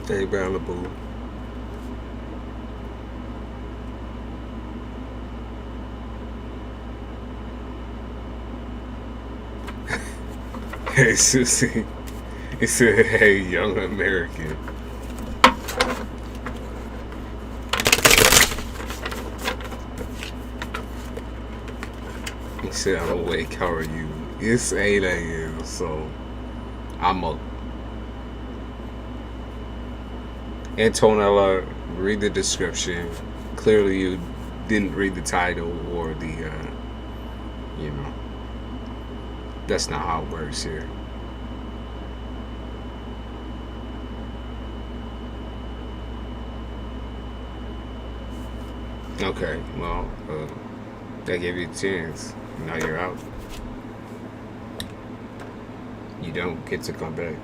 Hey, Malibu. Hey, Susie. He said, hey, young American. He said, I'm awake. How are you? It's 8 a.m., so I'm up. Antonella, read the description. Clearly, you didn't read the title or the, you know, that's not how it works here. Okay, well, that gave you a chance. Now you're out. You don't get to come back.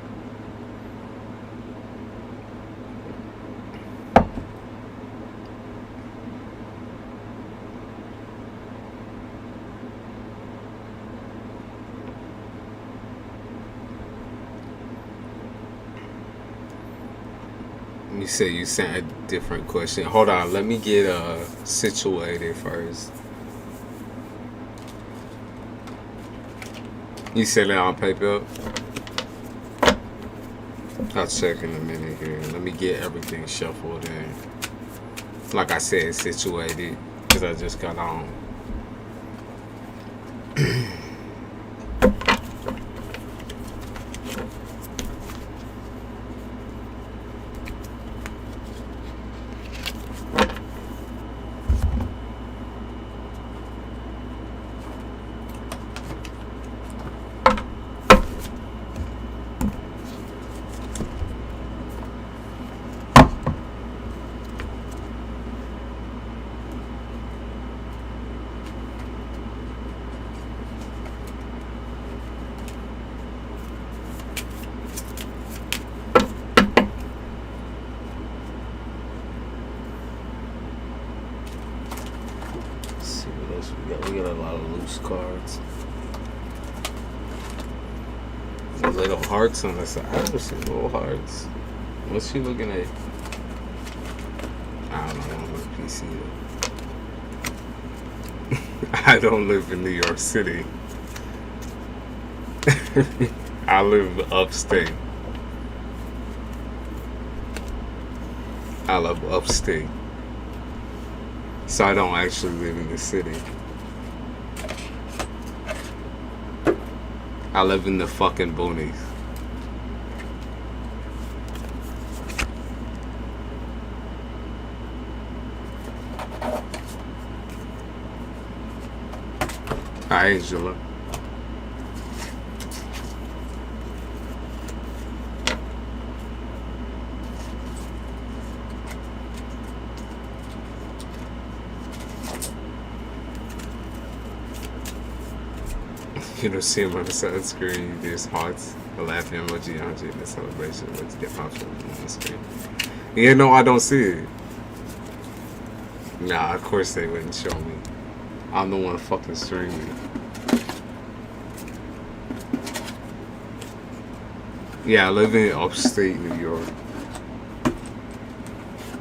You say you sent a different question. Hold on, let me get situated first. You said it on paper? I'll check in a minute here. Let me get everything shuffled in. Like I said, situated, because I just got on. We got a lot of loose cards. The little hearts on the side. I don't see little hearts. What's she looking at? I don't know. I'm a PC. I don't live in New York City. I live upstate. I live upstate. So I don't actually live in the city. I live in the fucking boonies. Hi, Angela. You don't see him on the side screen. There's hearts, a laughing emoji, 100 in the celebration. Let's get popped on the screen. Yeah, no, I don't see it. Nah, of course they wouldn't show me. I'm the one fucking streaming. Yeah, I live in upstate New York.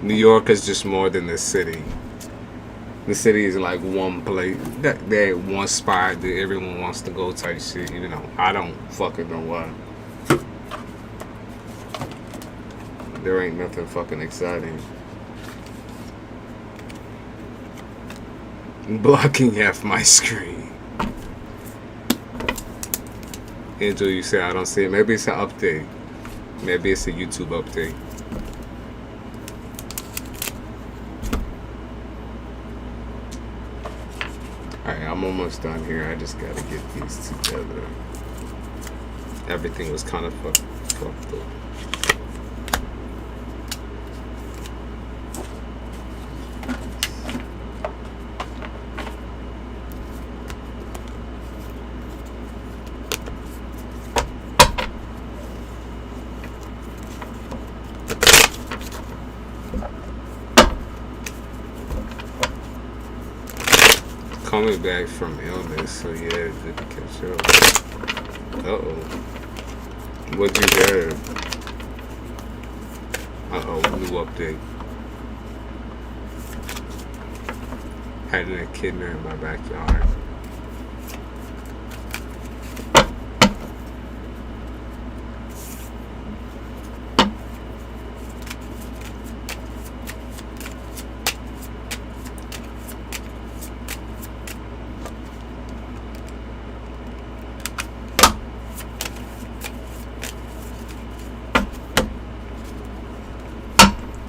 New York is just more than the city. The city is like one place, that one spot that everyone wants to go type shit. You know, I don't fucking know why. There ain't nothing fucking exciting. Blocking half my screen. Angel, you say I don't see it. Maybe it's an update. Maybe it's a YouTube update. Alright, I'm almost done here. I just gotta get these together. Everything was kind of fucked up. Coming back from illness, so yeah, good to catch up. Uh-oh. What'd you have? Uh-oh, new update. Had an echidna in my backyard.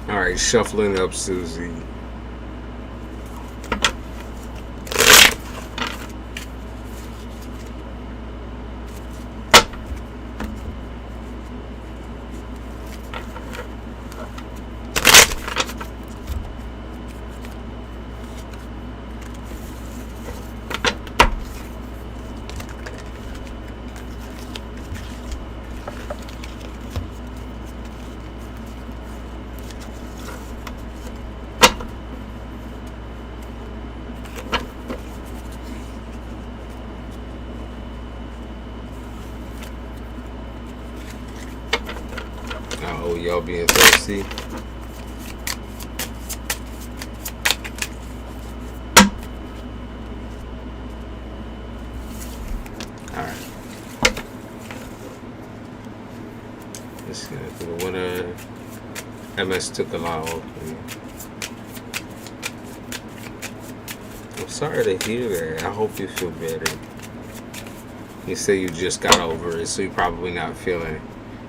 Alright, shuffling up Susie. Oh, y'all being thirsty. Alright. Let's get it. The winner. MS took a lot off. I'm sorry to hear that. I hope you feel better. You say you just got over it, so you're probably not feeling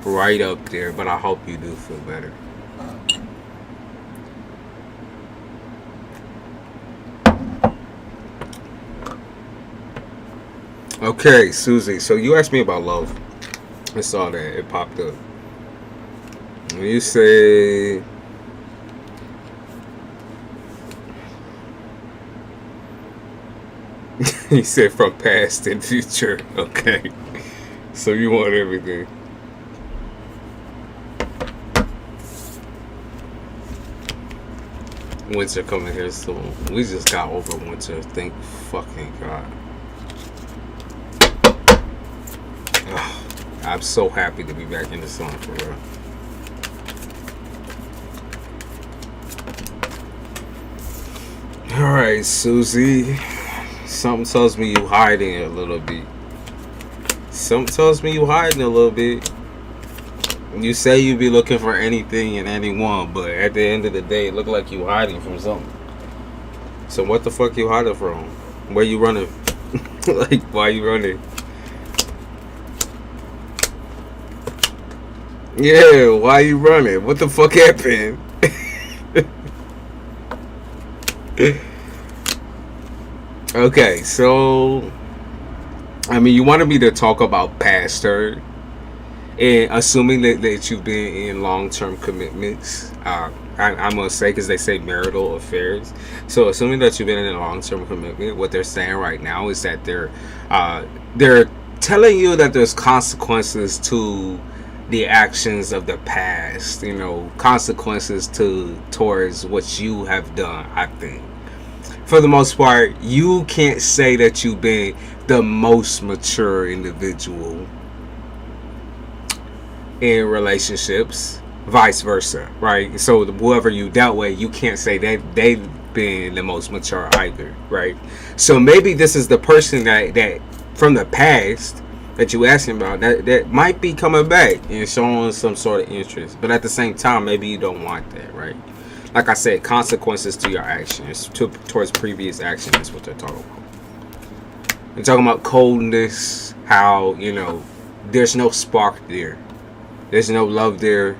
right up there, but I hope you do feel better. Okay, Susie, so you asked me about love. I saw that it popped up. When you say you said from past and future. Okay, so you want everything. Winter coming here soon. We just got over winter. Thank fucking God. Ugh, I'm so happy to be back in the sun for real. Alright, Susie. Something tells me you hiding a little bit. Something tells me you hiding a little bit. You say you be looking for anything and anyone, but at the end of the day, it look like you hiding from something. So what the fuck you hiding from? Where you running? Like, why you running? Yeah, why you running? What the fuck happened? Okay, so I mean, you wanted me to talk about past her. And assuming that you've been in long-term commitments, I'm going to say, because they say marital affairs. So assuming that you've been in a long-term commitment, what they're saying right now is that they're telling you that there's consequences to the actions of the past. You know, consequences towards what you have done, I think. For the most part, you can't say that you've been the most mature individual in relationships, vice versa, right? So whoever you dealt with, you can't say that they've been the most mature either, right? So maybe this is the person that from the past that you asking about that might be coming back and showing some sort of interest, but at the same time, maybe you don't want that, right? Like I said, consequences to your actions, towards previous actions is what they're talking about. They're talking about coldness, how, you know, there's no spark there. There's no love there.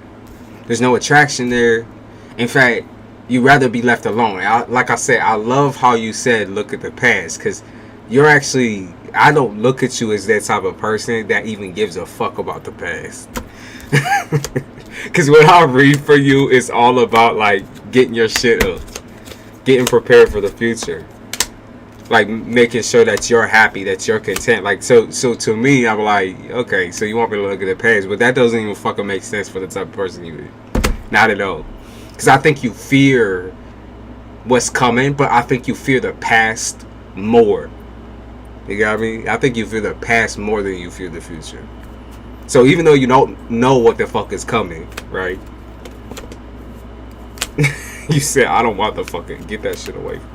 There's no attraction there. In fact, you'd rather be left alone. Like I said, I love how you said look at the past, because you're actually, I don't look at you as that type of person that even gives a fuck about the past. Because what I read for you is all about like getting your shit up, getting prepared for the future, like making sure that you're happy, that you're content. Like so to me, I'm like, okay, so you want me to look at the past, but that doesn't even fucking make sense for the type of person you are. Not at all. Because I think you fear what's coming, but I think you fear the past more. You got me? I think you fear the past more than you fear the future. So even though you don't know what the fuck is coming, right? You said, I don't want the fucking, get that shit away from me.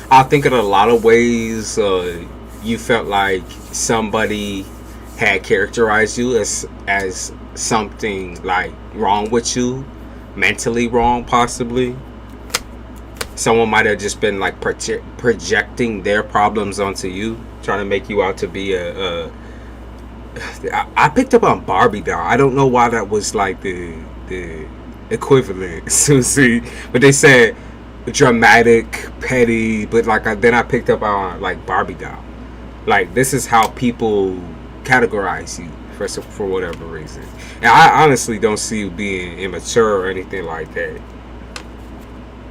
I think in a lot of ways, you felt like somebody had characterized you as something like wrong with you, mentally wrong possibly. Someone might have just been like projecting their problems onto you, trying to make you out to be I picked up on Barbie doll. I don't know why that was like the equivalent, Susie, but they said dramatic, petty, but like then I picked up on like Barbie doll. Like, this is how people categorize you for whatever reason. And I honestly don't see you being immature or anything like that.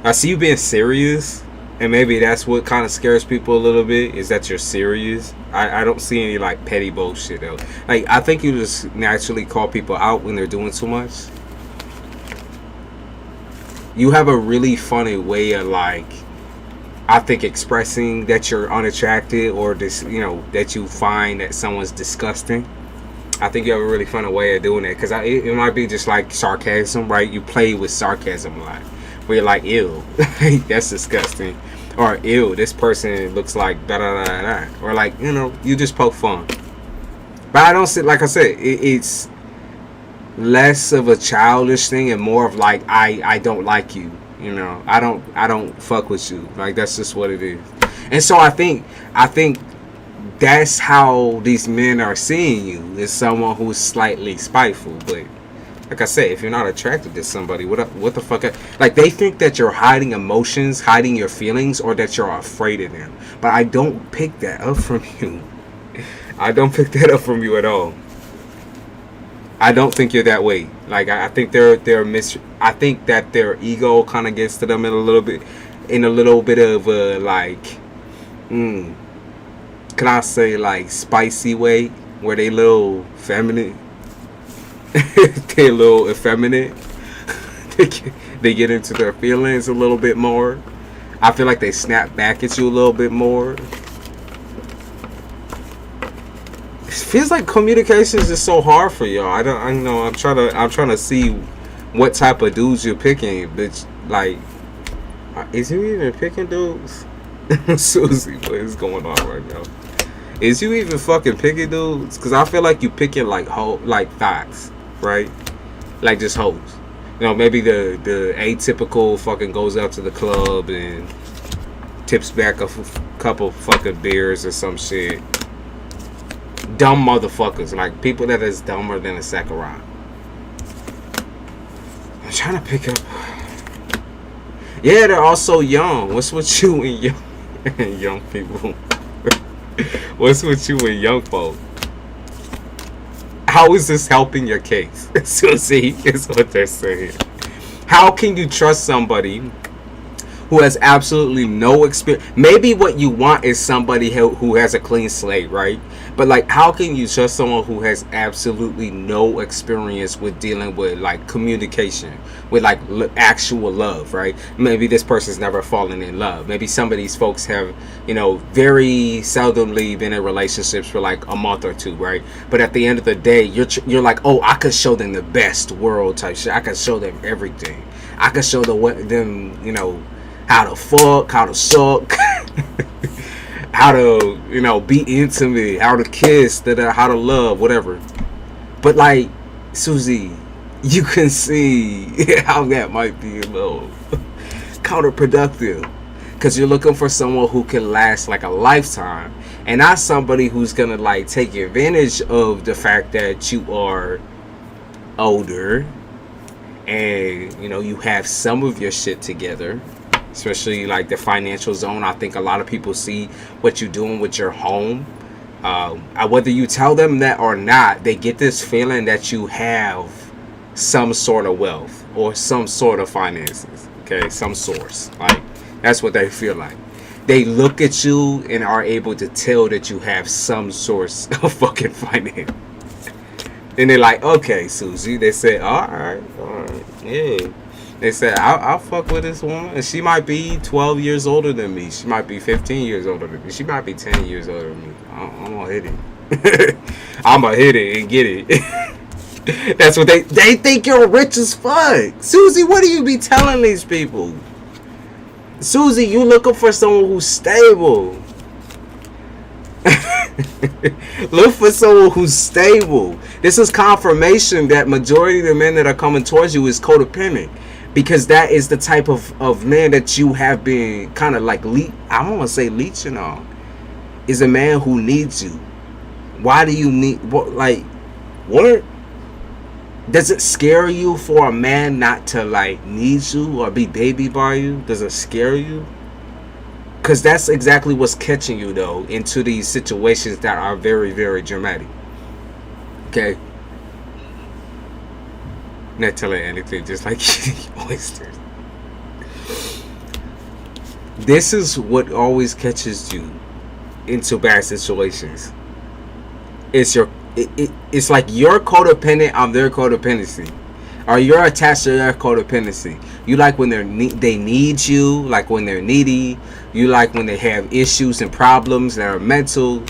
I see you being serious, and maybe that's what kind of scares people a little bit, is that you're serious. I don't see any like petty bullshit though. Like, I think you just naturally call people out when they're doing too much. You have a really funny way of like, I think, expressing that you're unattracted, or this, you know, that you find that someone's disgusting. I think you have a really funny way of doing that, because it might be just like sarcasm, right? You play with sarcasm a lot, where you're like, ew, that's disgusting, or ew, this person looks like da da da da, or like, you know, you just poke fun. But I don't see, like I said, it's less of a childish thing and more of like, I don't like you, you know, I don't fuck with you, like, that's just what it is. And so I think that's how these men are seeing you, as someone who's slightly spiteful. But like I said, if you're not attracted to somebody, what the fuck, like, they think that you're hiding emotions, hiding your feelings, or that you're afraid of them. But I don't pick that up from you. I don't pick that up from you at all. I don't think you're that way. Like, I think I think that their ego kind of gets to them in a little bit of a like, can I say, like, spicy way, where they little feminine, they a little effeminate. They get into their feelings a little bit more. I feel like they snap back at you a little bit more. It feels like communication is just so hard for y'all. I know. I'm trying to see what type of dudes you're picking. But like, is you even picking dudes? Susie, what is going on right now? Is you even fucking picking dudes? Because I feel like you picking like thoughts, right? Like, just hoes. You know, maybe the atypical fucking goes out to the club and tips back a couple fucking beers or some shit. Dumb motherfuckers, like people that is dumber than a sack of rock. I'm trying to pick up. Yeah, they're also young. What's with you and young people? What's with you and young folk? How is this helping your case? Susie, is what they're saying. How can you trust somebody who has absolutely no experience? Maybe what you want is somebody who has a clean slate, right? But like, how can you trust someone who has absolutely no experience with dealing with like communication, with like actual love, right? Maybe this person's never fallen in love. Maybe some of these folks have, you know, very seldomly been in relationships for like a month or two, right? But at the end of the day, you're like, oh, I could show them the best world type shit. I could show them everything. I could show them, you know, how to fuck, how to suck, how to, you know, be intimate, how to kiss, how to love, whatever. But like, Susie, you can see how that might be a little counterproductive, because you're looking for someone who can last like a lifetime, and not somebody who's gonna like take advantage of the fact that you are older and, you know, you have some of your shit together. Especially like the financial zone. I think a lot of people see what you're doing with your home. Whether you tell them that or not, they get this feeling that you have some sort of wealth or some sort of finances. Okay, some source. Like, that's what they feel like. They look at you and are able to tell that you have some source of fucking finance. And they're like, okay, Susie. They say, all right, yeah. They said, I'll fuck with this woman. And she might be 12 years older than me. She might be 15 years older than me. She might be 10 years older than me. I'm going to hit it. I'm going to hit it and get it. That's what they think you're rich as fuck. Susie, what do you be telling these people? Susie, you looking for someone who's stable. Look for someone who's stable. This is confirmation that majority of the men that are coming towards you is codependent. Because that is the type of man that you have been kind of like, I don't want to say leeching on. Is a man who needs you. Why do you need, what? Does it scare you for a man not to like need you or be baby by you? Does it scare you? Because that's exactly what's catching you though into these situations that are very, very dramatic. Okay? Not telling anything, just like eating oysters. This is what always catches you into bad situations. It's like you're codependent on their codependency, or you're attached to their codependency. You like when they need you, like when they're needy. You like when they have issues and problems that are mental,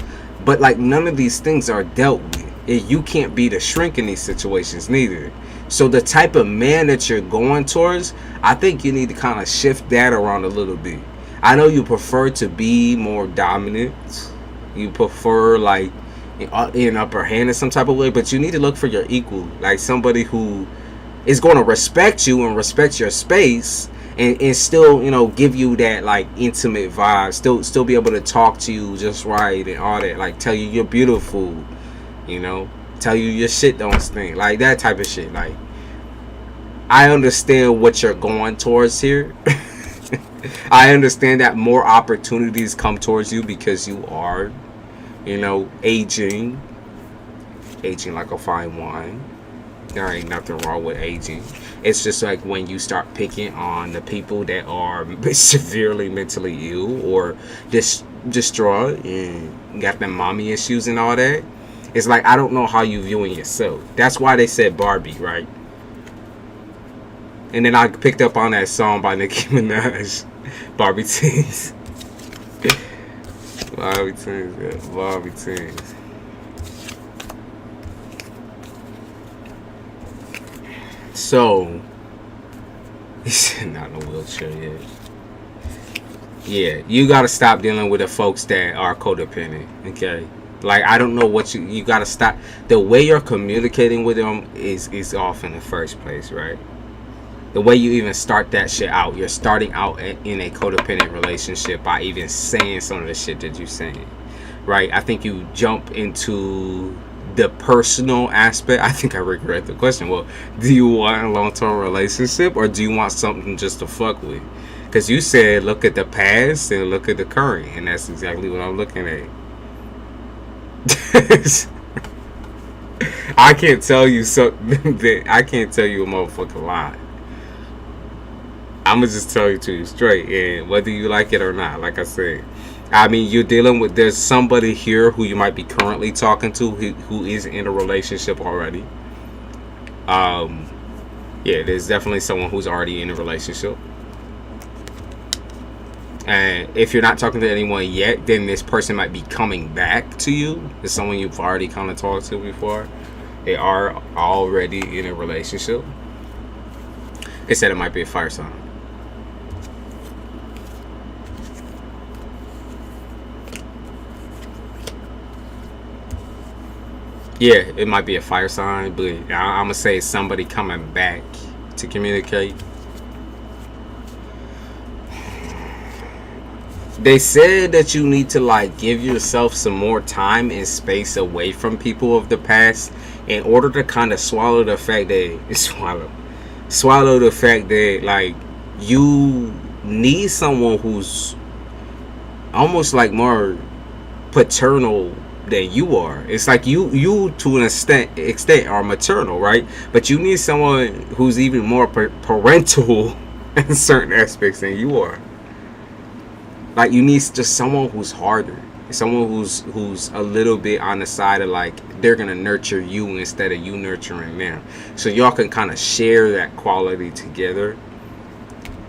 but like none of these things are dealt with. You can't be the shrink in these situations neither. So the type of man that you're going towards, I think you need to kind of shift that around a little bit. I know you prefer to be more dominant. You prefer like in upper hand in some type of way, but you need to look for your equal, like somebody who is going to respect you and respect your space, and still, you know, give you that like intimate vibe, still be able to talk to you just right and all that, like tell you you're beautiful, you know, tell you your shit don't stink, like that type of shit. Like, I understand what you're going towards here. I understand that more opportunities come towards you because you are, you know, aging like a fine wine. There ain't nothing wrong with aging. It's just like when you start picking on the people that are severely mentally ill or distraught and got them mommy issues and all that. It's like, I don't know how you viewing yourself. That's why they said Barbie, right? And then I picked up on that song by Nicki Minaj, Barbie Teens. Barbie Teens, yeah. Barbie Teens. So, he's not in a wheelchair yet. Yeah, you gotta stop dealing with the folks that are codependent, okay? Like, I don't know what you gotta stop. The way you're communicating with them is off in the first place, right? The way you even start that shit out, you're starting out in a codependent relationship by even saying some of the shit that you're saying, right? I think you jump into the personal aspect. I think I regret the question. Well, do you want a long-term relationship or do you want something just to fuck with? Because you said look at the past and look at the current, and that's exactly what I'm looking at. I can't tell you something that I can't tell you a motherfucking lie. I'm gonna just tell you to you straight, and whether you like it or not, like I said, I mean, you're dealing with, there's somebody here who you might be currently talking to who is in a relationship already. Yeah, there's definitely someone who's already in a relationship. And if you're not talking to anyone yet, then this person might be coming back to you. It's someone you've already kind of talked to before. They are already in a relationship. It said it might be a fire sign. Yeah, it might be a fire sign, but I'm gonna say it's somebody coming back to communicate. They said that you need to like give yourself some more time and space away from people of the past in order to kind of swallow the fact that swallow the fact that like you need someone who's almost like more paternal than you are. It's like you to an extent are maternal, right? But you need someone who's even more parental in certain aspects than you are. Like, you need just someone who's harder, someone who's a little bit on the side of like they're gonna nurture you instead of you nurturing them, so y'all can kind of share that quality together.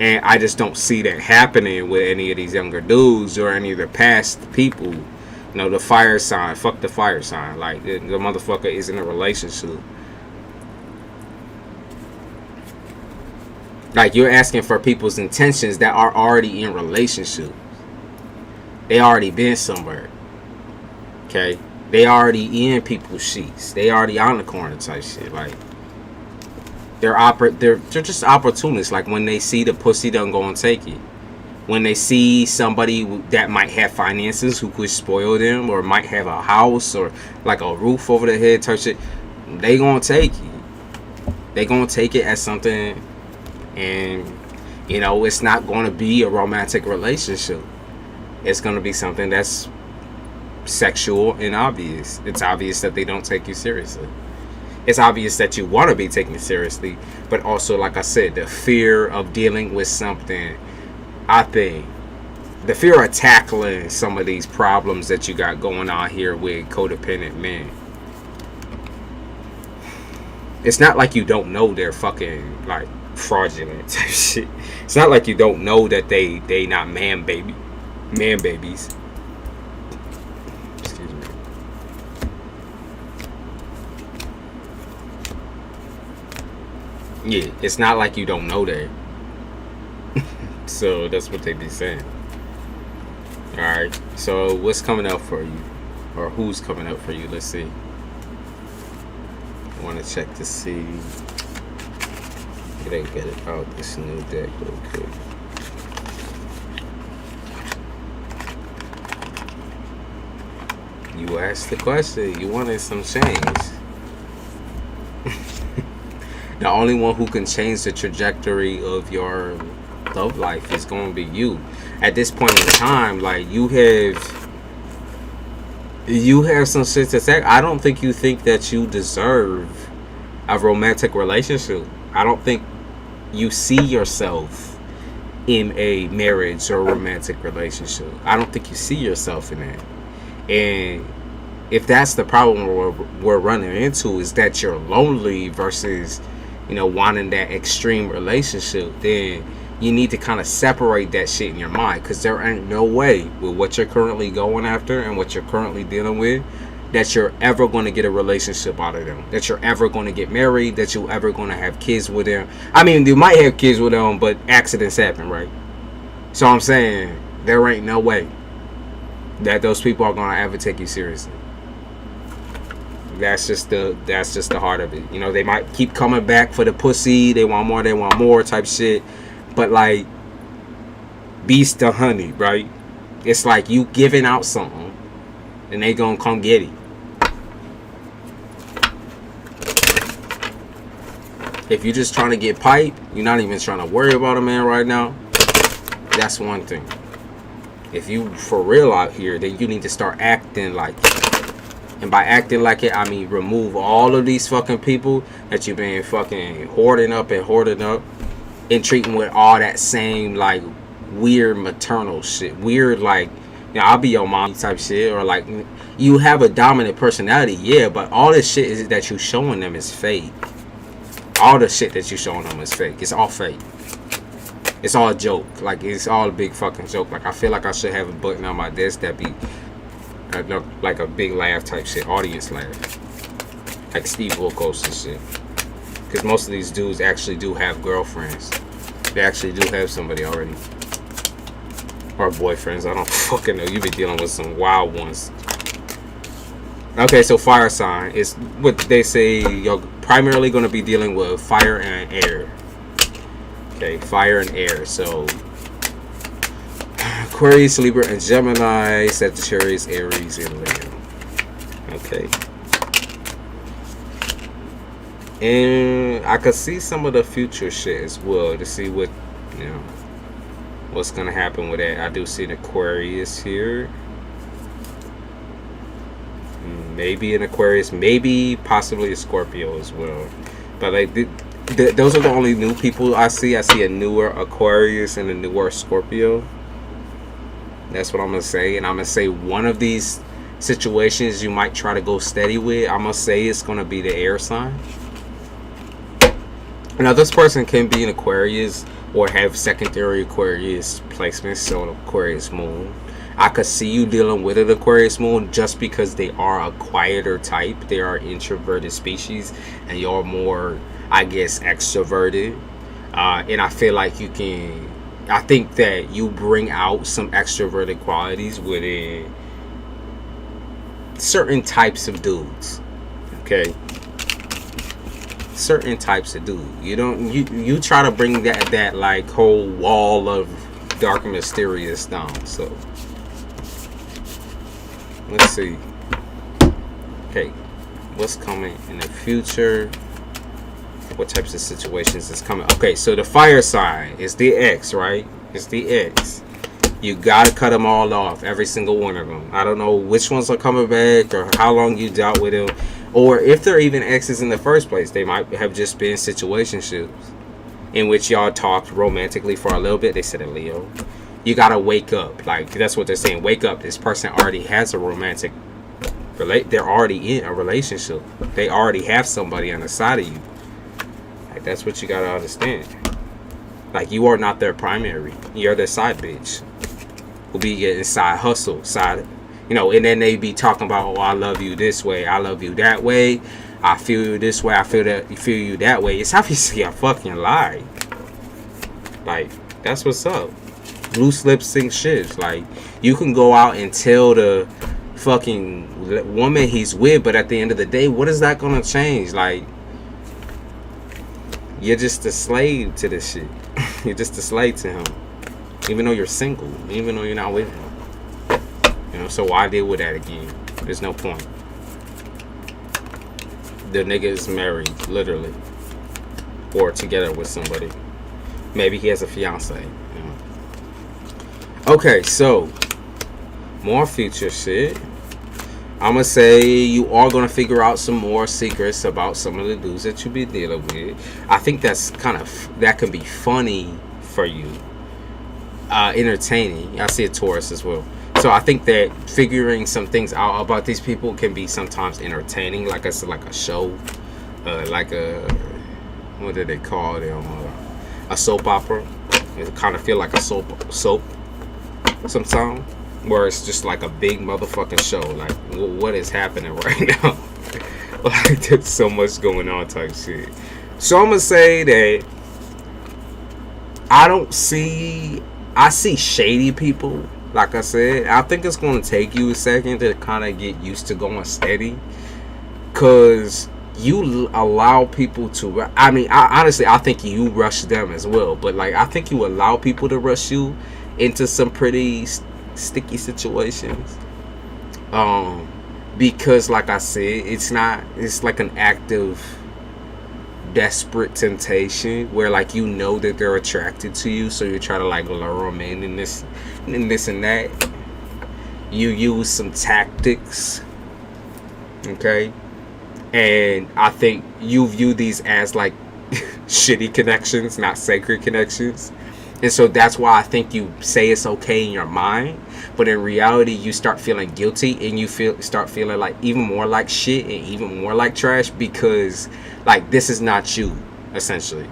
And I just don't see that happening with any of these younger dudes or any of the past people. You know, the fire sign, fuck the fire sign. Like, the motherfucker is in a relationship. Like, you're asking for people's intentions that are already in relationship. They already been somewhere. Okay? They already in people's sheets. They already on the corner type shit. Like, they're just opportunists. Like, when they see the pussy, they'll go and take it. When they see somebody that might have finances who could spoil them, or might have a house or like a roof over their head type shit, they gonna take it. They gonna take it as something, and you know, it's not gonna be a romantic relationship. It's gonna be something that's sexual and obvious. It's obvious that they don't take you seriously. It's obvious that you want to be taken seriously, but also, like I said, the fear of dealing with something. I think the fear of tackling some of these problems that you got going on here with codependent men. It's not like you don't know they're fucking like fraudulent type shit. It's not like you don't know that they not man babies. Excuse me. Yeah, it's not like you don't know that. So that's what they be saying. Alright, so what's coming up for you? Or who's coming up for you? Let's see. I want to check to see. Get it out this new deck real quick. You asked the question. You wanted some change. The only one who can change the trajectory of your love life is going to be you. At this point in time, like, you have some shit to say. I don't think you think that you deserve a romantic relationship. I don't think you see yourself in a marriage or romantic relationship. I don't think you see yourself in that. And if that's the problem we're running into, is that you're lonely versus, you know, wanting that extreme relationship, then you need to kind of separate that shit in your mind, because there ain't no way with what you're currently going after and what you're currently dealing with that you're ever going to get a relationship out of them, that you're ever going to get married, that you're ever going to have kids with them. I mean, you might have kids with them, but accidents happen, right? So I'm saying there ain't no way that those people are going to ever take you seriously. That's just the heart of it. You know, they might keep coming back for the pussy. They want more type shit. But like, beast to honey, right? It's like you giving out something and they gonna come get it. If you're just trying to get pipe, you're not even trying to worry about a man right now. That's one thing. If you for real out here, then you need to start acting like it. And by acting like it, I mean remove all of these fucking people that you've been fucking hoarding up and treating with all that same like weird maternal shit. Weird, like, you know, I'll be your mom type shit. Or like, you have a dominant personality, yeah, but all this shit is that you showing them is fake. All the shit that you showing them is fake. It's all fake. It's all a joke. Like, it's all a big fucking joke. Like, I feel like I should have a button on my desk that be like a big laugh type shit. Audience laugh. Like Steve Wilkos and shit. Because most of these dudes actually do have girlfriends. They actually do have somebody already. Or boyfriends. I don't fucking know. You be dealing with some wild ones. Okay, so fire sign is what they say. You're primarily going to be dealing with fire and air. Okay, fire and air. So Aquarius, Libra, and Gemini, Sagittarius, Aries, and Leo. Okay. And I could see some of the future shit as well to see what, you know, what's gonna happen with that. I do see an Aquarius here. Maybe an Aquarius, maybe possibly a Scorpio as well. But like those are the only new people I see. I see a newer Aquarius and a newer Scorpio. That's what I'm gonna say. And I'm gonna say one of these situations you might try to go steady with, I'm gonna say it's gonna be the air sign. Now, this person can be an Aquarius or have secondary Aquarius placements, so an Aquarius moon. I could see you dealing with an Aquarius moon just because they are a quieter type. They are introverted species, and you're more, I guess, extroverted. And I feel like I think that you bring out some extroverted qualities within certain types of dudes. Okay, certain types of dude. You try to bring that like whole wall of dark and mysterious down. So let's see. Okay, what's coming in the future? What types of situations is coming? Okay, so the fire sign is the X, right? It's the X. You gotta cut them all off, every single one of them. I don't know which ones are coming back or how long you dealt with them, or if they're even X's in the first place. They might have just been situationships in which y'all talked romantically for a little bit. They said a Leo. You gotta wake up. Like, that's what they're saying. Wake up. This person already has a romantic they're already in a relationship. They already have somebody on the side of you. Like, that's what you gotta understand. Like, you are not their primary. You're their side bitch. Will be getting side hustle, side, and then they be talking about, oh, I love you this way, I love you that way, I feel you this way, I feel you that way. It's obviously a fucking lie. Like, that's what's up. Loose lips sink ships. Like, you can go out and tell the fucking woman he's with, but at the end of the day, what is that gonna change? Like, you're just a slave to this shit. You're just a slave to him, even though you're single, even though you're not with him. So why deal with that again? There's no point. The nigga is married, literally, or together with somebody. Maybe he has a fiance. Okay, so more future shit. I'm gonna say you are gonna figure out some more secrets about some of the dudes that you be dealing with. I think that can be funny for you, entertaining. I see a Taurus as well, so I think that figuring some things out about these people can be sometimes entertaining, like a show, like a, what do they call them, a soap opera. It kind of feel like a soap sometimes, where it's just like a big motherfucking show. Like, what is happening right now? Like, there's so much going on type shit. So I'm gonna say that I see shady people. Like I said, I think it's gonna take you a second to kind of get used to going steady, cause you allow people to, honestly, I think you rush them as well, but like, I think you allow people to rush you into some pretty sticky situations, because like I said, it's like an active desperate temptation where, like, that they're attracted to you, so you try to like lure them in this and that. You use some tactics, okay, and I think you view these as like shitty connections, not sacred connections. And so that's why I think you say it's okay in your mind, but in reality you start feeling guilty, and you start feeling like even more like shit and even more like trash, because like, this is not you. Essentially,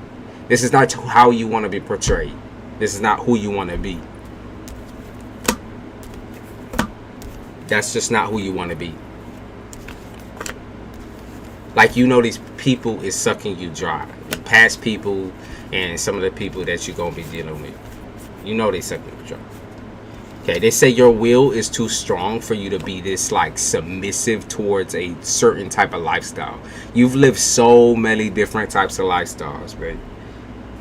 this is not how you want to be portrayed. This is not who you want to be. That's just not who you want to be. Like, these people is sucking you dry. Past people and some of the people that you're going to be dealing with. They sucking you dry. Okay, they say your will is too strong for you to be this, like, submissive towards a certain type of lifestyle. You've lived so many different types of lifestyles, man.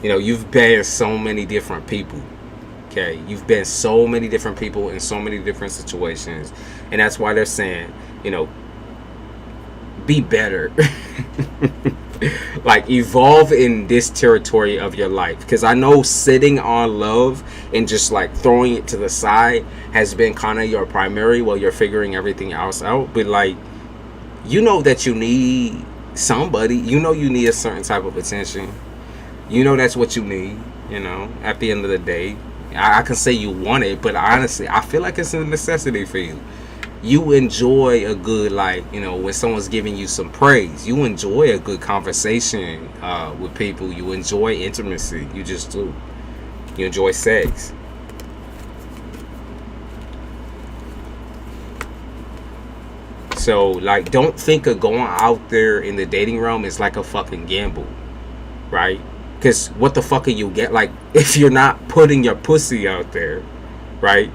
You've been so many different people. Okay, you've been so many different people in so many different situations. And that's why they're saying, be better. Like, evolve in this territory of your life, because I know sitting on love and just like throwing it to the side has been kind of your primary while you're figuring everything else out. But like, that you need somebody, you need a certain type of attention, that's what you need. At the end of the day, I can say you want it, but honestly, I feel like it's a necessity for you. You enjoy a good, like, when someone's giving you some praise. You enjoy a good conversation with people. You enjoy intimacy. You just do. You enjoy sex. So, like, don't think of going out there in the dating realm is like a fucking gamble, right? Because what the fuck are you get? Like, if you're not putting your pussy out there, right?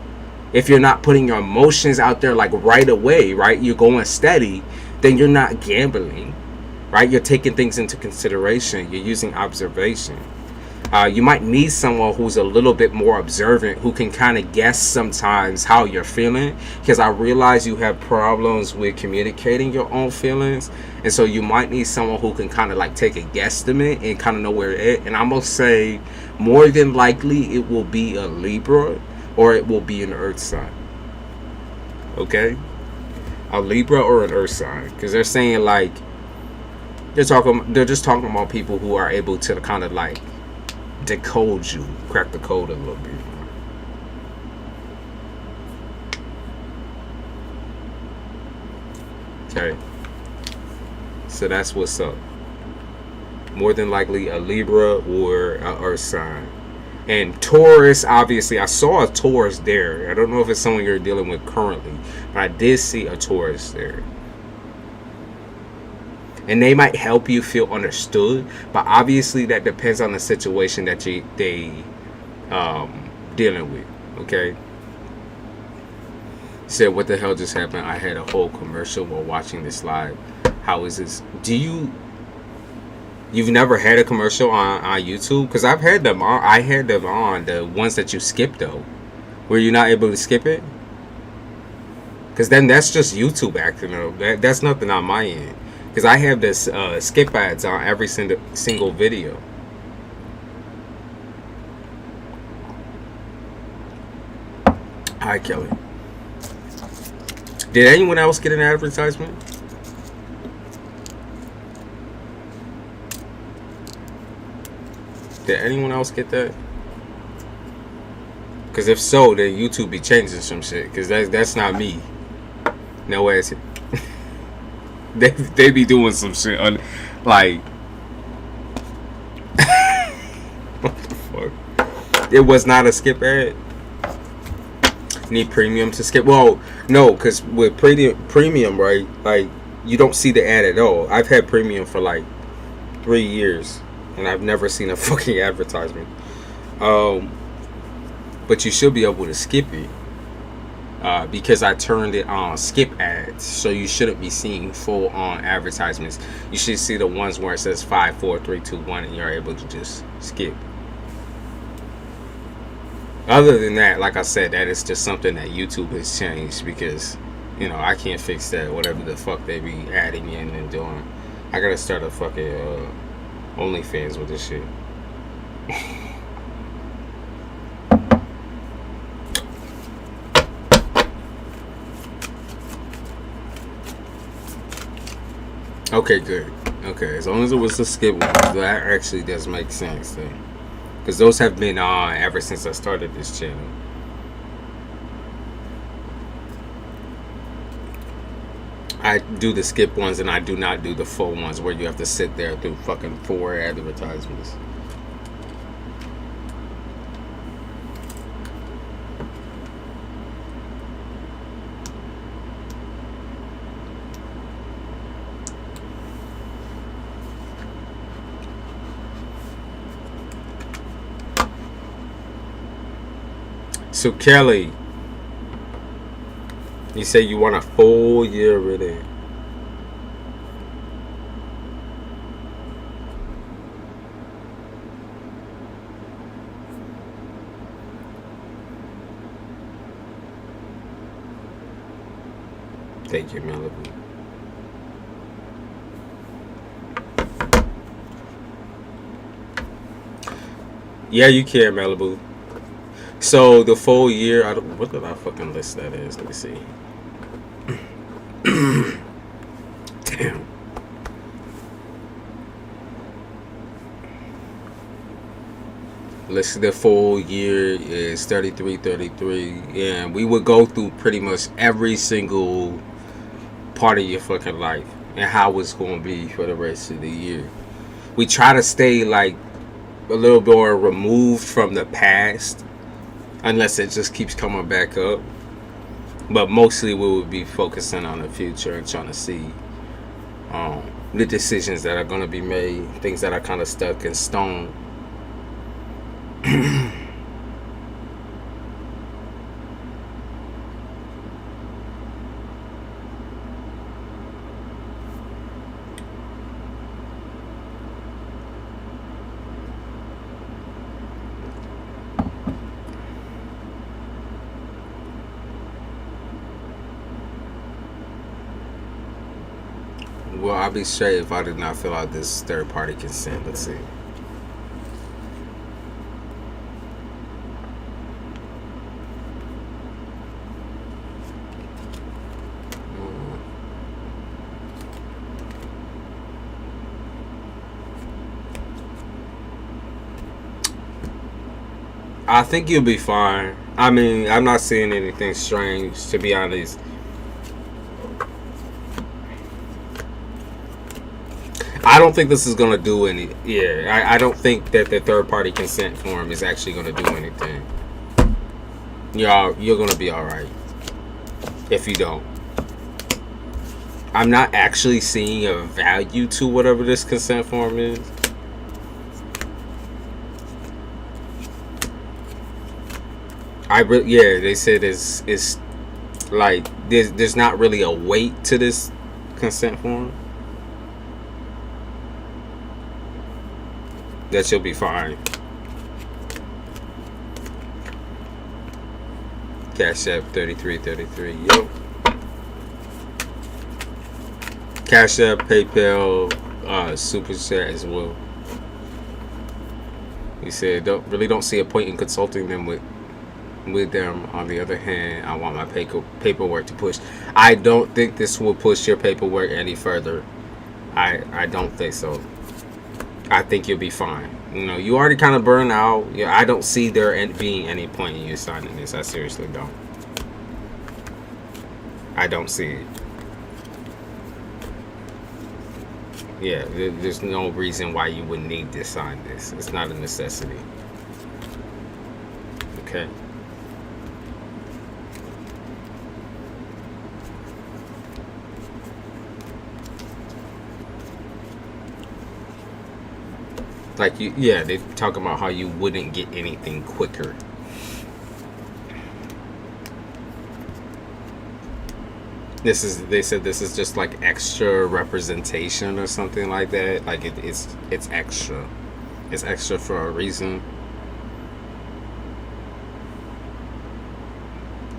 If you're not putting your emotions out there, like, right away, right? You're going steady, then you're not gambling, right? You're taking things into consideration. You're using observation. You might need someone who's a little bit more observant, who can kind of guess sometimes how you're feeling, because I realize you have problems with communicating your own feelings, and so you might need someone who can kind of like take a guesstimate and kind of know where it is. And I'm gonna say more than likely it will be a Libra, or it will be an earth sign. Okay, a Libra or an earth sign, because they're saying like they're just talking about people who are able to kind of like decode you, crack the code a little bit. Okay, so that's what's up. More than likely a Libra or a earth sign. And Taurus, obviously I saw a Taurus there. I don't know if it's someone you're dealing with currently, but I did see a Taurus there. And they might help you feel understood, but obviously that depends on the situation that they dealing with. Okay. Said, what the hell just happened? I had a whole commercial while watching this live. How is this? You've never had a commercial on YouTube? Because I've had them on. I had them on, the ones that you skip though. Were you not able to skip it? Because then that's just YouTube acting up. That's nothing on my end. Because I have this skip ads on every single video. Hi, Kelly. Did anyone else get an advertisement? Did anyone else get that? Because if so, then YouTube be changing some shit. Because that's not me. No way. They be doing some shit on, like, what the fuck? It was not a skip ad. Need premium to skip? Well, no, because with premium, right? Like, you don't see the ad at all. I've had premium for like 3 years, and I've never seen a fucking advertisement. But you should be able to skip it. Because I turned it on skip ads, so you shouldn't be seeing full on advertisements. You should see the ones where it says 5, 4, 3, 2, 1, and you're able to just skip. Other than that, like I said, that is just something that YouTube has changed, because you know I can't fix that. Whatever the fuck they be adding in and doing, I gotta start a fucking OnlyFans with this shit. Okay, good. Okay, as long as it was a skip one, that actually does make sense then. Because those have been on ever since I started this channel. I do the skip ones and I do not do the full ones where you have to sit there through fucking 4 advertisements. So Kelly, you say you want a full year with it. Thank you, Malibu. Yeah, you can, Malibu. So the full year, what did I fucking list that is? Let me see. Damn. List the full year is 33, and we would go through pretty much every single part of your fucking life and how it's going to be for the rest of the year. We try to stay like a little more removed from the past, unless it just keeps coming back up. But mostly we would be focusing on the future and trying to see the decisions that are going to be made, things that are kind of stuck in stone Well, I'll be straight if I did not fill out this third-party consent. Let's see. I think you'll be fine. I mean, I'm not seeing anything strange, to be honest. I don't think this is going to do any... Yeah, I don't think that the third-party consent form is actually going to do anything. You're going to be alright. If you don't. I'm not actually seeing a value to whatever this consent form is. Yeah, they said it's like there's not really a weight to this consent form. That you'll be fine. CASHAPP 3333. Yo. CASHAPP, PayPal, SUPERCHAT as well. He said, don't see a point in consulting them with them. On the other hand, I want my paperwork to push. I don't think this will push your paperwork any further. I don't think so. I think you'll be fine. You know, you already kind of burned out. Yeah, I don't see there being any point in you signing this. I seriously don't. I don't see it. Yeah, there's no reason why you would need to sign this. It's not a necessity. Okay. Like yeah, they talk about how you wouldn't get anything quicker. They said this is just like extra representation or something like that. Like it's extra. It's extra for a reason.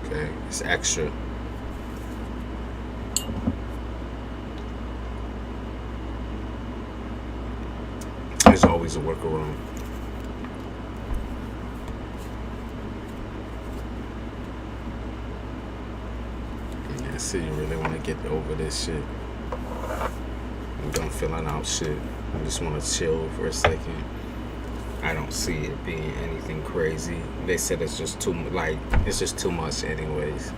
Okay, it's extra. There's always a workaround. Yeah, see, you really want to get over this shit. I'm done filling out shit. I just want to chill for a second. I don't see it being anything crazy. They said it's just too much anyways.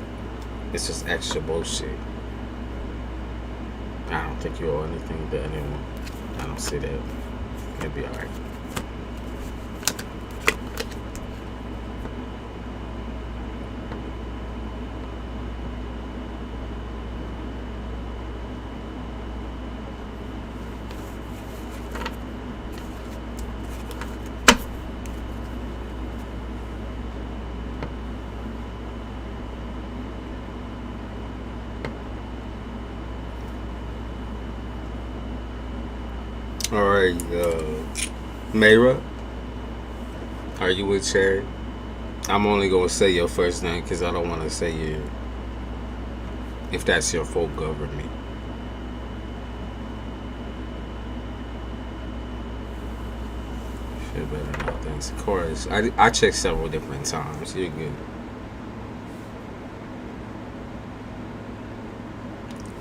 It's just extra bullshit. I don't think you owe anything to anyone. I don't see that. It'll be alright. Alright, Mayra, are you with Cherry? I'm only going to say your first name because I don't want to say you. If that's your full government. Shit better not, thanks. Of course, I checked several different times. You're good.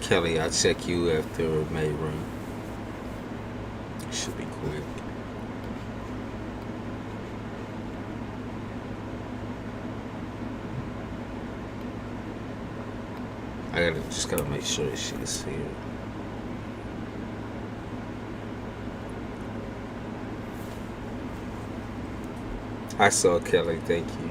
Kelly, I'll check you after Mayra. Should be quick. I just gotta make sure she's here. I saw Kelly, thank you.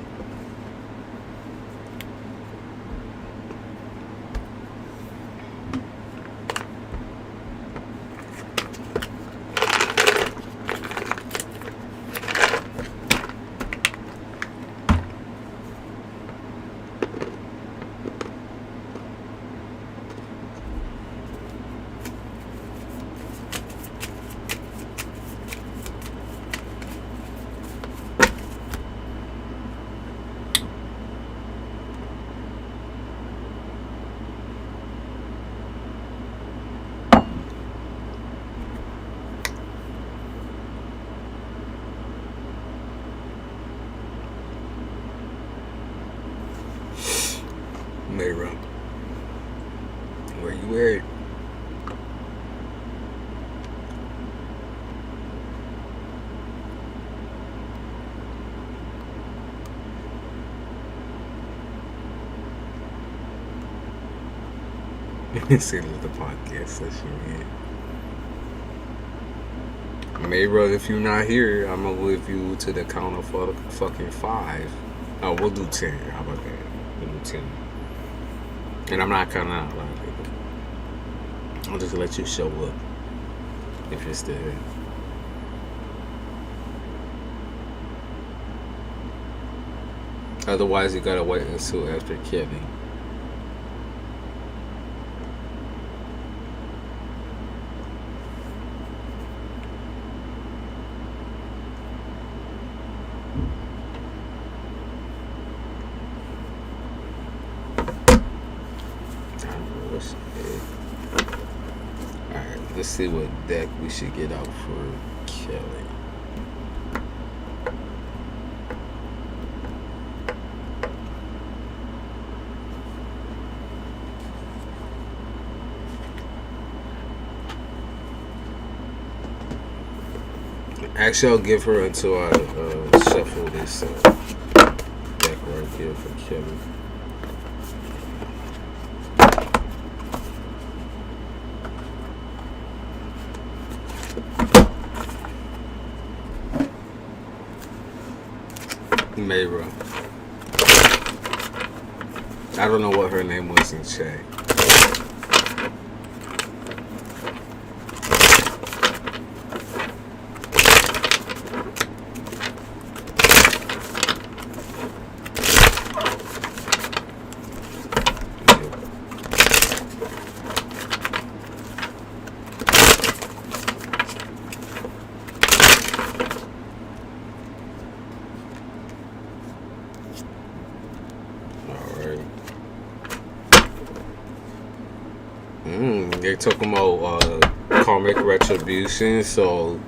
See the podcast session. Mayra, if you're not here, I'm gonna live you to the count of fucking 5. Oh, we'll do 10. How about that? We'll do 10. And I'm not counting out loud. I'll just let you show up if you're still here. Otherwise, you gotta wait until after Kelly. Alright, let's see what deck we should get out for Kelly. Actually, I'll give her until I shuffle this deck right here for Kelly. Mayra. I don't know what her name was in chat. They're talking about karmic retribution. So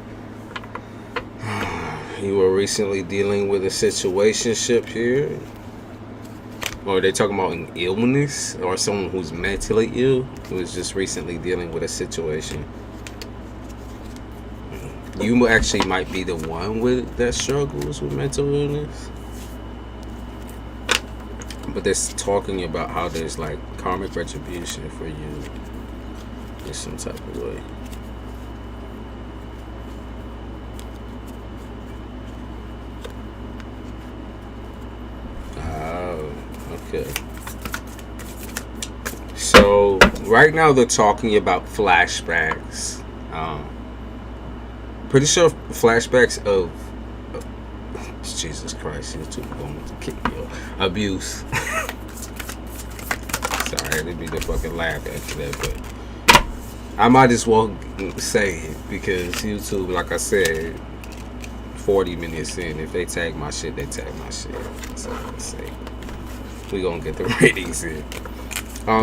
you were recently dealing with a situationship here, or they talking about an illness or someone who's mentally ill who was just recently dealing with a situation. You actually might be the one with that struggles with mental illness. But they're talking about how there's like karmic retribution for you in some type of way. Oh, okay. So right now they're talking about flashbacks. Pretty sure flashbacks of Jesus Christ, YouTube going to kick me off. Abuse. Sorry, I didn't mean to fucking laugh after that, but I might as well say it because YouTube, like I said, 40 minutes in, if they tag my shit, they tag my shit. That's all I'm gonna say. We gonna get the ratings in.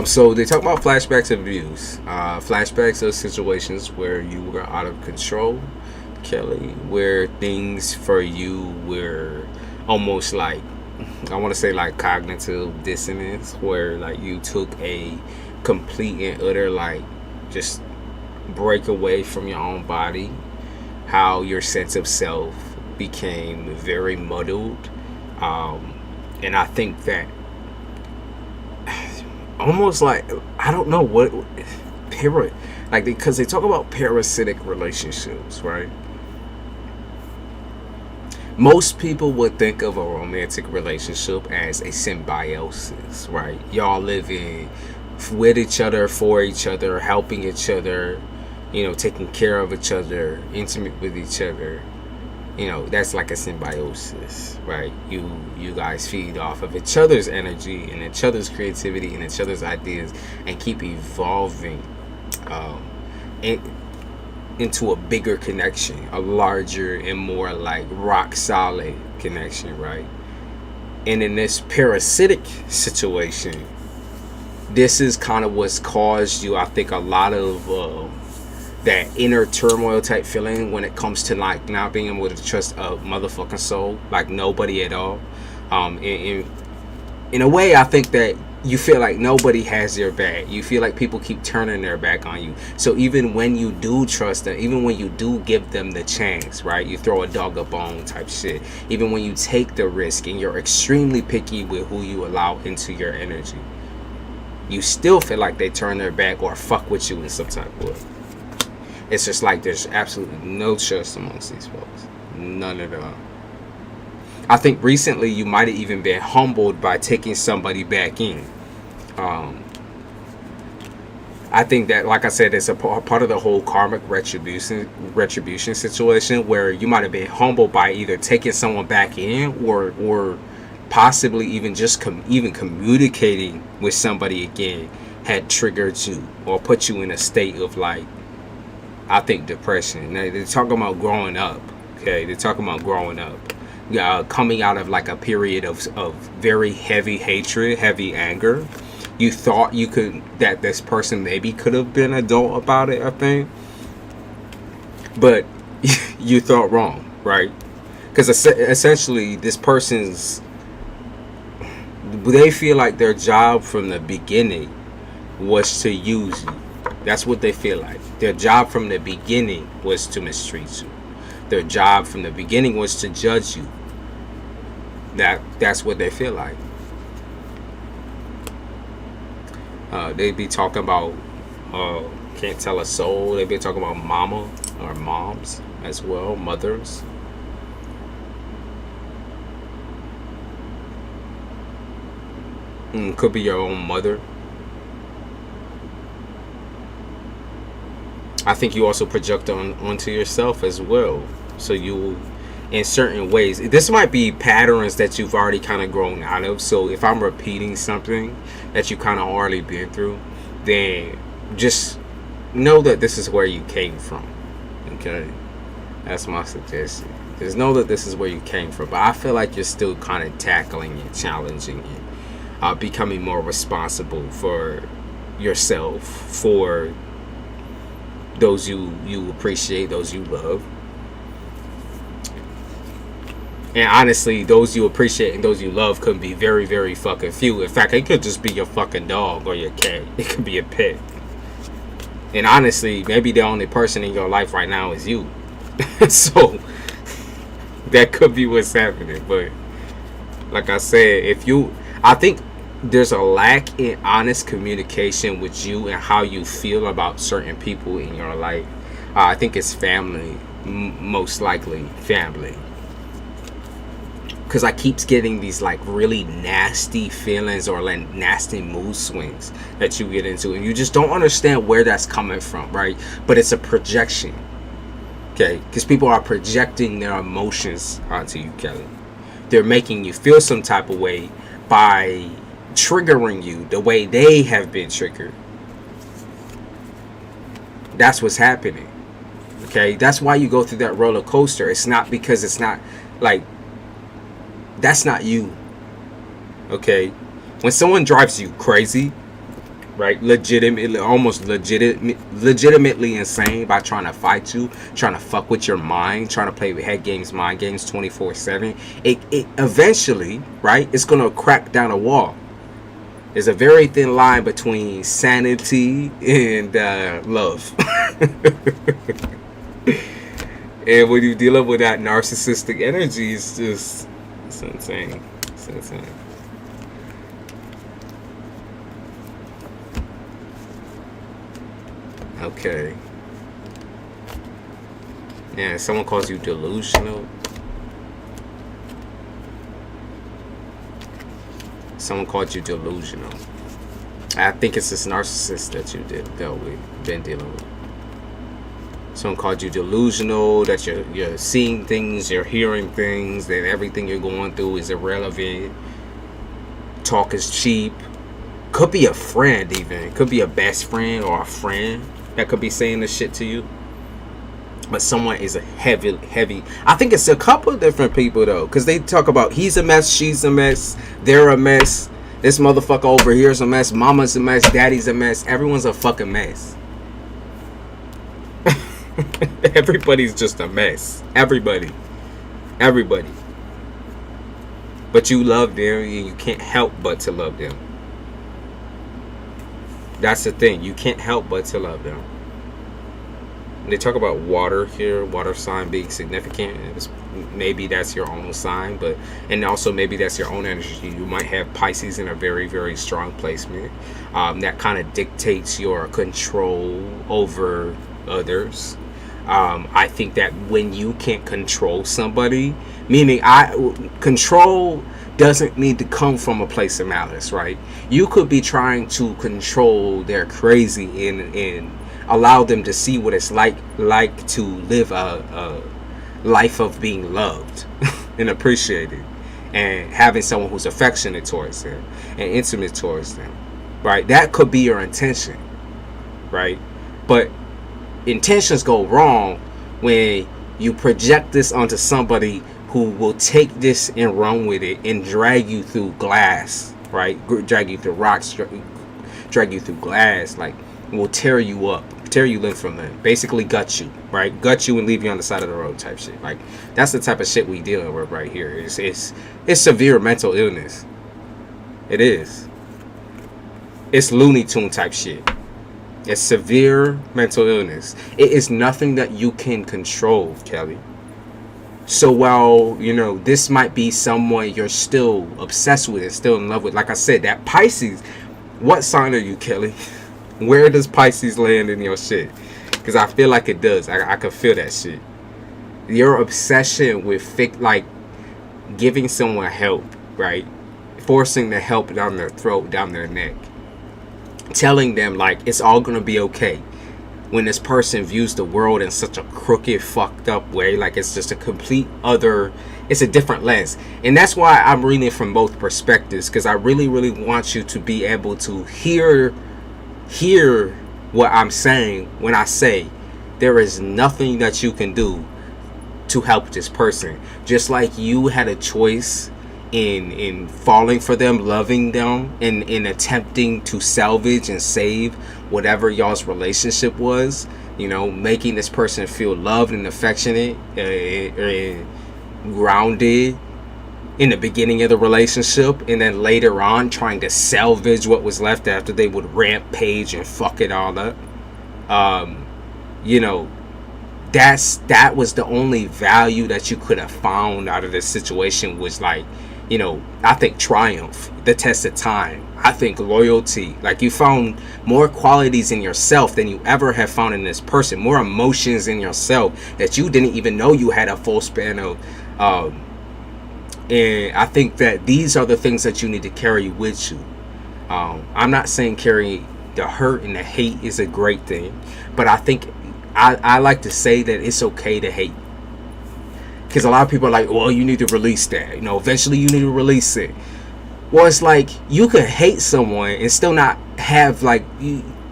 So they talk about flashbacks of abuse. Flashbacks of situations where you were out of control, Kelly, where things for you were almost like, I want to say like cognitive dissonance, where like you took a complete and utter like just break away from your own body, how your sense of self became very muddled, and I think that almost like, I don't know what like, because they talk about parasitic relationships, right? Most people would think of a romantic relationship as a symbiosis, right? Y'all living with each other, for each other, helping each other, you know, taking care of each other, intimate with each other. You know, that's like a symbiosis, right? You guys feed off of each other's energy and each other's creativity and each other's ideas and keep evolving into a bigger connection, a larger and more like rock solid connection, right? And in this parasitic situation, this is kind of what's caused you, I think, a lot of that inner turmoil type feeling when it comes to like not being able to trust a motherfucking soul, like nobody at all. In a way, I think that you feel like nobody has your back. You feel like people keep turning their back on you. So even when you do trust them, even when you do give them the chance, right? You throw a dog a bone type shit. Even when you take the risk and you're extremely picky with who you allow into your energy. you still feel like they turn their back or fuck with you in some type of way. It's just like there's absolutely no trust amongst these folks. None at all. I think recently you might have even been humbled by taking somebody back in. I think that, like I said, it's a part of the whole karmic retribution situation, where you might have been humbled by either taking someone back in, or possibly even just even communicating with somebody again had triggered you or put you in a state of, like, I think, depression. Now, they're talking about growing up. Okay, they're talking about growing up, coming out of like a period of very heavy hatred, heavy anger. You thought that this person maybe could have been adult about it, I think, but you thought wrong, right? Because essentially this person's, they feel like their job from the beginning was to use you. That's what they feel like. Their job from the beginning was to mistreat you. Their job from the beginning was to judge you. That's what they feel like. They be talking about can't tell a soul. They be talking about mama or moms as well, mothers. Could be your own mother. I think you also project onto yourself as well. So you, in certain ways, this might be patterns that you've already kind of grown out of. So if I'm repeating something that you kind of already been through, then just know that this is where you came from. Okay, that's my suggestion. Just know that this is where you came from. But I feel like you're still kind of tackling it, challenging it, becoming more responsible for yourself, for those you appreciate, those you love. And honestly, those you appreciate and those you love could be very, very fucking few. In fact, it could just be your fucking dog or your cat. It could be a pet. And honestly, maybe the only person in your life right now is you. So that could be what's happening. But like I said, I think there's a lack in honest communication with you and how you feel about certain people in your life. I think it's family, most likely family. Because I keeps getting these like really nasty feelings or like nasty mood swings that you get into, and you just don't understand where that's coming from, right? But it's a projection, okay? Because people are projecting their emotions onto you, Kelly. They're making you feel some type of way by triggering you the way they have been triggered. That's what's happening, okay? That's why you go through that roller coaster. It's not because it's not like, that's not you, okay? When someone drives you crazy, right, almost legitimately insane by trying to fight you, trying to fuck with your mind, trying to play with head games, mind games 24/7, it eventually, right, it's gonna crack down a wall. There's a very thin line between sanity and love. And when you're dealing with that narcissistic energy, it's insane. It's insane. Okay. Yeah, someone calls you delusional. Someone called you delusional. I think it's this narcissist that you been dealing with. Someone called you delusional, that you're seeing things, you're hearing things, that everything you're going through is irrelevant. Talk is cheap. Could be a friend even. Could be a best friend or a friend that could be saying this shit to you. But someone is a heavy. I think it's a couple of different people though, because they talk about he's a mess, she's a mess, they're a mess, this motherfucker over here is a mess, mama's a mess, daddy's a mess, everyone's a fucking mess. Everybody's just a mess. Everybody. But you love them and you can't help but to love them. That's the thing. You can't help but to love them. They talk about water here, water sign being significant. Maybe that's your own sign, but and also maybe that's your own energy. You might have Pisces in a very, very strong placement. That kind of dictates your control over others. I think that when you can't control somebody, meaning control doesn't need to come from a place of malice, right? You could be trying to control their crazy and allow them to see what it's like to live a life of being loved and appreciated, and having someone who's affectionate towards them and intimate towards them, right? That could be your intention, right? But intentions go wrong when you project this onto somebody who will take this and run with it and drag you through glass, right? Drag you through rocks, drag you through glass, like will tear you up, tear you limb from limb, basically gut you, right? Gut you and leave you on the side of the road type shit. Like that's the type of shit we dealing with right here. It's severe mental illness. It is. It's Looney Tune type shit. It's severe mental illness. It is nothing that you can control, Kelly. So while, you know, this might be someone you're still obsessed with and still in love with, like I said, that Pisces, what sign are you, Kelly? Where does Pisces land in your shit? Because I feel like it does. I can feel that shit. Your obsession with like giving someone help, right? Forcing the help down their throat, down their neck. Telling them like it's all gonna be okay. When this person views the world in such a crooked, fucked up way, like it's just a complete other, it's a different lens. And that's why I'm reading from both perspectives, because I really, really want you to be able to hear what I'm saying when I say there is nothing that you can do to help this person. Just like you had a choice in falling for them, loving them, and in attempting to salvage and save whatever y'all's relationship was, you know, making this person feel loved and affectionate and grounded in the beginning of the relationship, and then later on trying to salvage what was left after they would rampage and fuck it all up. You know, that was the only value that you could have found out of this situation, was like, you know, I think triumph, the test of time. I think loyalty. Like you found more qualities in yourself than you ever have found in this person. More emotions in yourself that you didn't even know you had a full span of. And I think that these are the things that you need to carry with you. I'm not saying carry the hurt and the hate is a great thing, but I think I like to say that it's okay to hate. Because a lot of people are like, well, you need to release that. You know, eventually you need to release it. Well, it's like, you could hate someone and still not have, like,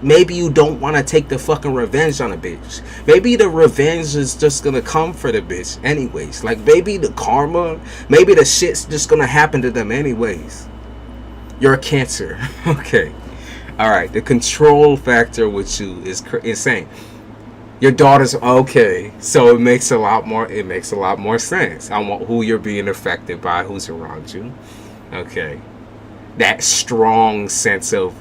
maybe you don't want to take the fucking revenge on a bitch. Maybe the revenge is just going to come for the bitch anyways. Like, maybe the karma, maybe the shit's just going to happen to them anyways. You're a Cancer. Okay. All right. The control factor with you is insane. Your daughter's okay, so it makes a lot more sense on who you're being affected by, who's around you. Okay, that strong sense of,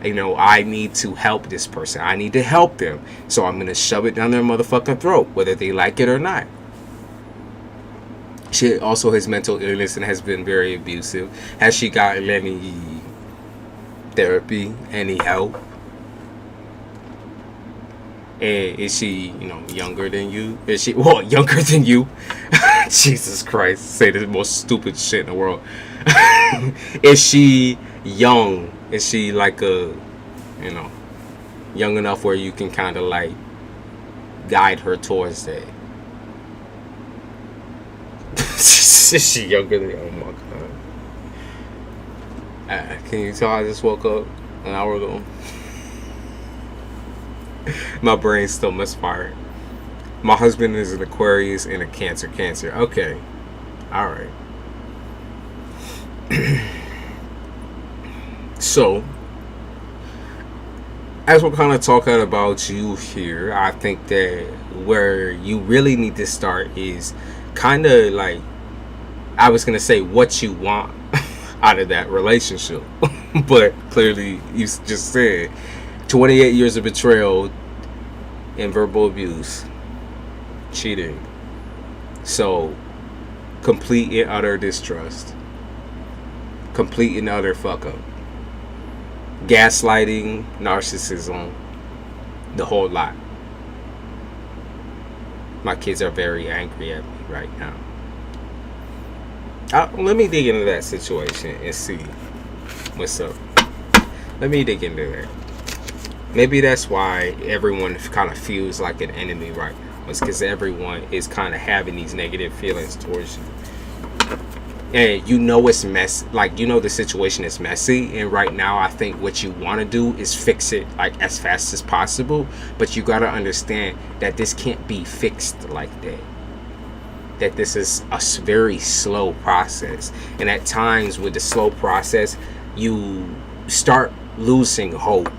you know, I need to help this person, I need to help them, so I'm gonna shove it down their motherfucking throat, whether they like it or not. She also has mental illness and has been very abusive. Has she gotten any therapy, any help? And is she, you know, younger than you? Is she, well, younger than you? Jesus Christ, say the most stupid shit in the world. Is she young? Is she like a, you know, young enough where you can kind of like guide her towards that? Is she younger than you? Oh my God. Can you tell I just woke up an hour ago? My brain's still misfired. My husband is an Aquarius and a Cancer. Okay. Alright. So, as we're kind of talking about you here, I think that where you really need to start is kind of like, I was going to say what you want out of that relationship. But clearly, you just said 28 years of betrayal and verbal abuse, cheating. So, complete and utter distrust, complete and utter fuck up, gaslighting, narcissism, the whole lot. My kids are very angry at me right now. Let me dig into that situation and see what's up. Let me dig into that. Maybe that's why everyone kind of feels like an enemy right now. It's because everyone is kind of having these negative feelings towards you. And you know it's messy. Like, you know the situation is messy. And right now, I think what you want to do is fix it like as fast as possible. But you got to understand that this can't be fixed like that. That this is a very slow process. And at times with the slow process, you start losing hope.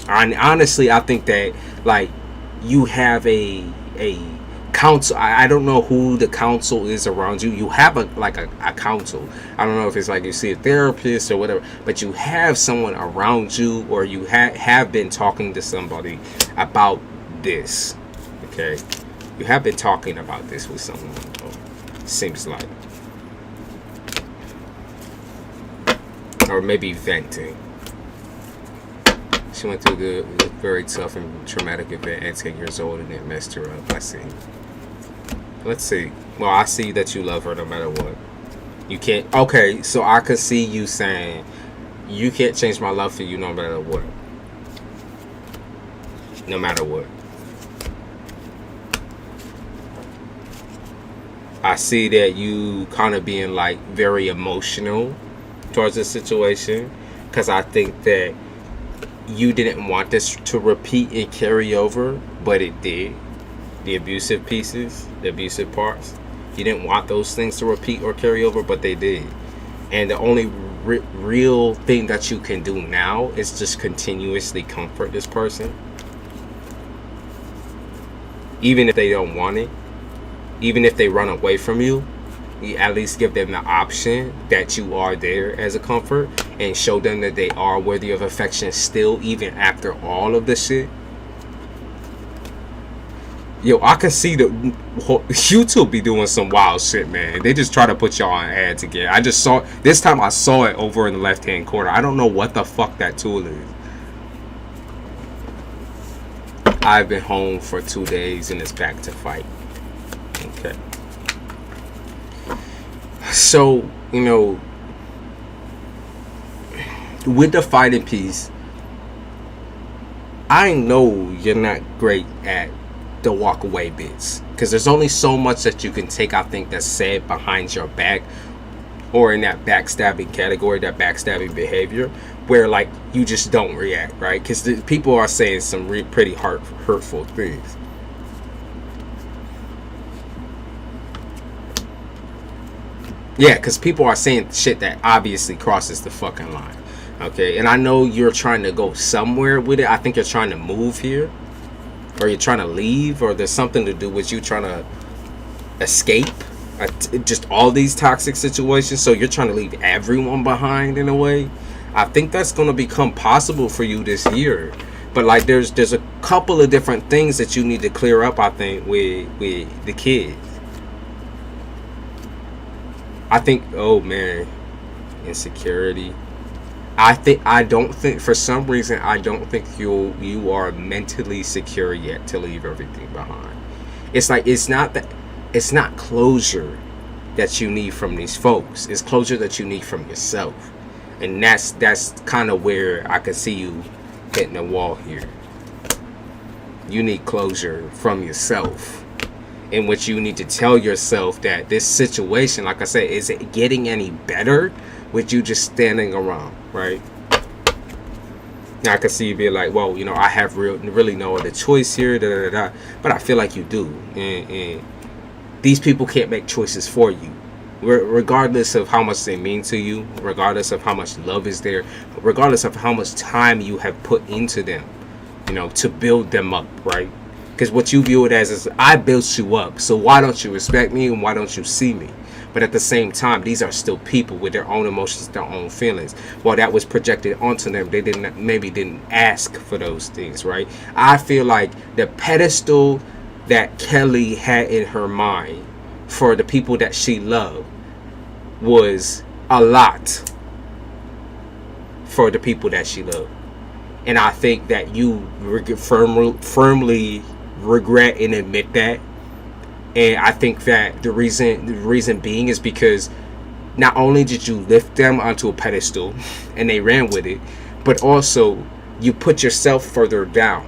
And honestly, I think that like you have a counsel. I don't know who the counsel is around you. You have a counsel. I don't know if it's like you see a therapist or whatever, but you have someone around you, or you have been talking to somebody about this. Okay, you have been talking about this with someone. Seems like, or maybe venting. She went through the very tough and traumatic event at 10 years old, and it messed her up. I see. Let's see. Well, I see that you love her no matter what. You can't. Okay, so I could see you saying, you can't change my love for you no matter what. No matter what. I see that you kind of being like very emotional towards the situation, because I think that you didn't want this to repeat and carry over, but it did. The abusive pieces, the abusive parts, you didn't want those things to repeat or carry over, but they did. And the only real thing that you can do now is just continuously comfort this person, even if they don't want it, even if they run away from you. You at least give them the option that you are there as a comfort, and show them that they are worthy of affection still, even after all of the shit. Yo, I can see the YouTube be doing some wild shit, man. They just try to put y'all on ads again. I just saw, this time I saw it over in the left hand corner. I don't know what the fuck that tool is. I've been home for 2 days and it's back to fight. Okay. So, you know, with the fighting piece, I know you're not great at the walk away bits, because there's only so much that you can take, I think, that's said behind your back, or in that backstabbing category, that backstabbing behavior, where like you just don't react, right? Because people are saying some pretty hurtful things. Yeah, because people are saying shit that obviously crosses the fucking line. Okay, and I know you're trying to go somewhere with it. I think you're trying to move here, or you're trying to leave, or there's something to do with you trying to escape just all these toxic situations. So you're trying to leave everyone behind in a way. I think that's going to become possible for you this year. But like there's a couple of different things that you need to clear up, I think, with the kids. I think, oh man, insecurity. I don't think, for some reason, I don't think you are mentally secure yet to leave everything behind. It's like, it's not closure that you need from these folks. It's closure that you need from yourself. And that's kind of where I can see you hitting the wall here. You need closure from yourself, in which you need to tell yourself that this situation, like I said, is it getting any better with you just standing around, right? Now I can see you being like, well, you know, I have really no other choice here, but I feel like you do, and these people can't make choices for you, regardless of how much they mean to you, regardless of how much love is there, regardless of how much time you have put into them, you know, to build them up, right? Because what you view it as is, I built you up, so why don't you respect me and why don't you see me? But at the same time, these are still people with their own emotions, their own feelings. While that was projected onto them, they didn't ask for those things, right? I feel like the pedestal that Kelly had in her mind for the people that she loved was a lot for the people that she loved. And I think that you firmly regret and admit that. And I think that the reason being is because not only did you lift them onto a pedestal and they ran with it, but also you put yourself further down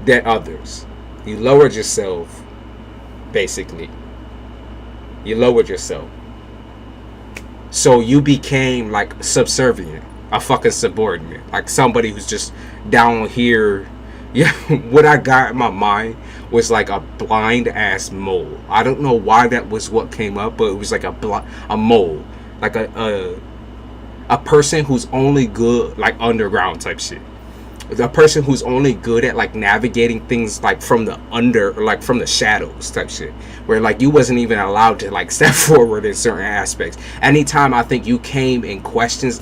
than others. You lowered yourself, basically. You lowered yourself. So you became like subservient, a fucking subordinate, like somebody who's just down here. Yeah, what I got in my mind was like a blind ass mole. I don't know why that was what came up, but it was like a mole, like a person who's only good like underground type shit. A person who's only good at like navigating things like from the under, or like from the shadows type shit, where like you wasn't even allowed to like step forward in certain aspects. Anytime I think you came and question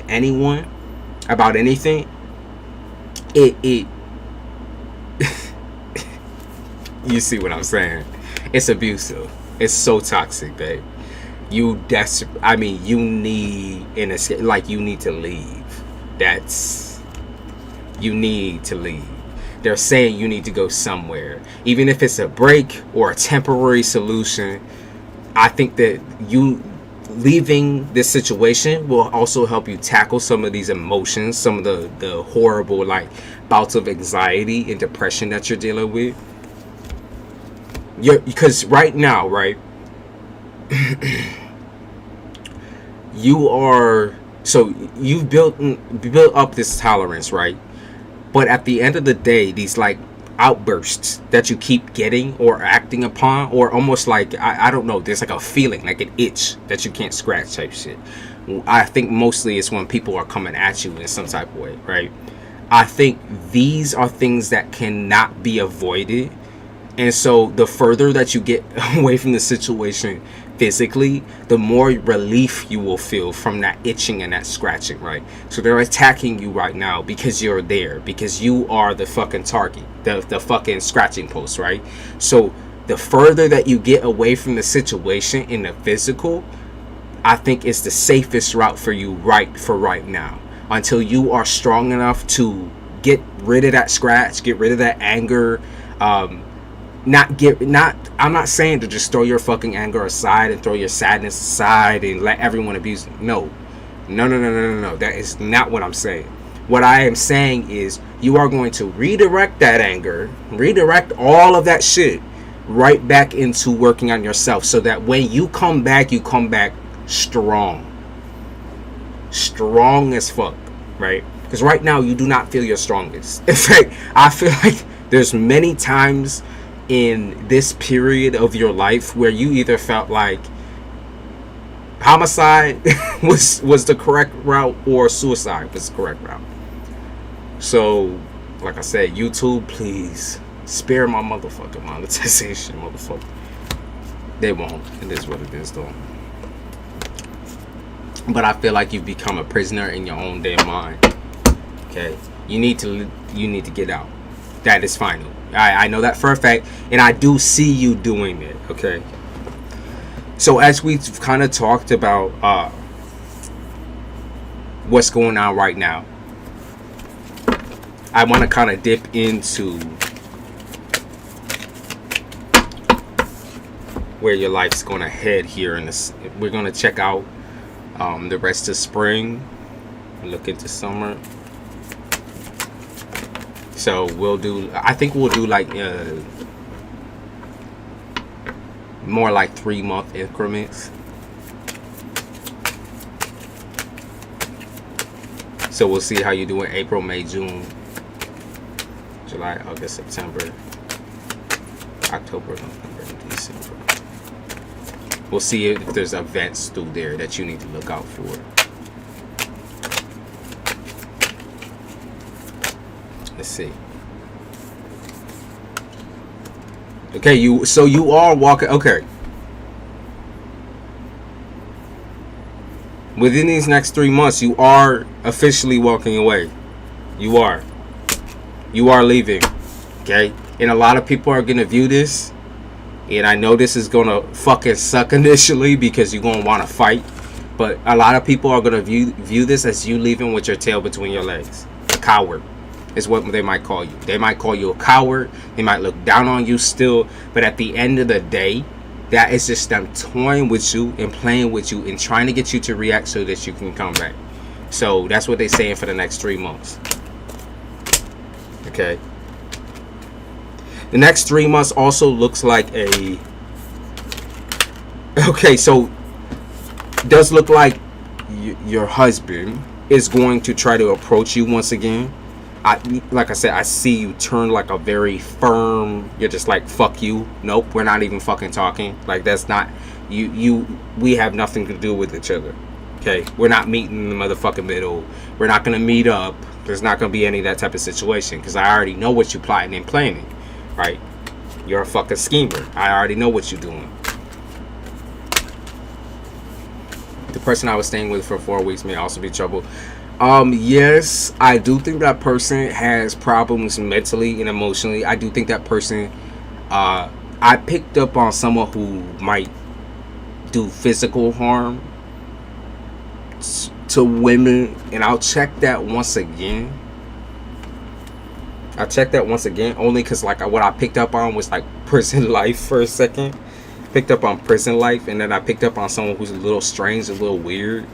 anyone about anything, it you see what I'm saying? It's abusive. It's so toxic, babe. You need an escape. Like, you need to leave. You need to leave. They're saying you need to go somewhere. Even if it's a break or a temporary solution, I think that you leaving this situation will also help you tackle some of these emotions, some of the horrible like bouts of anxiety and depression that you're dealing with. Because right now, right, you've built up this tolerance, right? But at the end of the day, these like outbursts that you keep getting or acting upon, or almost like I don't know, there's like a feeling, like an itch that you can't scratch type shit. I think mostly it's when people are coming at you in some type of way, right? I think these are things that cannot be avoided. And so the further that you get away from the situation physically, the more relief you will feel from that itching and that scratching, right? So they're attacking you right now because you're there, because you are the fucking target, the fucking scratching post, right? So the further that you get away from the situation in the physical, I think it's the safest route for you right now, until you are strong enough to get rid of that scratch, get rid of that anger. I'm not saying to just throw your fucking anger aside and throw your sadness aside and let everyone abuse you. No. That is not what I'm saying. What I am saying is you are going to redirect that anger, redirect all of that shit right back into working on yourself, so that when you come back strong as fuck, right? Because right now you do not feel your strongest. In fact, I feel like there's many times in this period of your life where you either felt like homicide was the correct route or suicide was the correct route. So, like I said, YouTube, please spare my motherfucking monetization, motherfucker. They won't. It is what it is, though. But I feel like you've become a prisoner in your own damn mind. Okay, you need to get out. That is final. I know that for a fact, and I do see you doing it. Okay. So as we've kind of talked about what's going on right now, I want to kind of dip into where your life's going to head here in this. We're going to check out the rest of spring, look into summer. So I think we'll do like more like 3-month increments. So we'll see how you do in April, May, June, July, August, September, October, November, December. We'll see if there's events through there that you need to look out for. Let's see. Okay, you are walking. Okay. Within these next 3 months, you are officially walking away. You are leaving. Okay, and a lot of people are gonna view this, and I know this is gonna fucking suck initially because you're gonna want to fight, but a lot of people are gonna view this as you leaving with your tail between your legs. A coward is what they might call you. They might call you a coward. They might look down on you still, but at the end of the day, that is just them toying with you and playing with you and trying to get you to react so that you can come back. So that's what they're saying for the next 3 months. Okay. The next 3 months also looks like a... Okay, so it does look like your husband is going to try to approach you once again. Like I said, I see you turn like a very firm, you're just like, fuck you. Nope, we're not even fucking talking. Like, that's not, we have nothing to do with each other. Okay, we're not meeting in the motherfucking middle. We're not going to meet up. There's not going to be any of that type of situation because I already know what you're plotting and planning, right? You're a fucking schemer. I already know what you're doing. The person I was staying with for 4 weeks may also be trouble. Yes, I do think that person has problems mentally and emotionally. I do think that person, I picked up on someone who might do physical harm to women, and I'll check that once again. Only because like what I picked up on was like prison life for a second. Picked up on prison life, and then I picked up on someone who's a little strange, a little weird,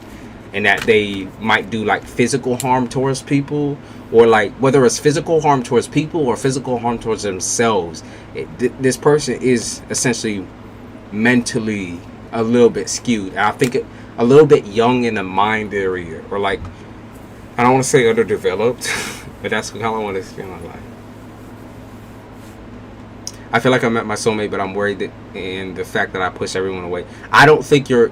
and that they might do like physical harm towards people, or like whether it's physical harm towards people or physical harm towards themselves. This person is essentially mentally a little bit skewed. And I think a little bit young in the mind area, or like, I don't want to say underdeveloped, but that's how I want to feel in my life. I feel like I met my soulmate, but I'm worried that in the fact that I push everyone away. I don't think you're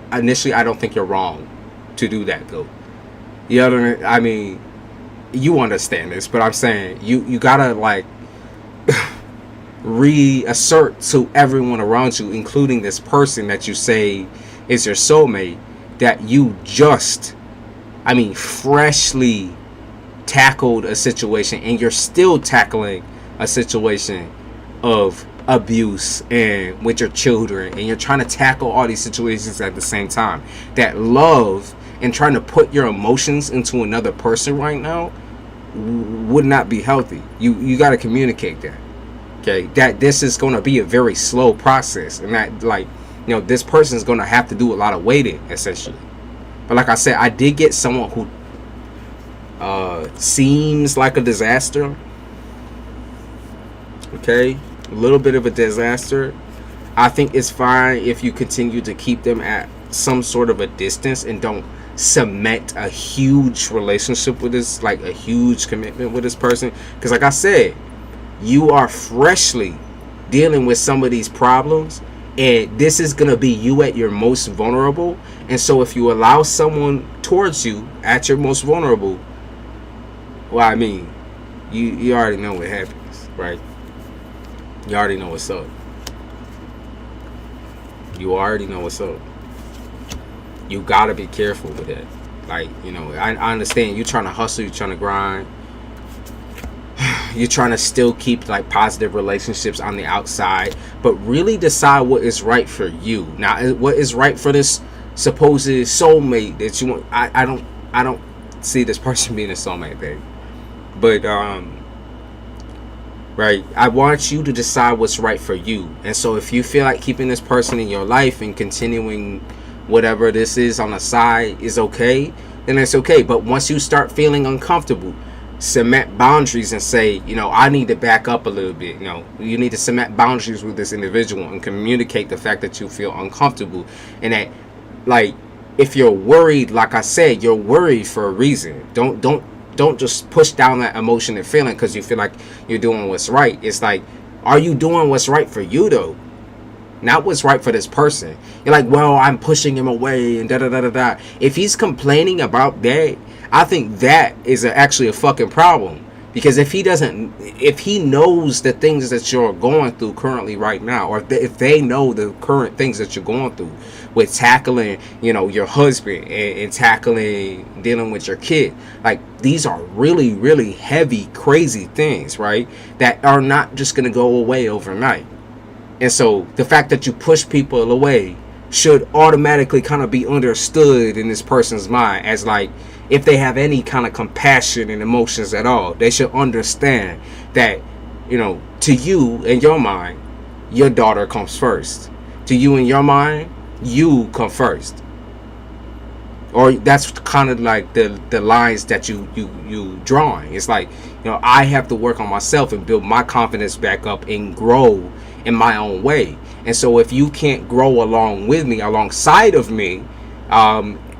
wrong to do that though. You know what I mean? You understand this, but I'm saying you gotta like reassert to everyone around you, including this person that you say is your soulmate, that you just, freshly tackled a situation, and you're still tackling a situation of abuse and with your children, and you're trying to tackle all these situations at the same time. That love and trying to put your emotions into another person right now would not be healthy. You got to communicate that. Okay, that this is going to be a very slow process, and that, like, you know, this person is going to have to do a lot of waiting essentially. But like I said, I did get someone who seems like a disaster. Okay, a little bit of a disaster. I think it's fine if you continue to keep them at some sort of a distance and don't cement a huge relationship with this, like a huge commitment with this person. Because like I said, you are freshly dealing with some of these problems, and this is going to be you at your most vulnerable. And so if you allow someone towards you at your most vulnerable, well, I mean, you already know what happens, right? You already know what's up. You already know what's up. You gotta be careful with that. Like, you know, I understand you're trying to hustle, you're trying to grind, you're trying to still keep like positive relationships on the outside, but really decide what is right for you. Now, what is right for this supposed soulmate that you want? I don't see this person being a soulmate, babe. But right, I want you to decide what's right for you. And so if you feel like keeping this person in your life and continuing whatever this is on the side is okay, then it's okay. But once you start feeling uncomfortable, cement boundaries and say, you know, I need to back up a little bit. You know, you need to cement boundaries with this individual and communicate the fact that you feel uncomfortable. And that, like, if you're worried, like I said, you're worried for a reason. Don't just push down that emotion and feeling because you feel like you're doing what's right. It's like, are you doing what's right for you though? Not what's right for this person. You're like, well, I'm pushing him away and da da da da da. If he's complaining about that, I think that is actually a fucking problem. Because if he knows the things that you're going through currently right now, or if they know the current things that you're going through with tackling, your husband, and tackling dealing with your kid, like, these are really, really heavy, crazy things, right? That are not just going to go away overnight. And so the fact that you push people away should automatically kind of be understood in this person's mind as, like, if they have any kind of compassion and emotions at all, they should understand that, to you, in your mind, your daughter comes first. To you, in your mind, you come first. Or that's kind of like the lines that you drawing. It's like, I have to work on myself and build my confidence back up and grow in my own way. And so if you can't grow along with me, alongside of me,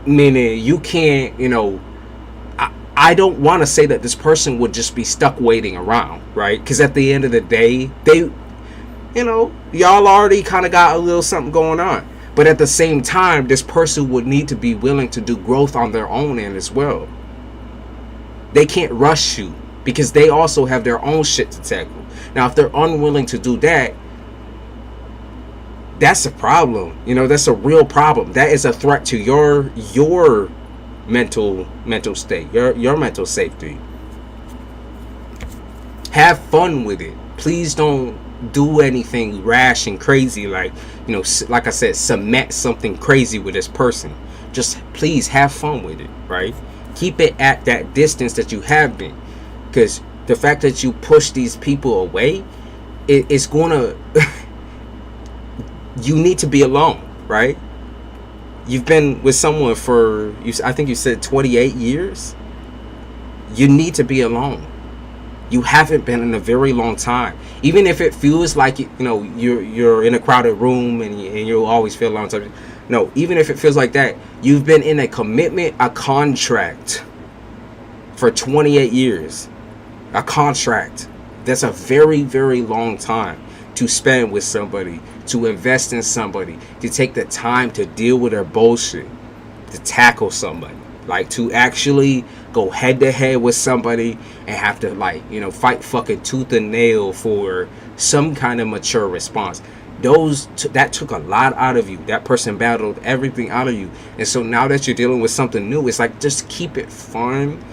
meaning you can't, I don't want to say that this person would just be stuck waiting around, right? Because at the end of the day, y'all already kind of got a little something going on. But at the same time, this person would need to be willing to do growth on their own end as well. They can't rush you because they also have their own shit to tackle. Now, if they're unwilling to do that, that's a problem. That's a real problem. That is a threat to your mental state, your mental safety. Have fun with it. Please don't do anything rash and crazy, like, like I said, cement something crazy with this person. Just please have fun with it, right? Keep it at that distance that you have been, because the fact that you push these people away, it's gonna you need to be alone, right? You've been with someone for, I think you said 28 years. You need to be alone. You haven't been in a very long time. Even if it feels like, you're in a crowded room and you always feel alone. No, even if it feels like that, you've been in a commitment, a contract for 28 years. A contract. That's a very, very long time to spend with somebody, to invest in somebody, to take the time to deal with their bullshit, to tackle somebody, like to actually go head to head with somebody and have to, like, fight fucking tooth and nail for some kind of mature response. That took a lot out of you. That person battled everything out of you. And so now that you're dealing with something new, it's like, just keep it fun,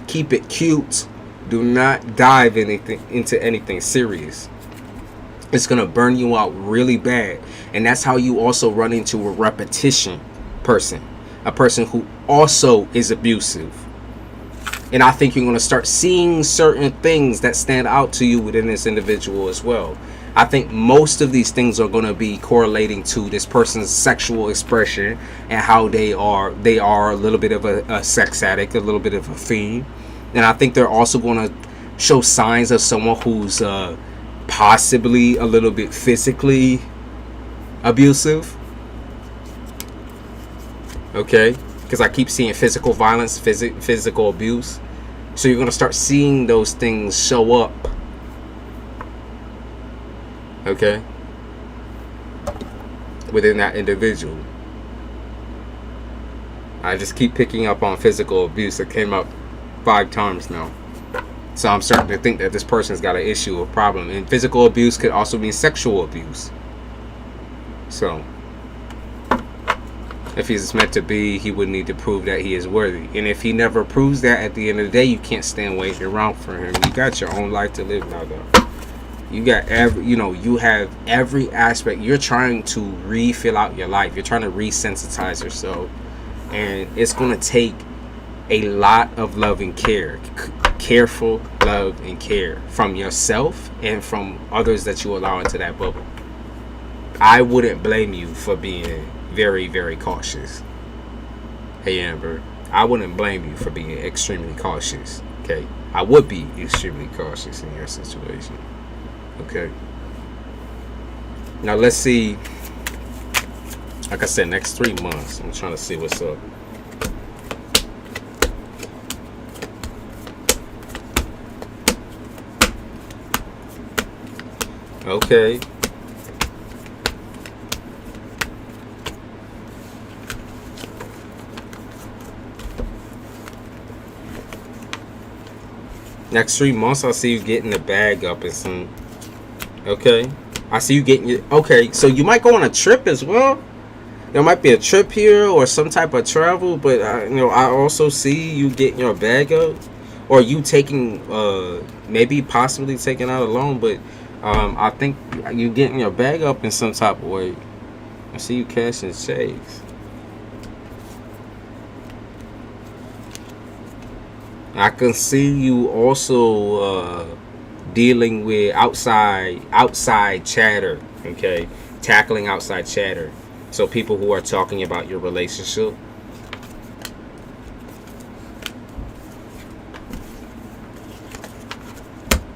keep it cute. Do not dive into anything serious. It's going to burn you out really bad. And that's how you also run into a repetition person. A person who also is abusive. And I think you're going to start seeing certain things that stand out to you within this individual as well. I think most of these things are going to be correlating to this person's sexual expression and how they are a little bit of a sex addict, a little bit of a fiend. And I think they're also going to show signs of someone who's possibly a little bit physically abusive. Okay, because I keep seeing physical violence, physical abuse. So you're going to start seeing those things show up. Okay, within that individual. I just keep picking up on physical abuse. It came up 5 times now. So I'm starting to think that this person's got an issue, a problem. And physical abuse could also mean sexual abuse. So if he's meant to be, he would need to prove that he is worthy. And if he never proves that, at the end of the day, you can't stand waiting around for him. You got your own life to live now, though. You got you have every aspect. You're trying to refill out your life. You're trying to resensitize yourself. And it's going to take a lot of love and care. Careful love and care from yourself and from others that you allow into that bubble. I wouldn't blame you for being very, very cautious. Hey Amber, I wouldn't blame you for being extremely cautious. Okay, I would be extremely cautious in your situation. Okay, now let's see. Like I said, next 3 months, I'm trying to see what's up. Okay. Next 3 months, I see you getting the bag up and some. Okay, I see you getting your. Okay, so you might go on a trip as well. There might be a trip here or some type of travel, but I also see you getting your bag up, or you taking, maybe possibly taking out a loan. But I think you getting your bag up in some type of way. I see you cashing checks. I can see you also dealing with outside chatter. Okay, tackling outside chatter. So people who are talking about your relationship.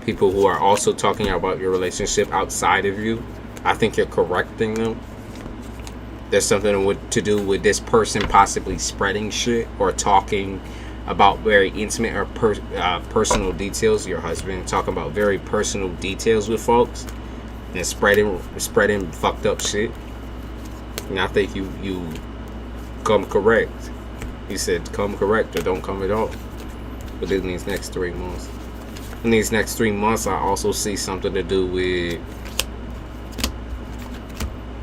People who are also talking about your relationship outside of you. I think you're correcting them. There's something to do with this person possibly spreading shit or talking about very intimate or personal details. Your husband talking about very personal details with folks and spreading fucked up shit. And I think you come correct. He said come correct or don't come at all. But in these next 3 months. In these next 3 months, I also see something to do with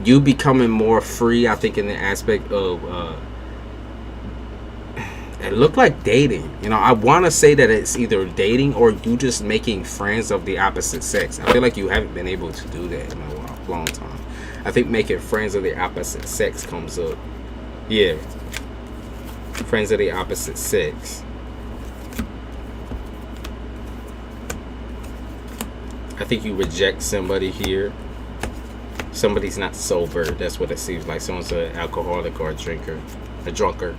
you becoming more free. I think in the aspect of it looked like dating. I want to say that it's either dating or you just making friends of the opposite sex. I feel like you haven't been able to do that in a long time. I think making friends of the opposite sex comes up. Yeah. Friends of the opposite sex. I think you reject somebody here. Somebody's not sober. That's what it seems like. Someone's an alcoholic or a drinker. A drunkard.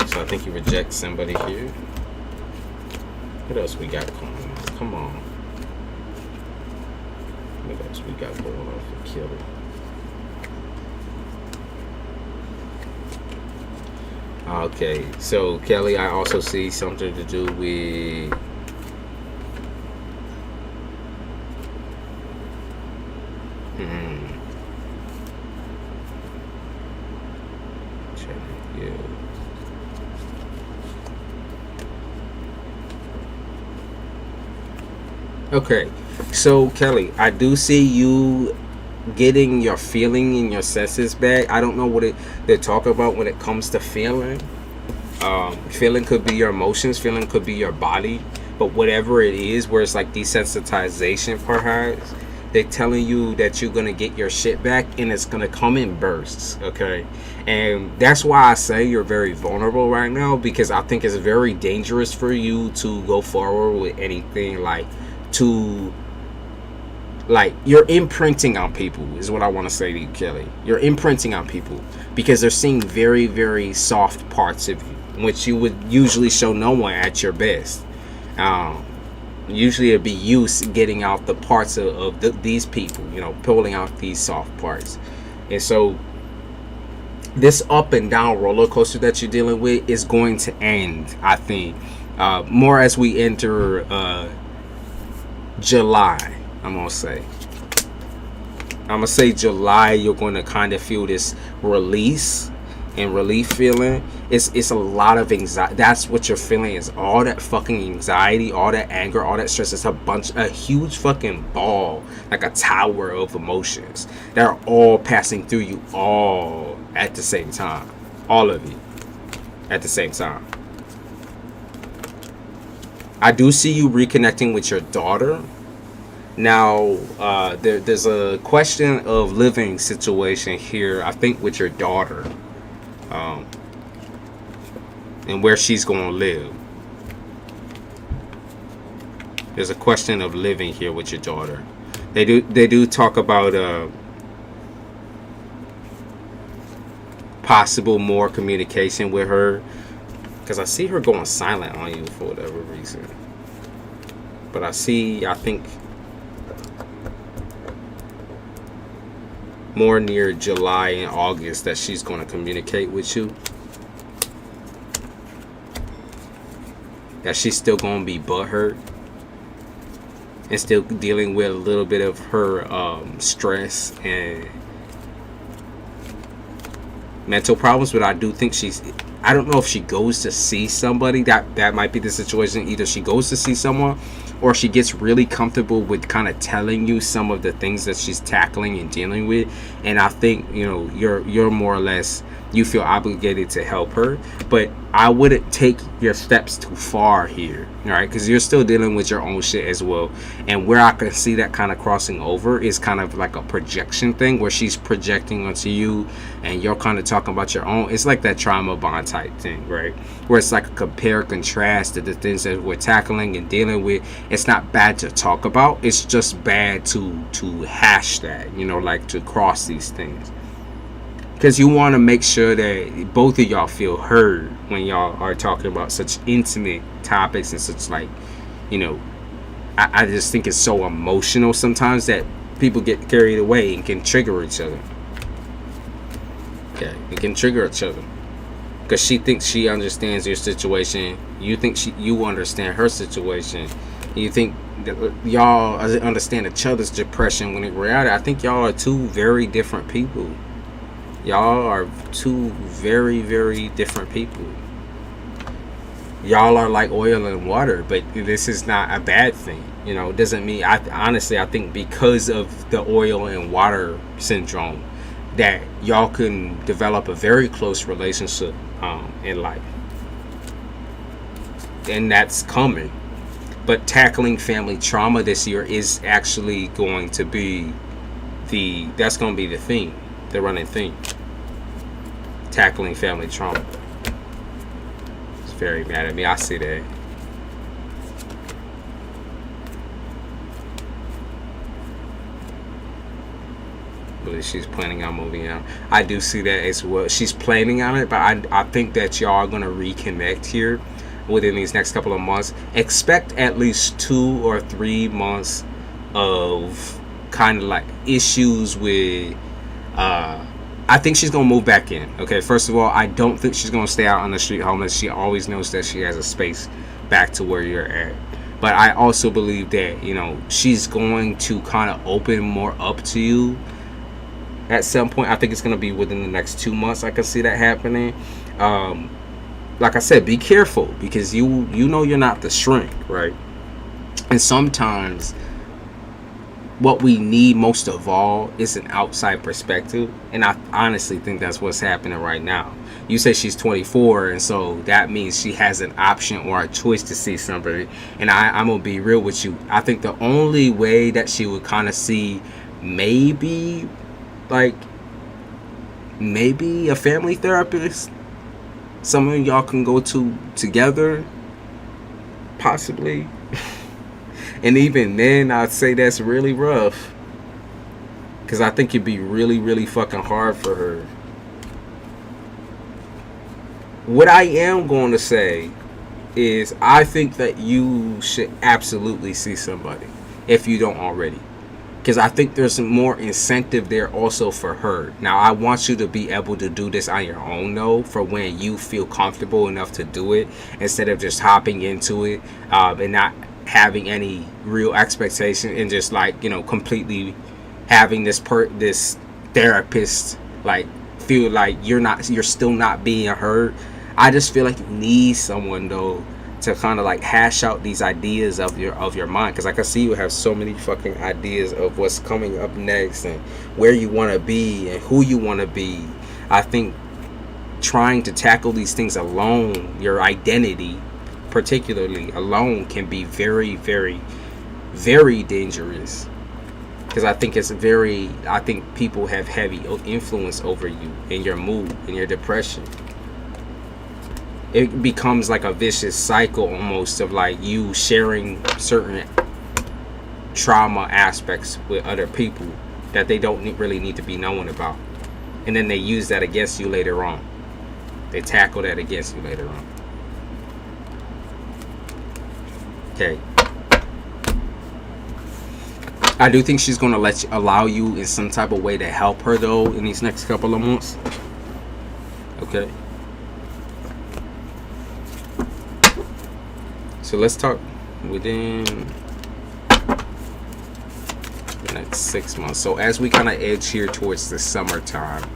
So I think you reject somebody here. What else we got going on? Come on. What else we got going on for Kelly? Okay, so Kelly, I also see something to do with Okay, so Kelly, I do see you getting your feeling and your senses back. I don't know what they're talking about when it comes to feeling. Feeling could be your emotions, feeling could be your body, but whatever it is, where it's like desensitization perhaps, they're telling you that you're gonna get your shit back and it's gonna come in bursts. Okay, and that's why I say you're very vulnerable right now, because I think it's very dangerous for you to go forward with anything like you're imprinting on people is what I want to say to you, Kelly. You're imprinting on people because they're seeing very, very soft parts of you, which you would usually show no one at your best. Usually it'd be you getting out the parts of these people, pulling out these soft parts. And so this up and down roller coaster that you're dealing with is going to end, I think, more as we enter July. I'm gonna say July, you're going to kind of feel this release and relief feeling. It's a lot of anxiety. That's what you're feeling, is all that fucking anxiety, all that anger, all that stress. It's a huge fucking ball, like a tower of emotions that are all passing through you all at the same time. All of you at the same time. I do see you reconnecting with your daughter. Now, there's a question of living situation here, I think, with your daughter, and where she's going to live. There's a question of living here with your daughter. They do talk about possible more communication with her, because I see her going silent on you for whatever reason. But I think more near July and August that she's going to communicate with you. That she's still going to be butthurt and still dealing with a little bit of her stress and mental problems. But I do think she's I don't know if she goes to see somebody. That might be the situation. Either she goes to see someone, or she gets really comfortable with kind of telling you some of the things that she's tackling and dealing with. And I think, you know, you're more or less, you feel obligated to help her, but I wouldn't take your steps too far here, all right? Because you're still dealing with your own shit as well. And where I can see that kind of crossing over is kind of like a projection thing, where she's projecting onto you and you're kind of talking about your own. It's like that trauma bond type thing, right? Where it's like a compare contrast to the things that we're tackling and dealing with. It's not bad to talk about, it's just bad to hash that, you know, like to cross these things. Because you want to make sure that both of y'all feel heard when y'all are talking about such intimate topics and such, like, you know, I just think it's so emotional sometimes that people get carried away and can trigger each other. Okay, it can trigger each other. Because she thinks she understands your situation. You think you understand her situation. You think that y'all understand each other's depression, when in reality, I think y'all are two very different people. Y'all are two very, very different people. Y'all are like oil and water, but this is not a bad thing. You know, it doesn't mean, honestly, I think because of the oil and water syndrome, that y'all can develop a very close relationship in life. And that's coming. But tackling family trauma this year is actually going to be that's going to be the theme, the running theme. Tackling family trauma. It's very mad at me. I see that. But she's planning on moving out. I do see that as well. She's planning on it, but I think that y'all are going to reconnect here within these next couple of months. Expect at least 2 or 3 months of kind of like issues with I think she's gonna move back in. Okay, first of all, I don't think she's gonna stay out on the street homeless. She always knows that she has a space back to where you're at. But I also believe that, you know, she's going to kind of open more up to you at some point. I think it's gonna be within the next 2 months. I can see that happening. Like I said, be careful, because you know you're not the shrink, right? And sometimes what we need most of all is an outside perspective, and I honestly think that's what's happening right now. You say she's 24, and so that means she has an option or a choice to see somebody. And I'm gonna be real with you. I think the only way that she would kind of see maybe a family therapist, some of y'all can go to together, possibly. And even then, I'd say that's really rough, because I think it'd be really, really fucking hard for her. What I am going to say is I think that you should absolutely see somebody if you don't already, because I think there's more incentive there also for her. Now, I want you to be able to do this on your own, though, for when you feel comfortable enough to do it, instead of just hopping into it and not having any real expectation, and just, like, you know, completely having this therapist like feel like you're still not being heard. I just feel like you need someone, though, to kind of like hash out these ideas of your mind, because I can see you have so many fucking ideas of what's coming up next and where you want to be and who you want to be. I think trying to tackle these things alone, your identity particularly alone, can be very, very, very dangerous, because I think people have heavy influence over you and your mood and your depression. It becomes like a vicious cycle almost of like you sharing certain trauma aspects with other people that they don't really need to be known about, and then they use that against you later on. They tackle that against you later on. Okay. I do think she's going to allow you in some type of way to help her, though, in these next couple of months. Okay. So let's talk within the next 6 months. So as we kind of edge here towards the summertime,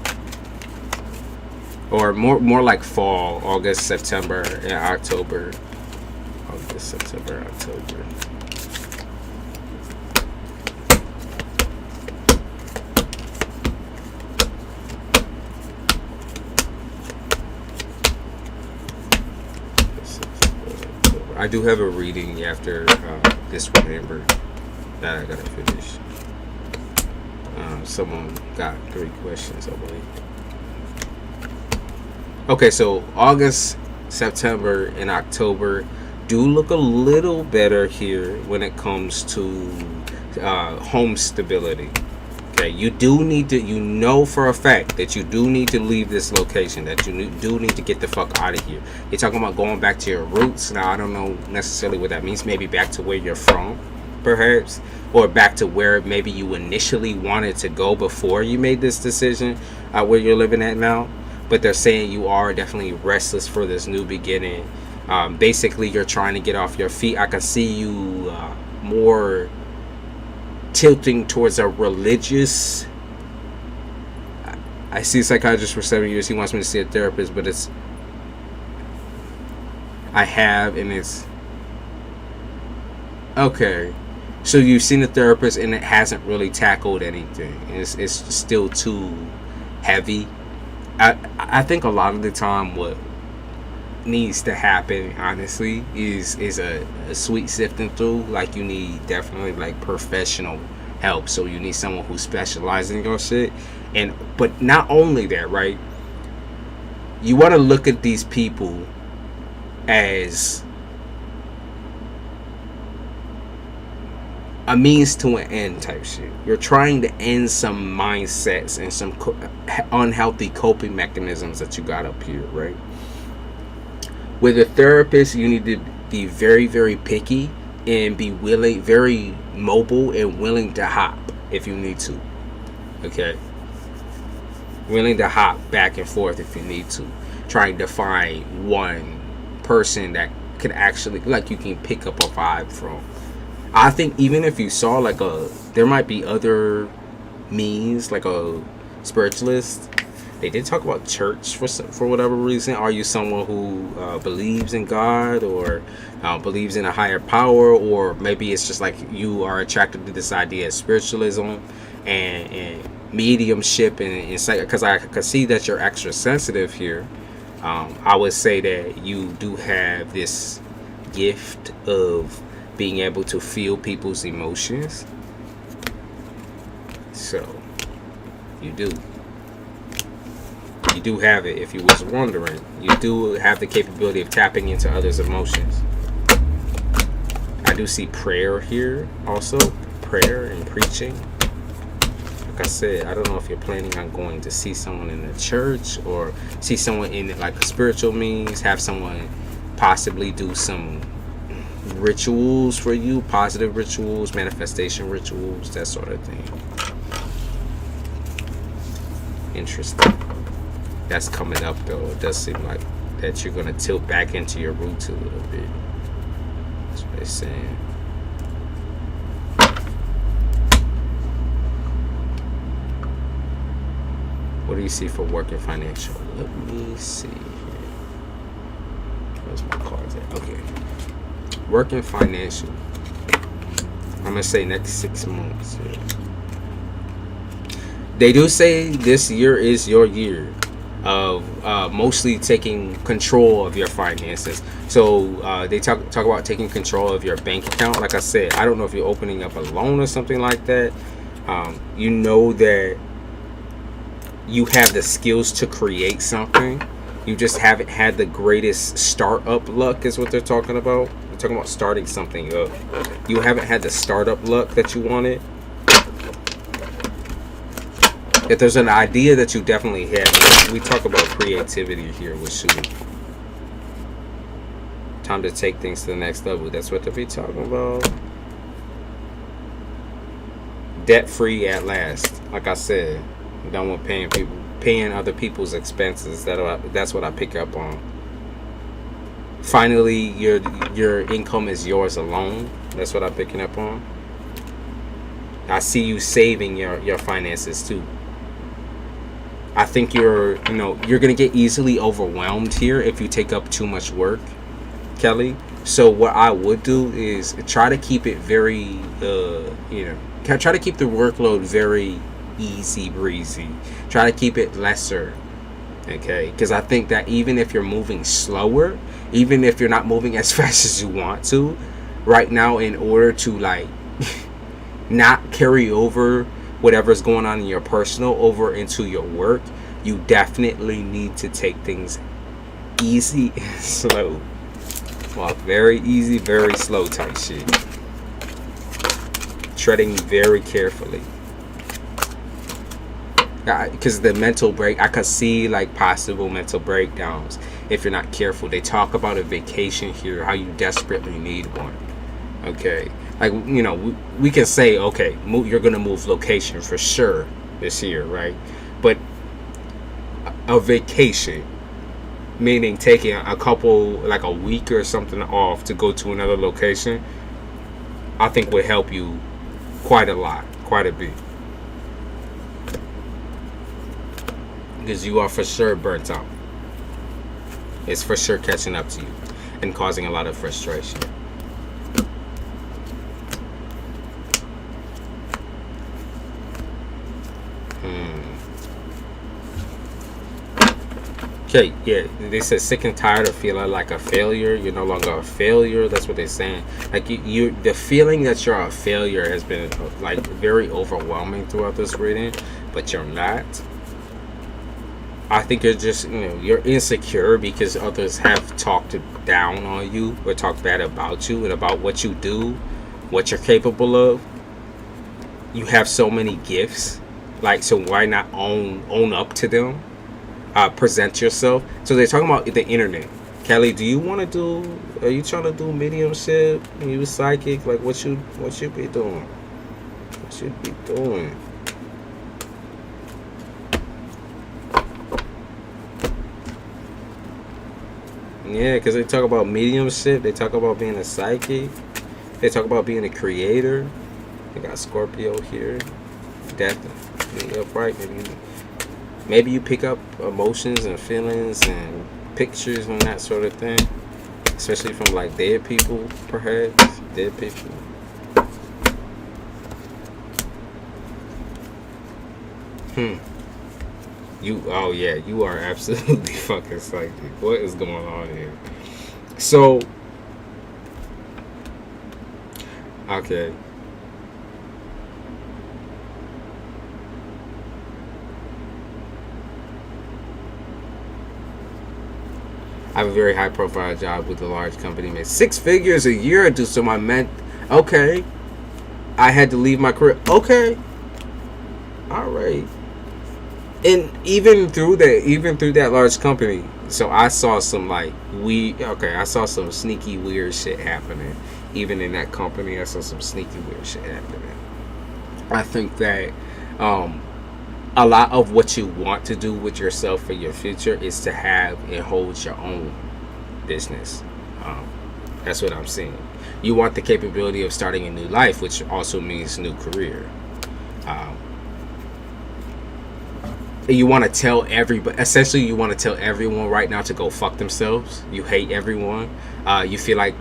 or more like fall, August, September, and October. August, September, October. I do have a reading after this Remember that I gotta finish. Someone got 3 questions, I believe. Okay, so August, September, and October do look a little better here when it comes to home stability. Okay, you do need to, you know for a fact that you do need to leave this location, that you do need to get the fuck out of here. You're talking about going back to your roots. Now, I don't know necessarily what that means. Maybe back to where you're from, perhaps, or back to where maybe you initially wanted to go before you made this decision, where you're living at now. But they're saying you are definitely restless for this new beginning. Basically, you're trying to get off your feet. I can see you more tilting towards a religious. I see a psychiatrist for 7 years. He wants me to see a therapist, but it's I have, and it's okay. So you've seen a therapist, and it hasn't really tackled anything. It's still too heavy. I think a lot of the time what needs to happen, honestly, is a sweet sifting through. Like, you need definitely like professional help. So you need someone who specializes in your shit. But not only that, right? You want to look at these people as a means to an end type shit. You're trying to end some mindsets and some unhealthy coping mechanisms that you got up here, right? With a therapist, you need to be very, very picky and be willing, very mobile and willing to hop if you need to. Okay? Willing to hop back and forth if you need to. Trying to find one person that could actually, like, you can pick up a vibe from. I think even if you saw like there might be other means, like a spiritualist. They did talk about church for whatever reason. Are you someone who believes in God, or believes in a higher power, or maybe it's just like you are attracted to this idea of spiritualism and mediumship and because I could see that you're extra sensitive here. I would say that you do have this gift of being able to feel people's emotions. So you do have it. If you was wondering, you do have the capability of tapping into others' emotions. I do see prayer here also, prayer and preaching. Like I said, I don't know if you're planning on going to see someone in the church or see someone in like a spiritual means, have someone possibly do some rituals for you, positive rituals, manifestation rituals, that sort of thing. Interesting. That's coming up though. It does seem like that you're gonna tilt back into your roots a little bit. That's what they're saying. What do you see for work and financial? Let me see here. Where's my cards at? Okay. Work and financial. I'm gonna say next 6 months. Yeah. They do say this year is your year of mostly taking control of your finances. So they talk about taking control of your bank account. Like I said, I don't know if you're opening up a loan or something like that. You know that you have the skills to create something. You just haven't had the greatest startup luck, is what they're talking about. They're talking about starting something up. You haven't had the startup luck that you wanted. If there's an idea that you definitely have, we talk about creativity here with Sue. Time to take things to the next level. That's what they'll be talking about. Debt free at last. Like I said, you don't want paying other people's expenses. That's what I pick up on. Finally, your income is yours alone. That's what I'm picking up on. I see you saving your finances too. I think you're gonna get easily overwhelmed here if you take up too much work, Kelly. So what I would do is try to keep it very, try to keep the workload very easy breezy. Try to keep it lesser, okay? Because I think that even if you're moving slower, even if you're not moving as fast as you want to right now, in order to like not carry over whatever's going on in your personal over into your work, you definitely need to take things easy and slow. Well, very easy, very slow type shit. Treading very carefully. Because the mental break, I could see like possible mental breakdowns if you're not careful. They talk about a vacation here, how you desperately need one. Okay. Like, we can say, okay, you're going to move location for sure this year, right? But a vacation, meaning taking a couple, like a week or something off to go to another location, I think would help you quite a lot, quite a bit. Because you are for sure burnt out. It's for sure catching up to you and causing a lot of frustration. Okay, yeah, they said sick and tired of feeling like a failure. You're no longer a failure. That's what they're saying. Like the feeling that you're a failure has been like very overwhelming throughout this reading, but you're not. I think you're just, you're insecure because others have talked down on you or talked bad about you and about what you do, what you're capable of. You have so many gifts, like, so why not own up to them? Present yourself. So they're talking about the internet. Kelly, are you trying to do mediumship? Are you psychic? Like, what you be doing? What you be doing? Yeah, because they talk about mediumship. They talk about being a psychic. They talk about being a creator. They got Scorpio here. Definitely upright. Maybe you pick up emotions and feelings and pictures and that sort of thing, especially from like dead people, perhaps. Dead people. You are absolutely fucking psychic. What is going on here? So, okay. I have a very high profile job with a large company, made 6 figures a year due to my okay. I had to leave my career. Okay. Alright. And even through that large company, so I saw some I saw some sneaky weird shit happening. Even in that company, I saw some sneaky weird shit happening. I think that a lot of what you want to do with yourself for your future is to have and hold your own business. That's what I'm seeing. You want the capability of starting a new life, which also means new career. You want to tell everybody, essentially you want to tell everyone right now to go fuck themselves. You hate everyone. You feel like,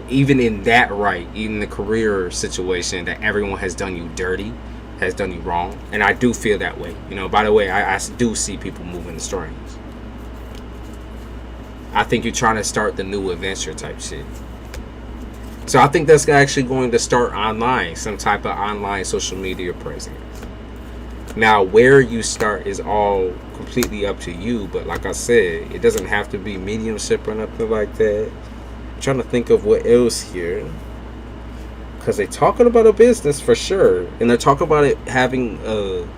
even in that even the career situation, that everyone has done you dirty, has done you wrong. And I do feel that way. By the way, I do see people moving the strings. I think you're trying to start the new adventure type shit. So I think that's actually going to start online, some type of online social media presence. Now, where you start is all completely up to you, but like I said, it doesn't have to be mediumship or nothing like that. I'm trying to think of what else here, because they're talking about a business for sure, and they're talking about it having a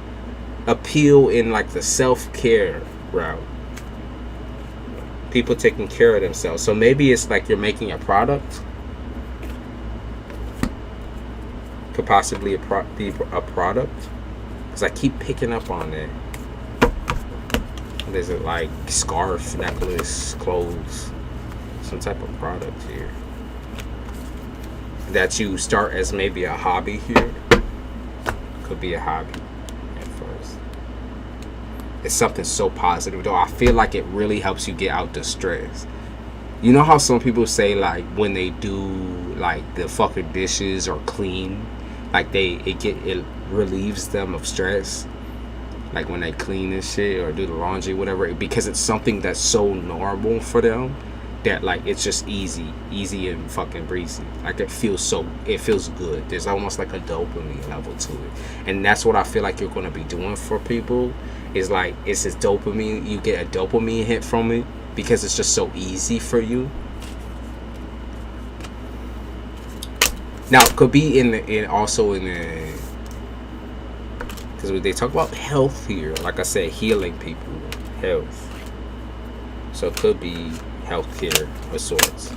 appeal in like the self-care route. People taking care of themselves. So maybe it's like you're making a product. Could possibly be a product. Because I keep picking up on that. There's like scarf, necklace, clothes. Some type of product here. That you start as maybe a hobby here. Could be a hobby at first. It's something so positive, though. I feel like it really helps you get out the stress. You know how some people say, like, when they do, like, the fucking dishes or clean, like, it relieves them of stress, like when they clean and shit or do the laundry, whatever, because it's something that's so normal for them that, like, it's just easy and fucking breezy. Like, it feels good. There's almost like a dopamine level to it, and that's what I feel like you're going to be doing for people. Is like, it's this dopamine, you get a dopamine hit from it because it's just so easy for you. Now, it could be because they talk about health here, like I said, healing people, health. So it could be healthcare of sorts.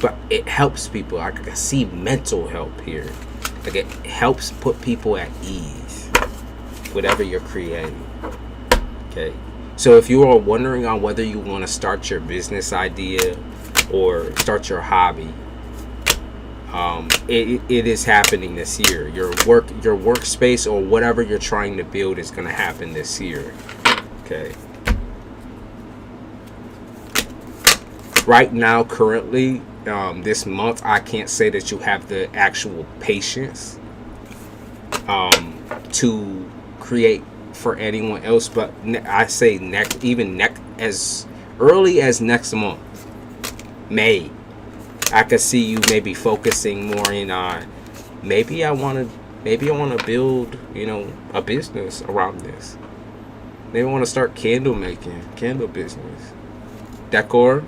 But it helps people. I can see mental help here. Like, it helps put people at ease, whatever you're creating. Okay. So if you are wondering on whether you want to start your business idea or start your hobby, it is happening this year. Your workspace or whatever you're trying to build is going to happen this year. Okay. Right now, currently, this month, I can't say that you have the actual patience to create for anyone else, but I say as early as next month, May, I could see you maybe focusing more in on maybe I want to build, a business around this. Maybe I want to start candle business, decor.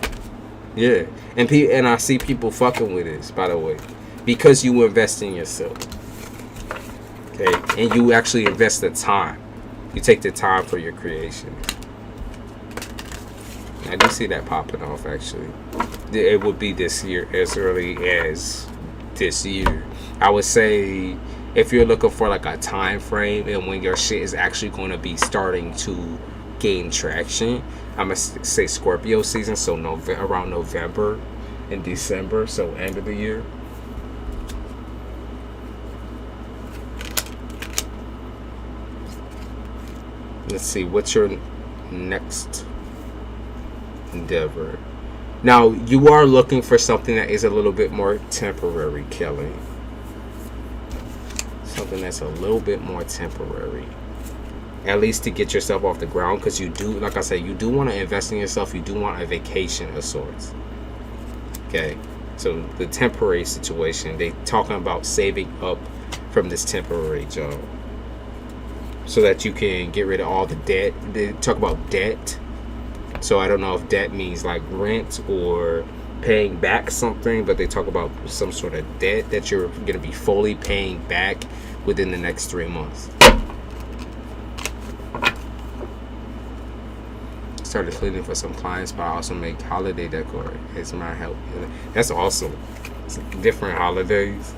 Yeah, and I see people fucking with this, by the way, because you invest in yourself. Okay, and you actually invest the time. You take the time for your creations. I do see that popping off, actually. It would be this year, as early as this year. I would say if you're looking for like a time frame and when your shit is actually going to be starting to gain traction, I'm going to say Scorpio season, so around November and December, so end of the year. Let's see, what's your next endeavor? Now, you are looking for something that is a little bit more temporary, Kelly. Something that's a little bit more temporary. At least to get yourself off the ground, because you do, like I said, you do want to invest in yourself. You do want a vacation of sorts. Okay? So, the temporary situation, they talking about saving up from this temporary job, so that you can get rid of all the debt. They talk about debt. So I don't know if debt means like rent or paying back something, but they talk about some sort of debt that you're going to be fully paying back within the next 3 months. Started cleaning for some clients, but I also make holiday decor. It's my help. That's awesome. It's different holidays.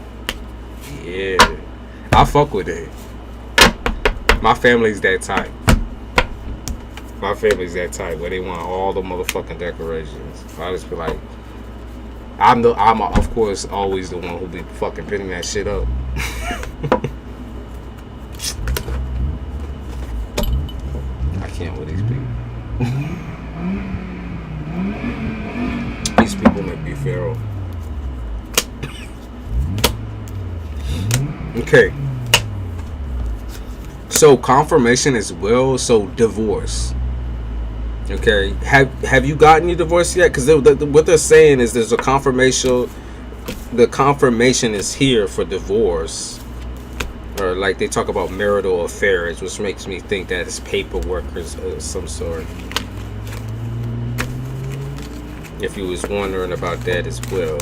Yeah. I fuck with it. My family's that type. Where they want all the motherfucking decorations. I just be like, I'm of course always the one who be fucking putting that shit up. I can't with these people. These people make me feral. Okay. So confirmation as well. So divorce. Okay. Have you gotten your divorce yet? Because what they're saying is there's a confirmation. The confirmation is here for divorce, or like they talk about marital affairs, which makes me think that it's paperwork or some sort. If you was wondering about that as well,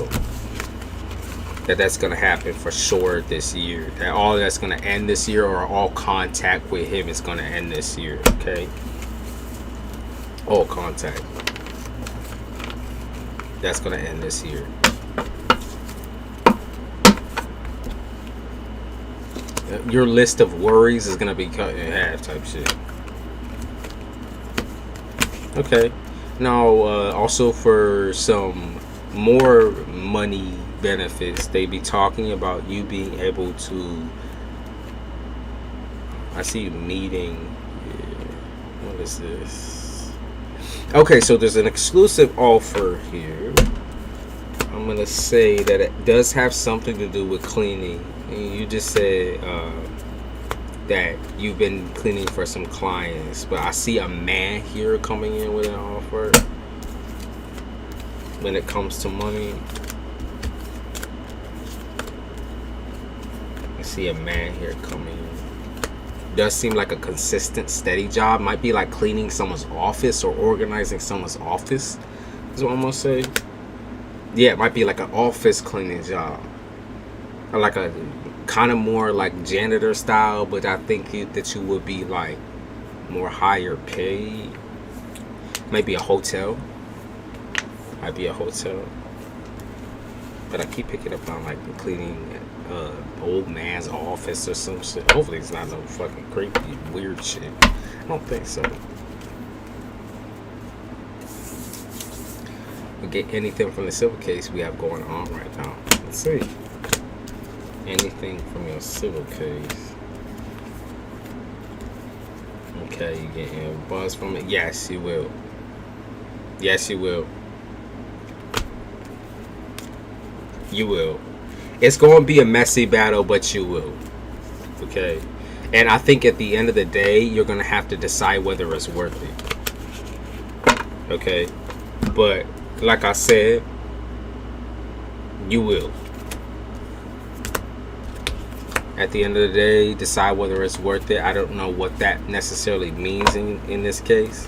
that's going to happen for sure this year. That all that's going to end this year, or all contact with him is going to end this year. Okay. All contact. That's going to end this year. Your list of worries is going to be cut in half type shit. Okay. Now, also for some more money benefits, they be talking about you being able to, I see you meeting What is this? Okay, so there's an exclusive offer here. I'm gonna say that it does have something to do with cleaning. And you just said that you've been cleaning for some clients, but I see a man here coming in with an offer when it comes to money. I see a man here coming in. Does seem like a consistent, steady job. Might be like cleaning someone's office or organizing someone's office, is what I'm gonna say. Yeah, it might be like an office cleaning job, or like a kind of more like janitor style, but I think that you would be like more higher paid. Maybe a hotel. Might be a hotel. But I keep picking up on like cleaning old man's office or some shit. Hopefully it's not no fucking creepy, weird shit. I don't think so. We'll get anything from the civil case we have going on right now. Let's see. Anything from your civil case. Okay, you getting a buzz from it? Yes, you will. Yes, you will. You will. It's going to be a messy battle, but you will. Okay? And I think at the end of the day, you're going to have to decide whether it's worth it. Okay? But, like I said, you will. At the end of the day, decide whether it's worth it. I don't know what that necessarily means in this case.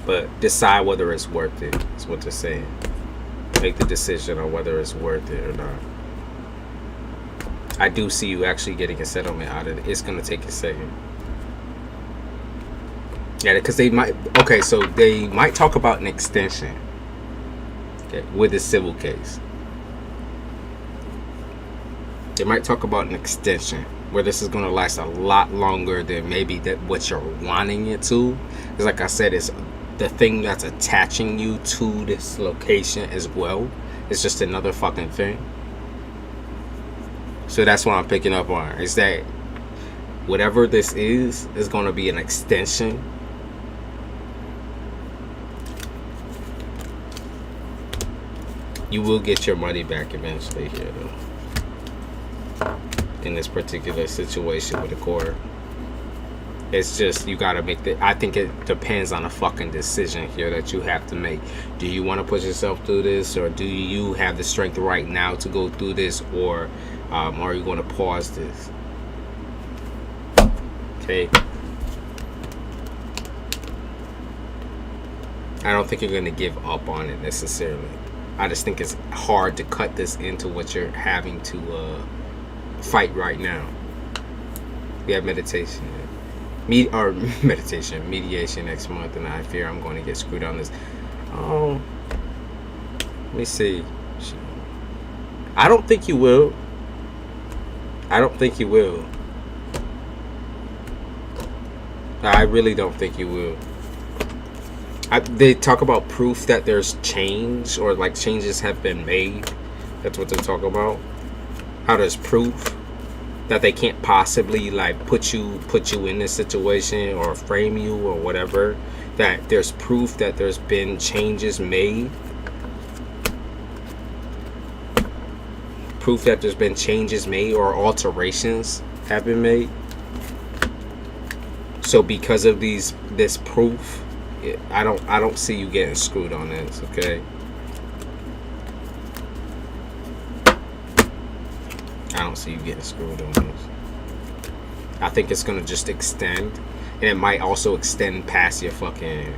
But decide whether it's worth it. That's what they're saying. Make the decision on whether it's worth it or not. I do see you actually getting a settlement out of it. It's going to take a second. Yeah, because they might... Okay, so they might talk about an extension. Okay, with the civil case. They might talk about an extension where this is going to last a lot longer than maybe that what you're wanting it to. Because like I said, it's the thing that's attaching you to this location as well. It's just another fucking thing. So that's what I'm picking up on. Is that whatever this is going to be an extension. You will get your money back eventually here, though. In this particular situation with the quarter. It's just, you gotta make the... I think it depends on a fucking decision here that you have to make. Do you want to put yourself through this? Or do you have the strength right now to go through this? Or are you going to pause this? Okay. I don't think you're going to give up on it necessarily. I just think it's hard to cut this into what you're having to fight right now. We have meditation. Mediation next month, and I fear I'm going to get screwed on this. Oh, let me see. I don't think you will. I don't think you will. I really don't think you will. They talk about proof that there's change, or like changes have been made. That's what they're talking about. How there's proof that they can't possibly like put you in this situation or frame you or whatever. That there's proof that there's been changes made. Proof that there's been changes made or alterations have been made. So because of this proof, I don't see you getting screwed on this, okay? I don't see you getting screwed on this. I think it's gonna just extend, and it might also extend past your fucking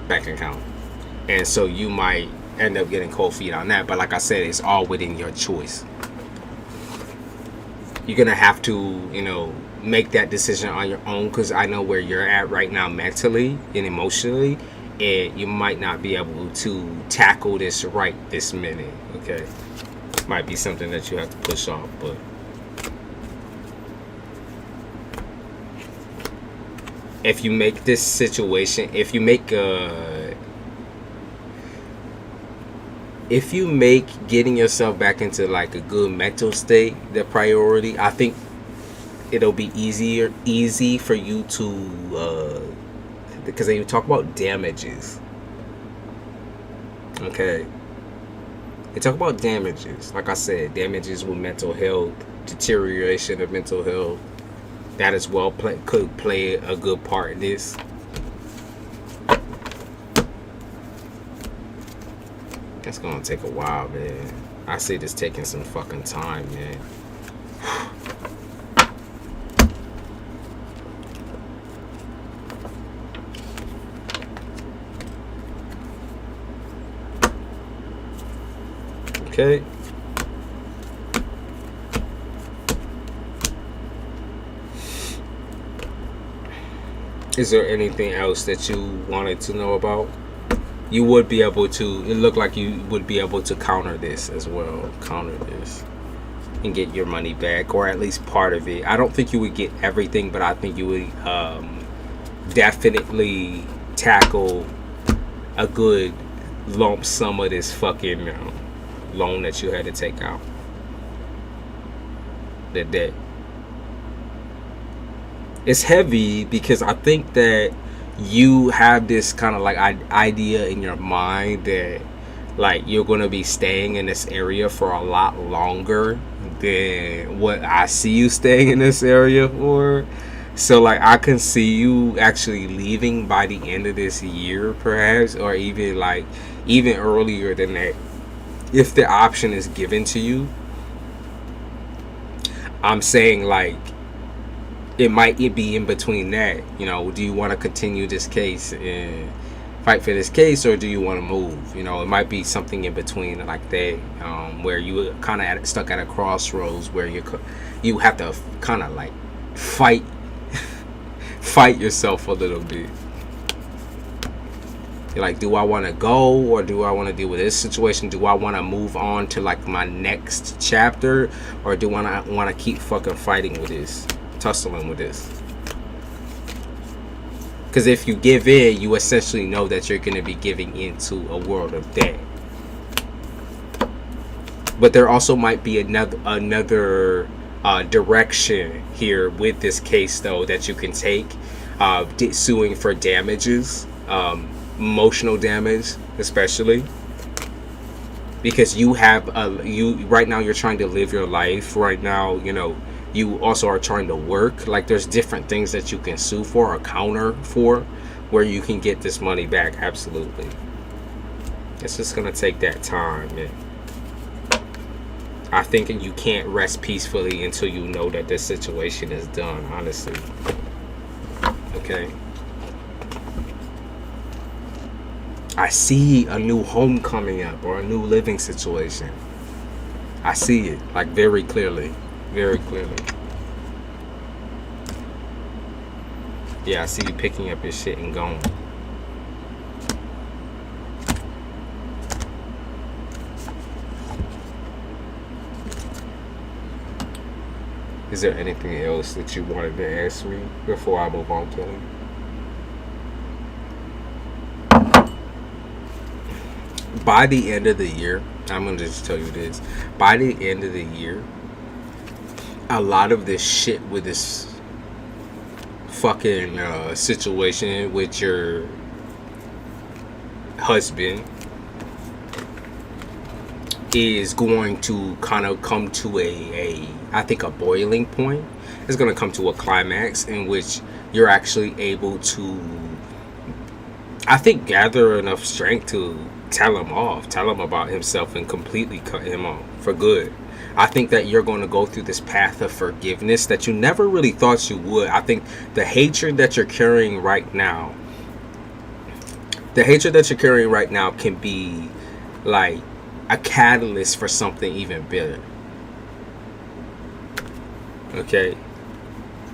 bank account, and so you might end up getting cold feet on that. But like I said, it's all within your choice. You're gonna have to, you know, make that decision on your own, because I know where you're at right now mentally and emotionally, and you might not be able to tackle this right this minute, okay? Might be something that you have to push off, but if you make this situation, if you make getting yourself back into like a good mental state the priority, I think it'll be easy for you to because they talk about damages. Okay. They talk about damages. Like I said, damages with mental health, deterioration of mental health. That as well could play a good part in this. That's gonna take a while, man. I see this taking some fucking time, man. Okay. Is there anything else that you wanted to know about? You would be able to, it looked like you would be able to counter this as well. Counter this and get your money back, or at least part of it. I don't think you would get everything, but I think you would definitely tackle a good lump sum of this fucking loan that you had to take out. The debt. It's heavy because I think that you have this kind of like idea in your mind that like you're going to be staying in this area for a lot longer than what I see you staying in this area for. So like I can see you actually leaving by the end of this year perhaps, or even earlier than that if the option is given to you. I'm saying like it might be in between that. You know, do you want to continue this case and fight for this case, or do you want to move? You know, it might be something in between like that, where you kind of stuck at a crossroads where you have to kind of like fight yourself a little bit. You're like, do I want to go, or do I want to deal with this situation? Do I want to move on to like my next chapter, or do I want to keep fucking fighting with this? Tussling with this? Because if you give in, you essentially know that you're going to be giving into a world of debt. But there also might be another direction here with this case though that you can take, suing for damages, emotional damage especially, because you have right now you're trying to live your life right now. You know, you also are trying to work. Like there's different things that you can sue for or counter for where you can get this money back. Absolutely. It's just gonna take that time, man. I think you can't rest peacefully until you know that this situation is done, honestly. Okay. I see a new home coming up, or a new living situation. I see it like very clearly. Very clearly. Yeah, I see you picking up your shit and going. Is there anything else that you wanted to ask me before I move on, Kelly? By the end of the year, I'm going to just tell you this. By the end of the year, a lot of this shit with this fucking situation with your husband is going to kind of come to I think a boiling point. It's going to come to a climax in which you're actually able to, I think, gather enough strength to tell him off, tell him about himself, and completely cut him off for good. I think that you're going to go through this path of forgiveness that you never really thought you would. I think the hatred that you're carrying right now, can be like a catalyst for something even bigger. Okay?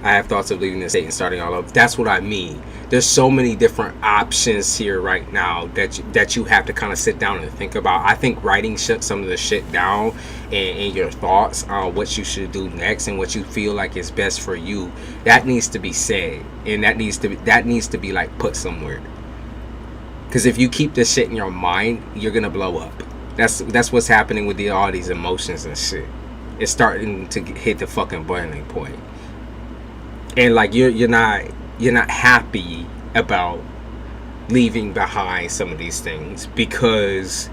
I have thoughts of leaving the state and starting all over. That's what I mean. There's so many different options here right now that you have to kind of sit down and think about. I think writing some of the shit down and your thoughts on what you should do next and what you feel like is best for you, that needs to be said, and that needs to be like put somewhere. Because if you keep this shit in your mind, you're gonna blow up. That's what's happening with all these emotions and shit. It's starting to hit the fucking boiling point. And like you're not happy about leaving behind some of these things because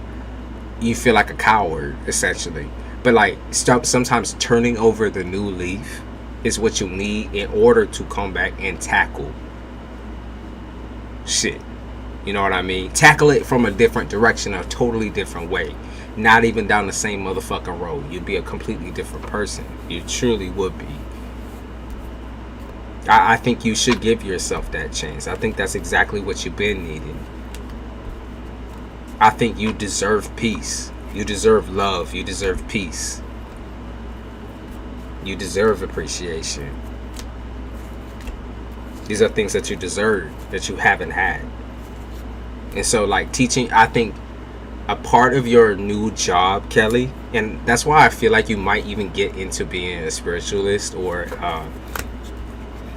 you feel like a coward, essentially. But like, sometimes turning over the new leaf is what you need in order to come back and tackle shit. You know what I mean? Tackle it from a different direction, a totally different way. Not even down the same motherfucking road. You'd be a completely different person. You truly would be. I think you should give yourself that chance. I think that's exactly what you've been needing. I think you deserve peace. You deserve love. You deserve peace. You deserve appreciation. These are things that you deserve that you haven't had. And so, like, teaching, I think a part of your new job, Kelly, and that's why I feel like you might even get into being a spiritualist or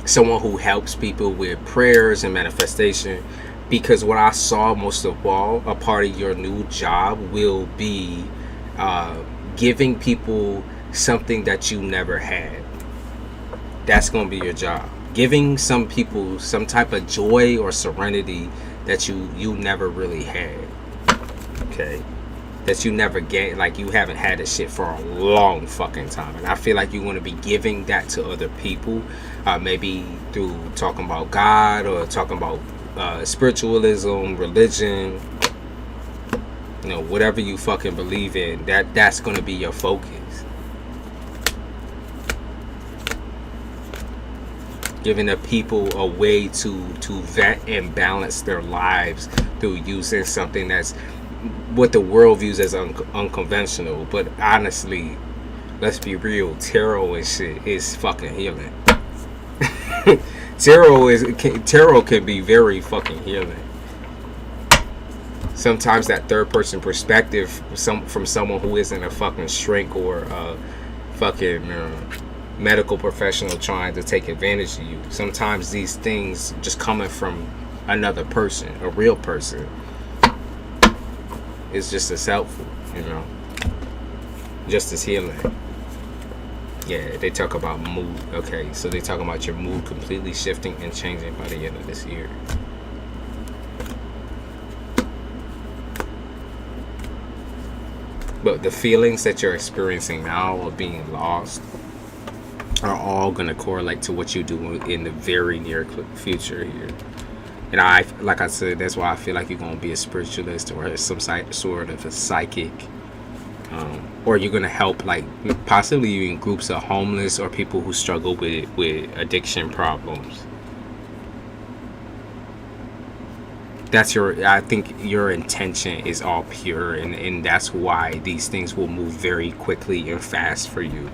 someone who helps people with prayers and manifestation, because what I saw most of all, a part of your new job will be giving people something that you never had. That's going to be your job. Giving some people some type of joy or serenity that you never really had. Okay? That you never get, like you haven't had this shit for a long fucking time. And I feel like you want to be giving that to other people, maybe through talking about God or talking about spiritualism, religion, you know, whatever you fucking believe in. That's going to be your focus. Giving the people a way to vet and balance their lives through using something that's what the world views as unconventional. But honestly, let's be real, tarot and shit is fucking healing. Tarot can be very fucking healing. Sometimes that third person perspective from someone who isn't a fucking shrink or a fucking medical professional trying to take advantage of you. Sometimes these things just coming from another person, a real person, is just as helpful, you know, just as healing. Yeah, they talk about mood. Okay, so they talk about your mood completely shifting and changing by the end of this year. But the feelings that you're experiencing now of being lost are all going to correlate to what you do in the very near future here. And like I said, that's why I feel like you're going to be a spiritualist or some sort of a psychic. Or you're going to help, like, possibly even groups of homeless or people who struggle with addiction problems. I think your intention is all pure, and that's why these things will move very quickly and fast for you.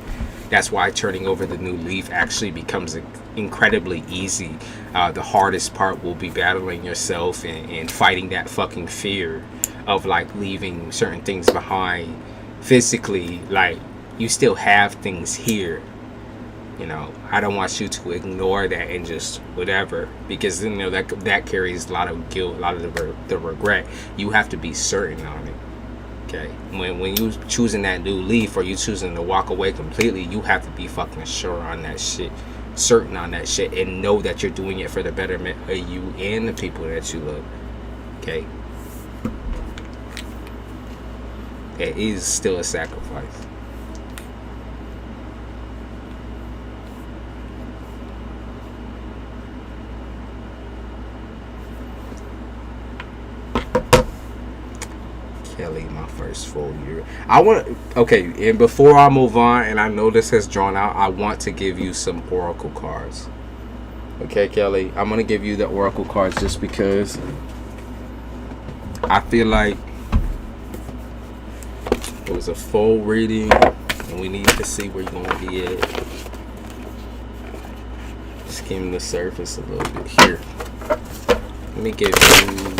That's why turning over the new leaf actually becomes incredibly easy. The hardest part will be battling yourself and fighting that fucking fear of, like, leaving certain things behind physically. Like, you still have things here. You know, I don't want you to ignore that and just whatever, because, you know, that carries a lot of guilt, a lot of the regret. You have to be certain on it. Okay, when you choosing that new leaf or you choosing to walk away completely, you have to be fucking sure on that shit, certain on that shit, and know that you're doing it for the betterment of you and the people that you love. Okay, it is still a sacrifice. Kelly, my first full year. Okay, and before I move on, and I know this has drawn out, I want to give you some oracle cards. Okay, Kelly, I'm going to give you the oracle cards just because I feel like it was a full reading and we need to see where you're going to be at. Skim the surface a little bit here. Let me give you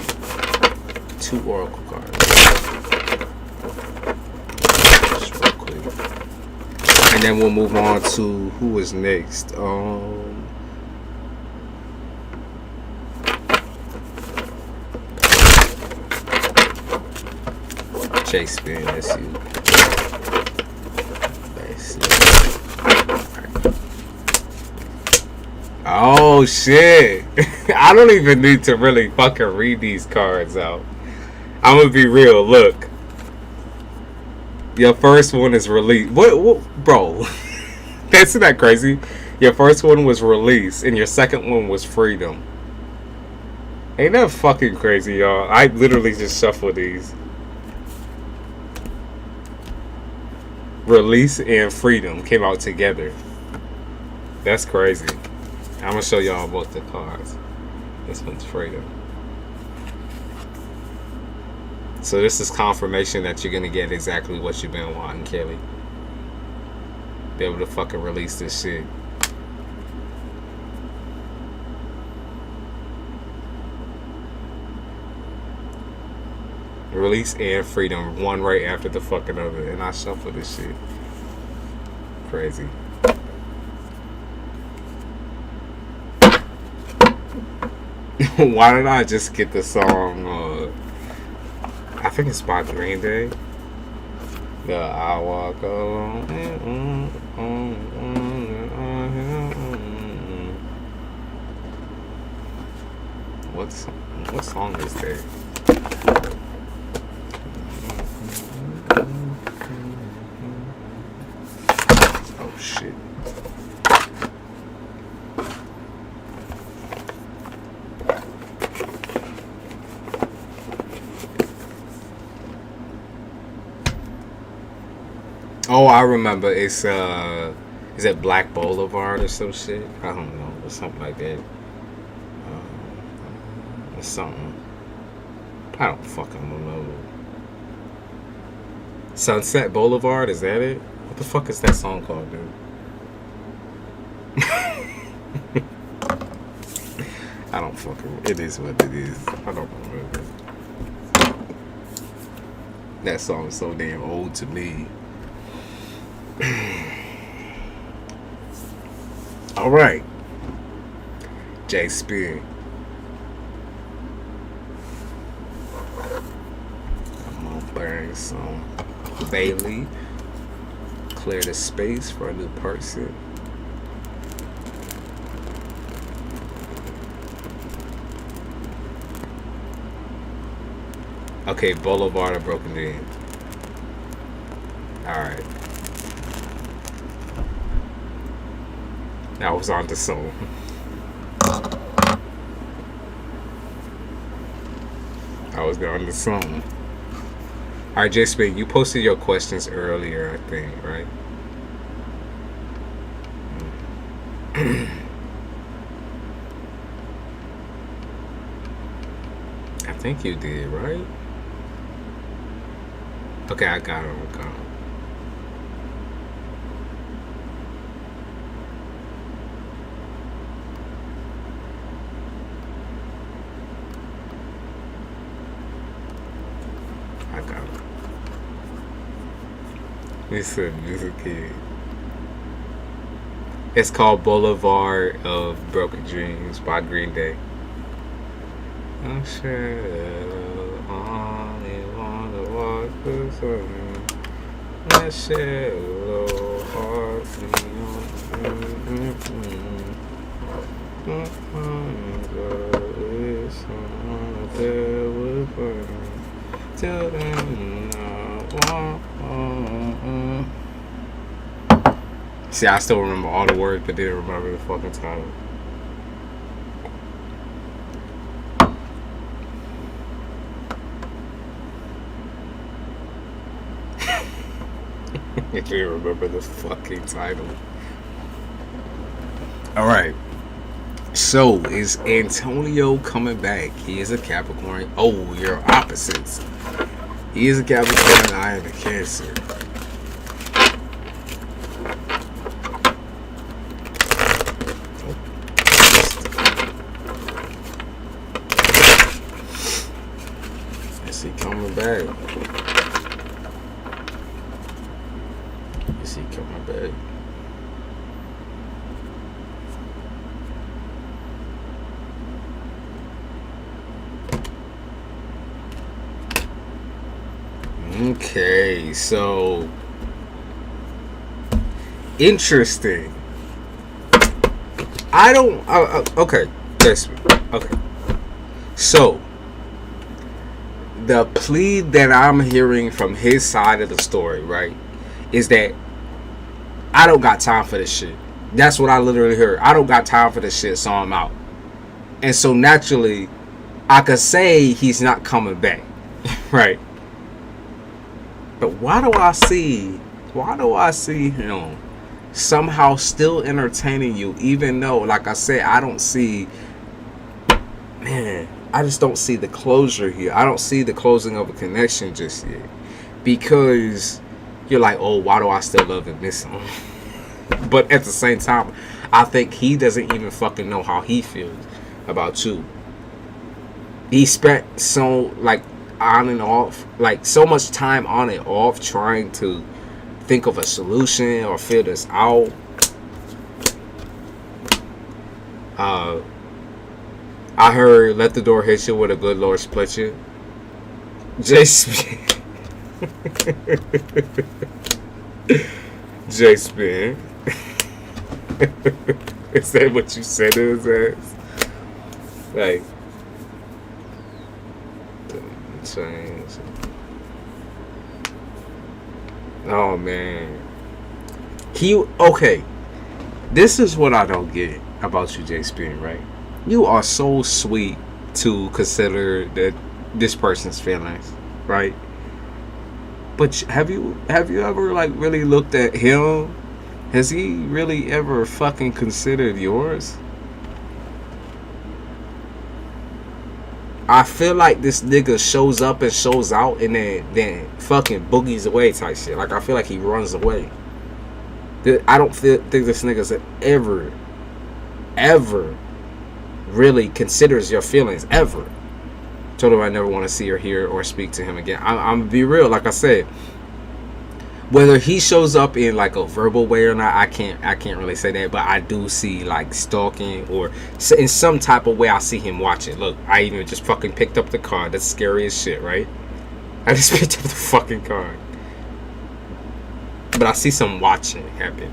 2 oracle cards. And then we'll move on to who is next. Shakespeare, that's you. Oh shit. I don't even need to really fucking read these cards out. I'm gonna be real. Look. Your first one is released. What bro? That's not crazy. Your first one was release and your second one was freedom. Ain't that fucking crazy, y'all? I literally just shuffled these. Release and freedom came out together. That's crazy. I'm gonna show y'all both the cards. This one's freedom. So this is confirmation that you're gonna get exactly what you've been wanting, Kelly. Be able to fucking release this shit. Release and freedom, one right after the fucking other, and I shuffle this shit. Crazy. Why did I just get the song? I think it's by Green Day. The I walk alone. What song is that? Oh shit. Oh, I remember. It's is it Black Boulevard or some shit? I don't know, or something like that. Or something. I don't fucking know. Sunset Boulevard, is that it? What the fuck is that song called, dude? I don't fucking. It is what it is. I don't remember. That song is so damn old to me. All right, J Spear. I'm gonna burn some Bailey. Clear the space for a new person. Okay, Boulevard of Broken Dreams. All right. I was on the song. I was on the song. Alright, J Spade, you posted your questions earlier, I think, right? I think you did, right? Okay, I got it. It's a music kid. It's called Boulevard of Broken Dreams by Green Day. I'm sure only wanna walk the sun. I share a little heart from Tell them See, I still remember all the words, but didn't remember the fucking title. I can't remember the fucking title. Alright. So, is Antonio coming back? He is a Capricorn. Oh, you're opposites. He is a Capricorn, I am a Cancer. Is he coming back? Is he coming back? Okay, so interesting. I don't. Okay, listen. Okay, so the plea that I'm hearing from his side of the story, right, is that I don't got time for this shit. That's what I literally heard. I don't got time for this shit, so I'm out. And so naturally, I could say he's not coming back, right? But why do I see him somehow still entertaining you, even though, like I said, I don't see, man, I just don't see the closure here. I don't see the closing of a connection just yet. Because you're like, oh, why do I still love and miss him? But at the same time, I think he doesn't even fucking know how he feels about you. He spent so, like, on and off, like, so much time on and off trying to think of a solution or figure this out. I heard let the door hit you with a good Lord split you. J-Spin. J-Spin. Is that what you said to his ass? Like, change. Oh man. Okay. This is what I don't get about you, J-Spin, right? You are so sweet to consider that this person's feelings, right? But have you ever like really looked at him? Has he really ever fucking considered yours? I feel like this nigga shows up and shows out and then fucking boogies away type shit. Like, I feel like he runs away. I don't think this nigga's ever really considers your feelings, ever. Told him I never want to see or hear or speak to him again. I'm gonna be real, like I said. Whether he shows up in like a verbal way or not, I can't really say that, but I do see like stalking or in some type of way I see him watching. Look, I even just fucking picked up the card. That's scary as shit, right? I just picked up the fucking card. But I see some watching happen.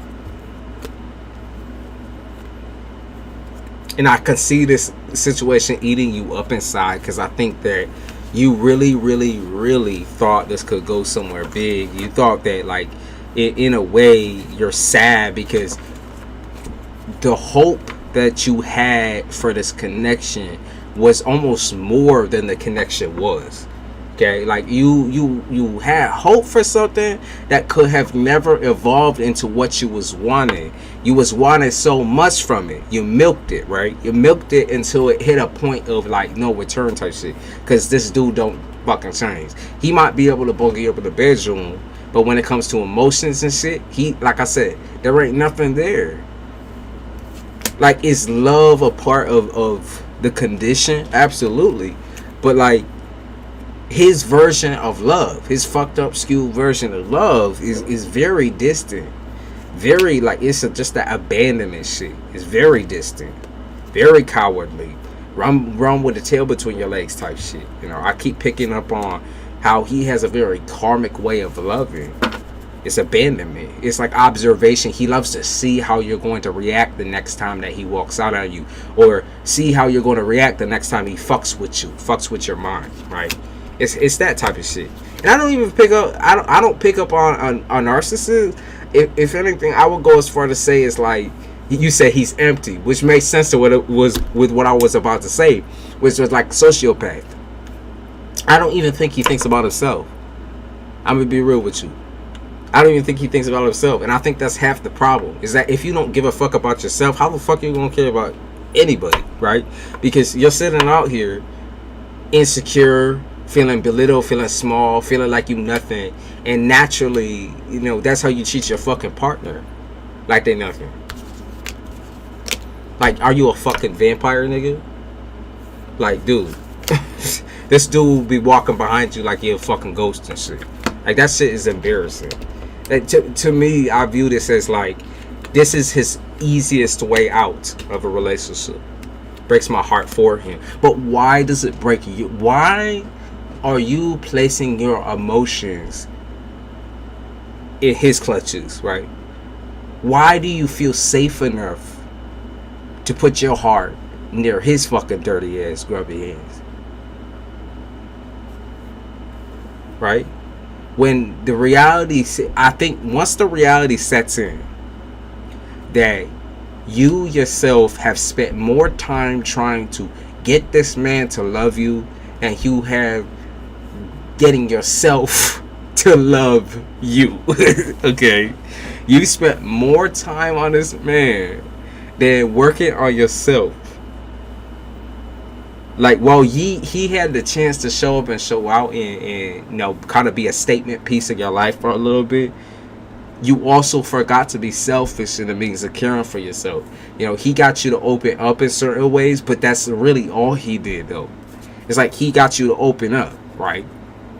And I can see this situation eating you up inside, because I think that you really thought this could go somewhere big. You thought that, like, in a way, you're sad because the hope that you had for this connection was almost more than the connection was. Okay, like you had hope for something that could have never evolved into what you was wanting. You was wanting so much from it. You milked it, right? You milked it until it hit a point of like no return type shit. Cause this dude don't fucking change. He might be able to boogie up in the bedroom, but when it comes to emotions and shit, he, like I said, there ain't nothing there. Like, is love a part of the condition? Absolutely, but like, his version of love, his fucked up skewed version of love is very distant. Very, like, it's just that abandonment shit. It's very distant. Very cowardly. Run with the tail between your legs type shit. You know, I keep picking up on how he has a very karmic way of loving. It's abandonment. It's like observation. He loves to see how you're going to react the next time that he walks out on you. Or see how you're going to react the next time he fucks with you. Fucks with your mind, right? It's that type of shit. And I don't even pick up, I don't pick up on narcissists. If anything, I would go as far to say it's like, you said he's empty, which makes sense to what it was with what I was about to say, which was like sociopath. I don't even think he thinks about himself. I'm gonna be real with you. I don't even think he thinks about himself, and I think that's half the problem. Is that if you don't give a fuck about yourself, how the fuck are you gonna care about anybody, right? Because you're sitting out here insecure, feeling belittled, feeling small, feeling like you nothing, and naturally, you know, that's how you treat your fucking partner, like they nothing. Like, are you a fucking vampire, nigga? Like, dude, this dude will be walking behind you like you're a fucking ghost and shit. Like, that shit is embarrassing. Like, to me, I view this as like, this is his easiest way out of a relationship. Breaks my heart for him. But why does it break you? Why are you placing your emotions in his clutches, right? Why do you feel safe enough to put your heart near his fucking dirty ass grubby hands. Right? When the reality, I think once the reality sets in that you yourself have spent more time trying to get this man to love you, and you have getting yourself to love you. Okay, you spent more time on this man than working on yourself. Like, well, he had the chance to show up and show out and you know, kind of be a statement piece of your life for a little bit. You also forgot to be selfish in the means of caring for yourself. You know, he got you to open up in certain ways, but that's really all he did, though. It's like he got you to open up, right?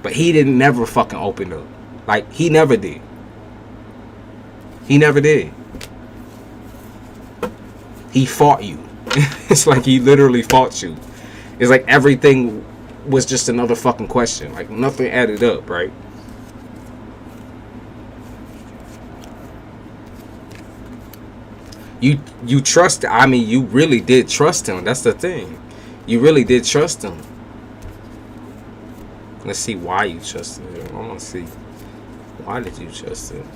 But he didn't never fucking open up. Like, he never did. He never did. He fought you. It's like he literally fought you. It's like everything was just another fucking question. Like, nothing added up, right? You trust, I mean, you really did trust him. That's the thing. You really did trust him. Let's see why you trusted him. I want to see. Why did you trust him?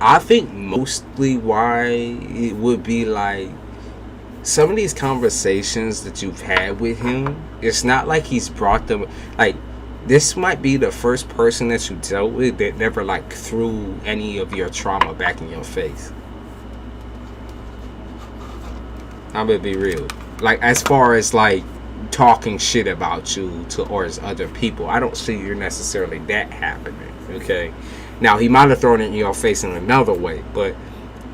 I think mostly why it would be like some of these conversations that you've had with him, it's not like he's brought them, like, this might be the first person that you dealt with that never like threw any of your trauma back in your face. I'm gonna be real. Like, as far as like talking shit about you towards other people, I don't see you necessarily that happening. Okay. Now, he might have thrown it in your face in another way, but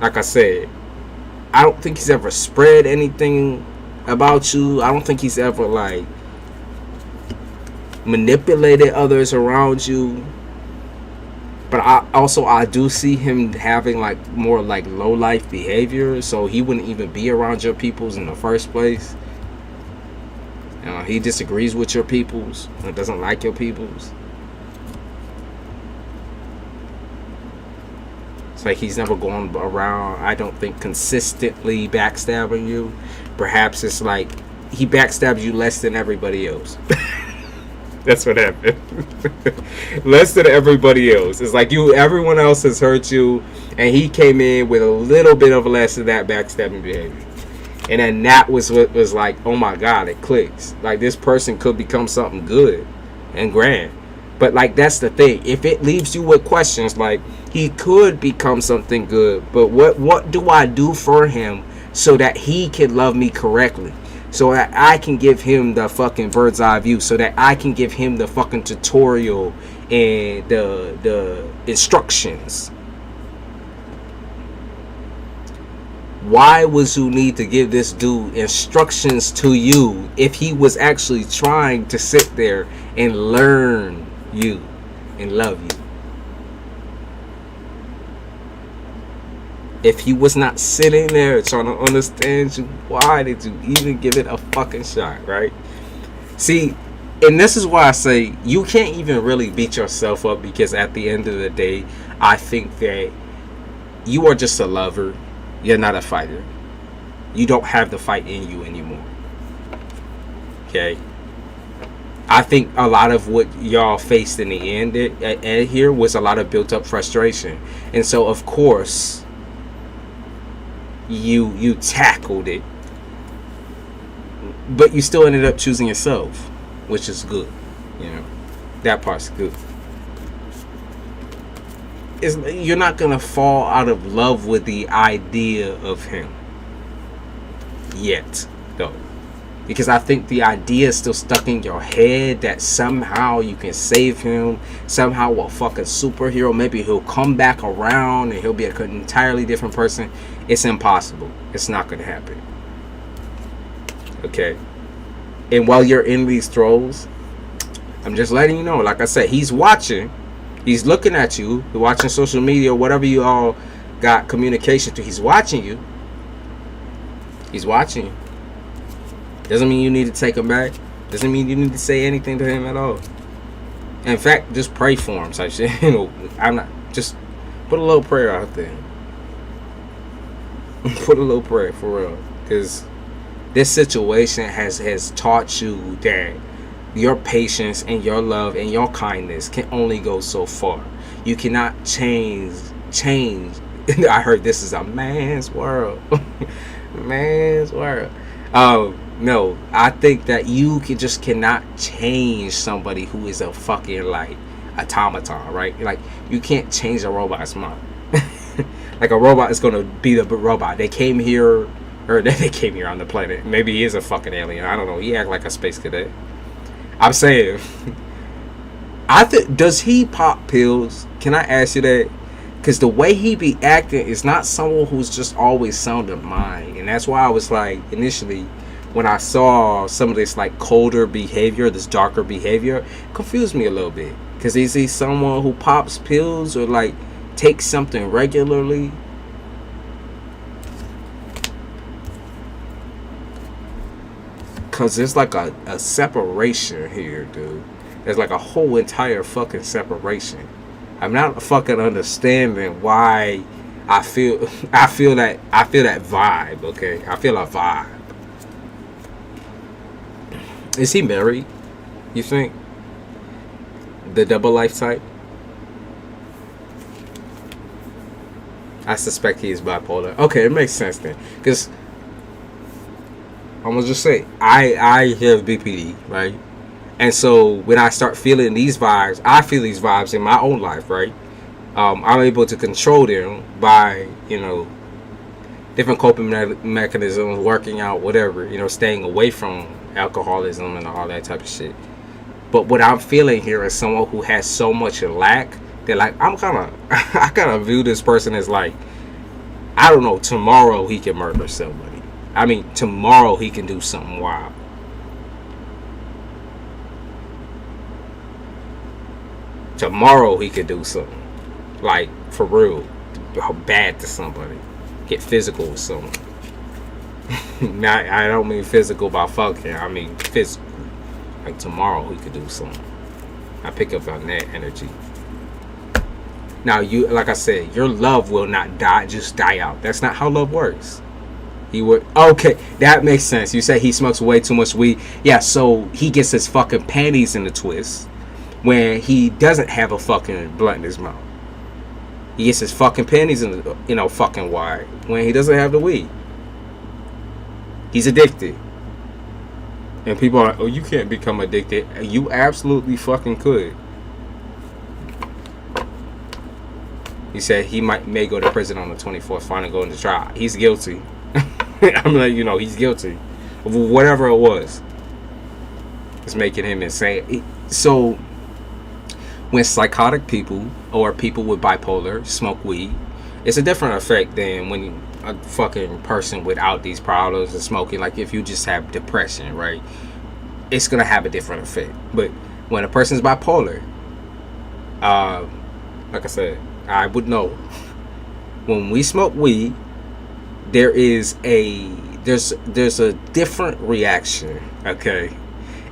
like I said, I don't think he's ever spread anything about you. I don't think he's ever like manipulated others around you. But I do see him having like more like low life behavior, so he wouldn't even be around your peoples in the first place. He disagrees with your peoples and doesn't like your peoples. It's like he's never going around, I don't think, consistently backstabbing you. Perhaps it's like he backstabs you less than everybody else. That's what happened. Less than everybody else. It's like everyone else has hurt you, and he came in with a little bit of less of that backstabbing behavior. And then that was what was like, oh my God, it clicks. Like, this person could become something good and grand. But like, that's the thing. If it leaves you with questions, like, he could become something good, but what do I do for him so that he can love me correctly? So that I can give him the fucking bird's eye view, so that I can give him the fucking tutorial and the instructions. Why would you need to give this dude instructions to you if he was actually trying to sit there and learn you and love you? If he was not sitting there trying to understand you, why did you even give it a fucking shot, right? See, and this is why I say you can't even really beat yourself up, because at the end of the day, I think that you are just a lover. You're not a fighter. You don't have the fight in you anymore. Okay? I think a lot of what y'all faced in the end here was a lot of built up frustration. And so, of course, you tackled it, but you still ended up choosing yourself, which is good. You know, that part's good. You're not gonna fall out of love with the idea of him yet, though, because I think the idea is still stuck in your head that somehow you can save him, somehow a fucking superhero, maybe he'll come back around and he'll be an entirely different person. It's impossible. It's not gonna happen. Okay? And while you're in these throws, I'm just letting you know, like I said, he's watching, He's looking at you. You're watching social media or whatever you all got communication to. He's watching you. He's watching you. Doesn't mean you need to take him back. Doesn't mean you need to say anything to him at all. In fact, just pray for him. Type shit. You know, I'm not. Just put a little prayer out there. Put a little prayer for real, because this situation has taught you that your patience and your love and your kindness can only go so far. You cannot change. I heard this is a man's world. Man's world. No, I think that you cannot change somebody who is a fucking like automaton, right? Like, you can't change a robot's mind. Like, a robot is gonna be the robot. They came here, or they came here on the planet. Maybe he is a fucking alien. I don't know. He act like a space cadet. I'm saying, does he pop pills? Can I ask you that? Because the way he be acting is not someone who's just always sound of mind. And that's why I was like, initially, when I saw some of this like colder behavior, this darker behavior, confused me a little bit. Because is he someone who pops pills or like takes something regularly? Because there's like a separation here, dude. There's like a whole entire fucking separation. I'm not fucking understanding why I feel that vibe, okay? I feel a vibe. Is he married? You think? The double life type? I suspect he is bipolar. Okay, it makes sense then. Because I'm gonna just say, I have BPD, right? And so when I start feeling these vibes, I feel these vibes in my own life, right? I'm able to control them by, you know, different coping mechanisms, working out, whatever, you know, staying away from alcoholism and all that type of shit. But what I'm feeling here is someone who has so much lack that, like, I kind of view this person as like, I don't know, tomorrow he can murder somebody. I mean, tomorrow he can do something wild. Tomorrow he could do something, like, for real, bad to somebody, get physical with someone. I don't mean physical by fucking, I mean physical. Like, tomorrow he could do something. I pick up on that energy. Now, you, like I said, your love will not just die out. That's not how love works. He would, okay, that makes sense. You say he smokes way too much weed. Yeah, so he gets his fucking panties in a twist when he doesn't have a fucking blunt in his mouth. He gets his fucking panties in the, you know, fucking wide when he doesn't have the weed. He's addicted. And people are, oh, you can't become addicted. You absolutely fucking could. He said he may go to prison on the 24th, finally going to trial. He's guilty. I'm like, you know, he's guilty of whatever it was. It's making him insane. So when psychotic people or people with bipolar smoke weed, it's a different effect than when a fucking person without these problems is smoking. Like, if you just have depression, right, it's gonna have a different effect. But when a person's bipolar, like I said, I would know when we smoke weed, there's a different reaction. Okay,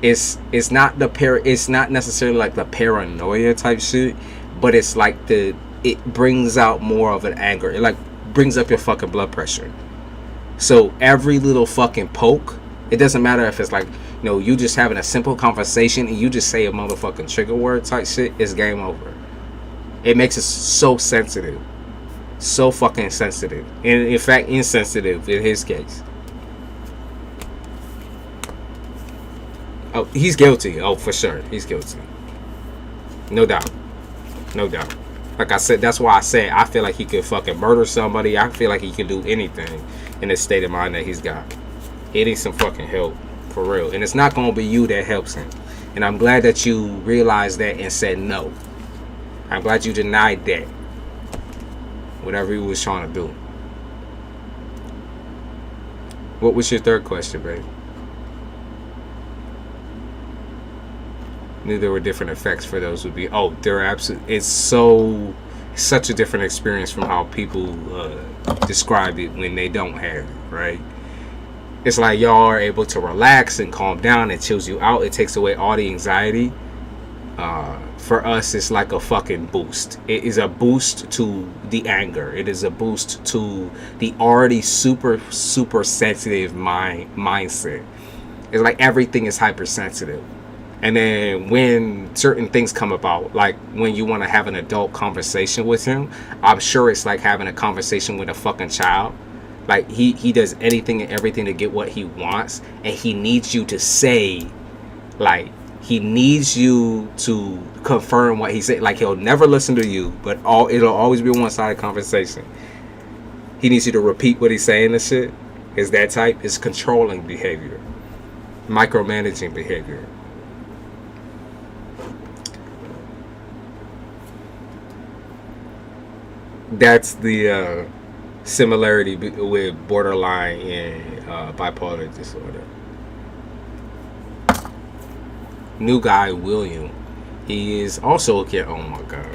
it's not it's not necessarily like the paranoia type shit, but it's like it brings out more of an anger. It like brings up your fucking blood pressure. So every little fucking poke, it doesn't matter if it's like, you know, you just having a simple conversation and you just say a motherfucking trigger word type shit, it's game over. It makes us so sensitive. So fucking sensitive. And in fact, insensitive in his case. Oh, he's guilty. Oh, for sure. He's guilty. No doubt. No doubt. Like I said, that's why I said I feel like he could fucking murder somebody. I feel like he can do anything in this state of mind that he's got. He needs some fucking help. For real. And it's not going to be you that helps him. And I'm glad that you realized that and said no. I'm glad you denied that. Whatever he was trying to do. What was your third question, babe? Knew there were different effects for those would be. Oh, they're absolutely. It's such a different experience from how people describe it when they don't have it, right? It's like y'all are able to relax and calm down. It chills you out. It takes away all the anxiety. For us, it's like a fucking boost. It is a boost to the anger. It is a boost to the already super sensitive mindset. It's like everything is hypersensitive. And then when certain things come about, like when you want to have an adult conversation with him, I'm sure it's like having a conversation with a fucking child. Like he does anything and everything to get what he wants, and he needs you to say, like, he needs you to confirm what he said. Like, he'll never listen to you, but it'll always be a one-sided conversation. He needs you to repeat what he's saying and shit. Is that type? It's controlling behavior, micromanaging behavior. That's the similarity with borderline and bipolar disorder. New guy William, he is also a Cancer. Oh my god,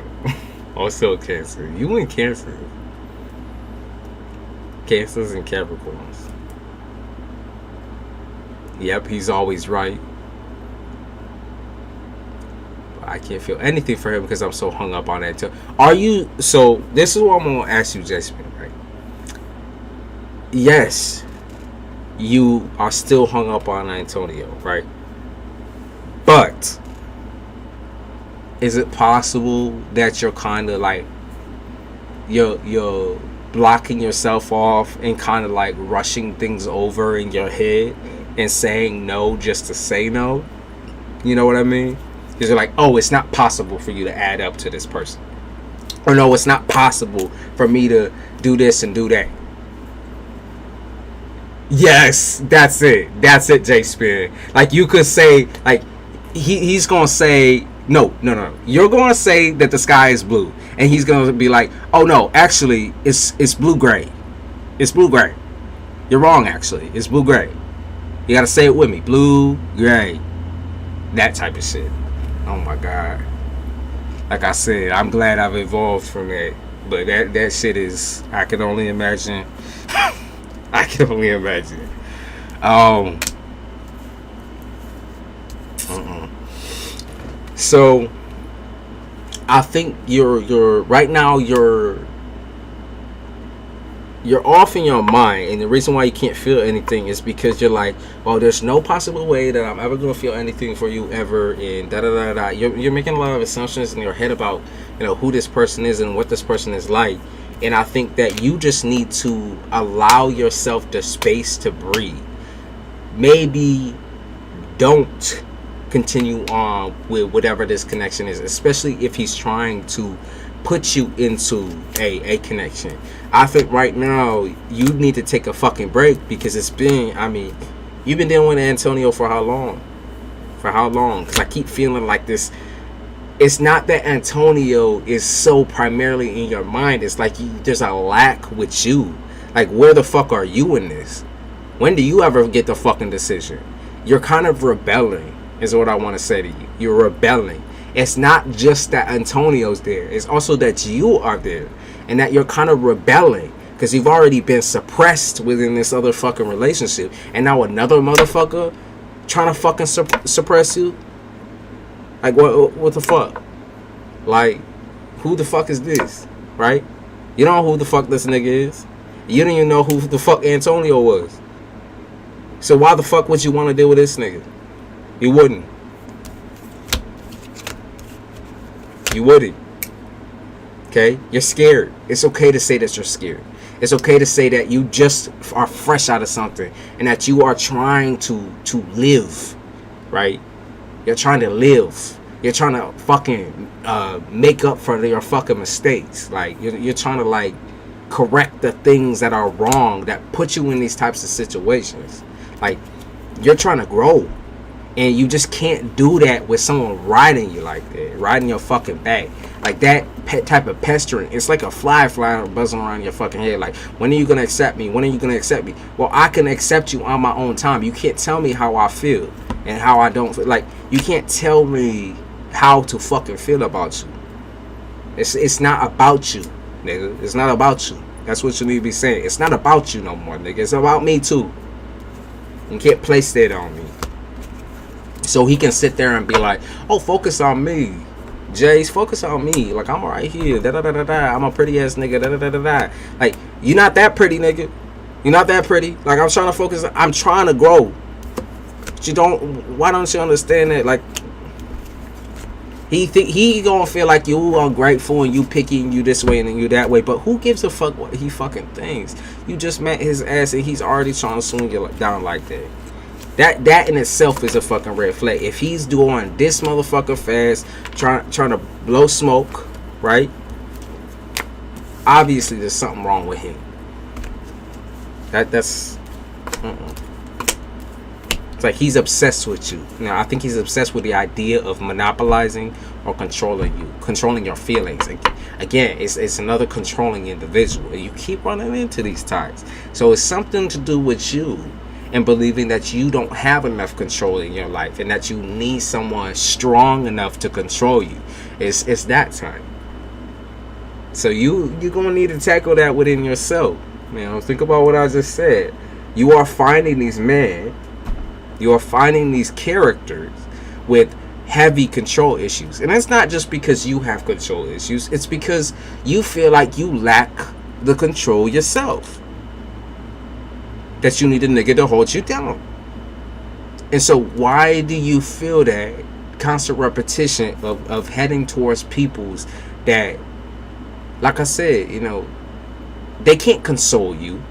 also a Cancer. You in Cancer? Cancers and Capricorns. Yep, he's always right. I can't feel anything for him because I'm so hung up on that. Are you? So this is what I'm gonna ask you, Jasmine. Right? Yes, you are still hung up on Antonio, right? But is it possible that you're kind of like you're blocking yourself off and kind of like rushing things over in your head and saying no just to say no? You know what I mean? Because you're like, oh, it's not possible for you to add up to this person, or no, it's not possible for me to do this and do that. Yes, that's it, J-Spin. Like, you could say, like, he's gonna say no. You're gonna say that the sky is blue, and he's gonna be like, oh no, actually it's blue gray. It's blue gray. You're wrong, actually. It's blue gray. You gotta say it with me. Blue gray. That type of shit. Oh my god. Like I said, I'm glad I've evolved from that. But that shit is, I can only imagine. I can only imagine. So I think you're right now you're off in your mind, and the reason why you can't feel anything is because you're like, well, there's no possible way that I'm ever gonna feel anything for you ever, and da da da da. You're making a lot of assumptions in your head about, you know, who this person is and what this person is like. And I think that you just need to allow yourself the space to breathe. Maybe don't continue on with whatever this connection is, especially if he's trying to put you into a connection. I think right now you need to take a fucking break, because it's been, I mean, you've been dealing with Antonio for how long? Because I keep feeling like this. It's not that Antonio is so primarily in your mind. It's like there's a lack with you. Like, where the fuck are you in this? When do you ever get the fucking decision? You're kind of rebelling, is what I want to say to you. You're rebelling. It's not just that Antonio's there. It's also that you are there. And that you're kind of rebelling. Because you've already been suppressed within this other fucking relationship. And now another motherfucker trying to fucking suppress you? Like, what the fuck? Like, who the fuck is this? Right? You don't know who the fuck this nigga is. You don't even know who the fuck Antonio was. So why the fuck would you want to deal with this nigga? You wouldn't. You wouldn't. Okay? You're scared. It's okay to say that you're scared. It's okay to say that you just are fresh out of something, and that you are trying to live. Right? You're trying to live. You're trying to fucking make up for your fucking mistakes. Like, you're trying to, like, correct the things that are wrong that put you in these types of situations. Like, you're trying to grow. And you just can't do that with someone riding you like that. Riding your fucking back. Like, that type of pestering. It's like a fly flying, buzzing around your fucking head. Like, when are you going to accept me? When are you going to accept me? Well, I can accept you on my own time. You can't tell me how I feel and how I don't feel. Like, you can't tell me how to fucking feel about you. It's not about you, nigga. It's not about you. That's what you need to be saying. It's not about you no more, nigga. It's about me too. You can't place that on me. So he can sit there and be like, oh, focus on me. Jace, focus on me. Like, I'm right here. Da da da da da. I'm a pretty ass nigga. Da da da da da. Like, you're not that pretty, nigga. You're not that pretty. Like, I'm trying to focus. I'm trying to grow. But you don't. Why don't you understand that? Like, he gonna feel like you ungrateful and you picky and you this way and you that way. But who gives a fuck what he fucking thinks? You just met his ass and he's already trying to swing you down like that. That in itself is a fucking red flag. If he's doing this motherfucker fast, trying to blow smoke, right? Obviously, there's something wrong with him. That's. It's like he's obsessed with you. Now, I think he's obsessed with the idea of monopolizing or controlling you, controlling your feelings. Again, it's another controlling individual. And you keep running into these types. So it's something to do with you and believing that you don't have enough control in your life and that you need someone strong enough to control you. It's that time. So you're going to need to tackle that within yourself. You know, think about what I just said. You are finding these men, you are finding these characters with heavy control issues. And it's not just because you have control issues. It's because you feel like you lack the control yourself. That you need a nigga to hold you down. And so why do you feel that constant repetition of heading towards peoples that, like I said, you know, they can't console you.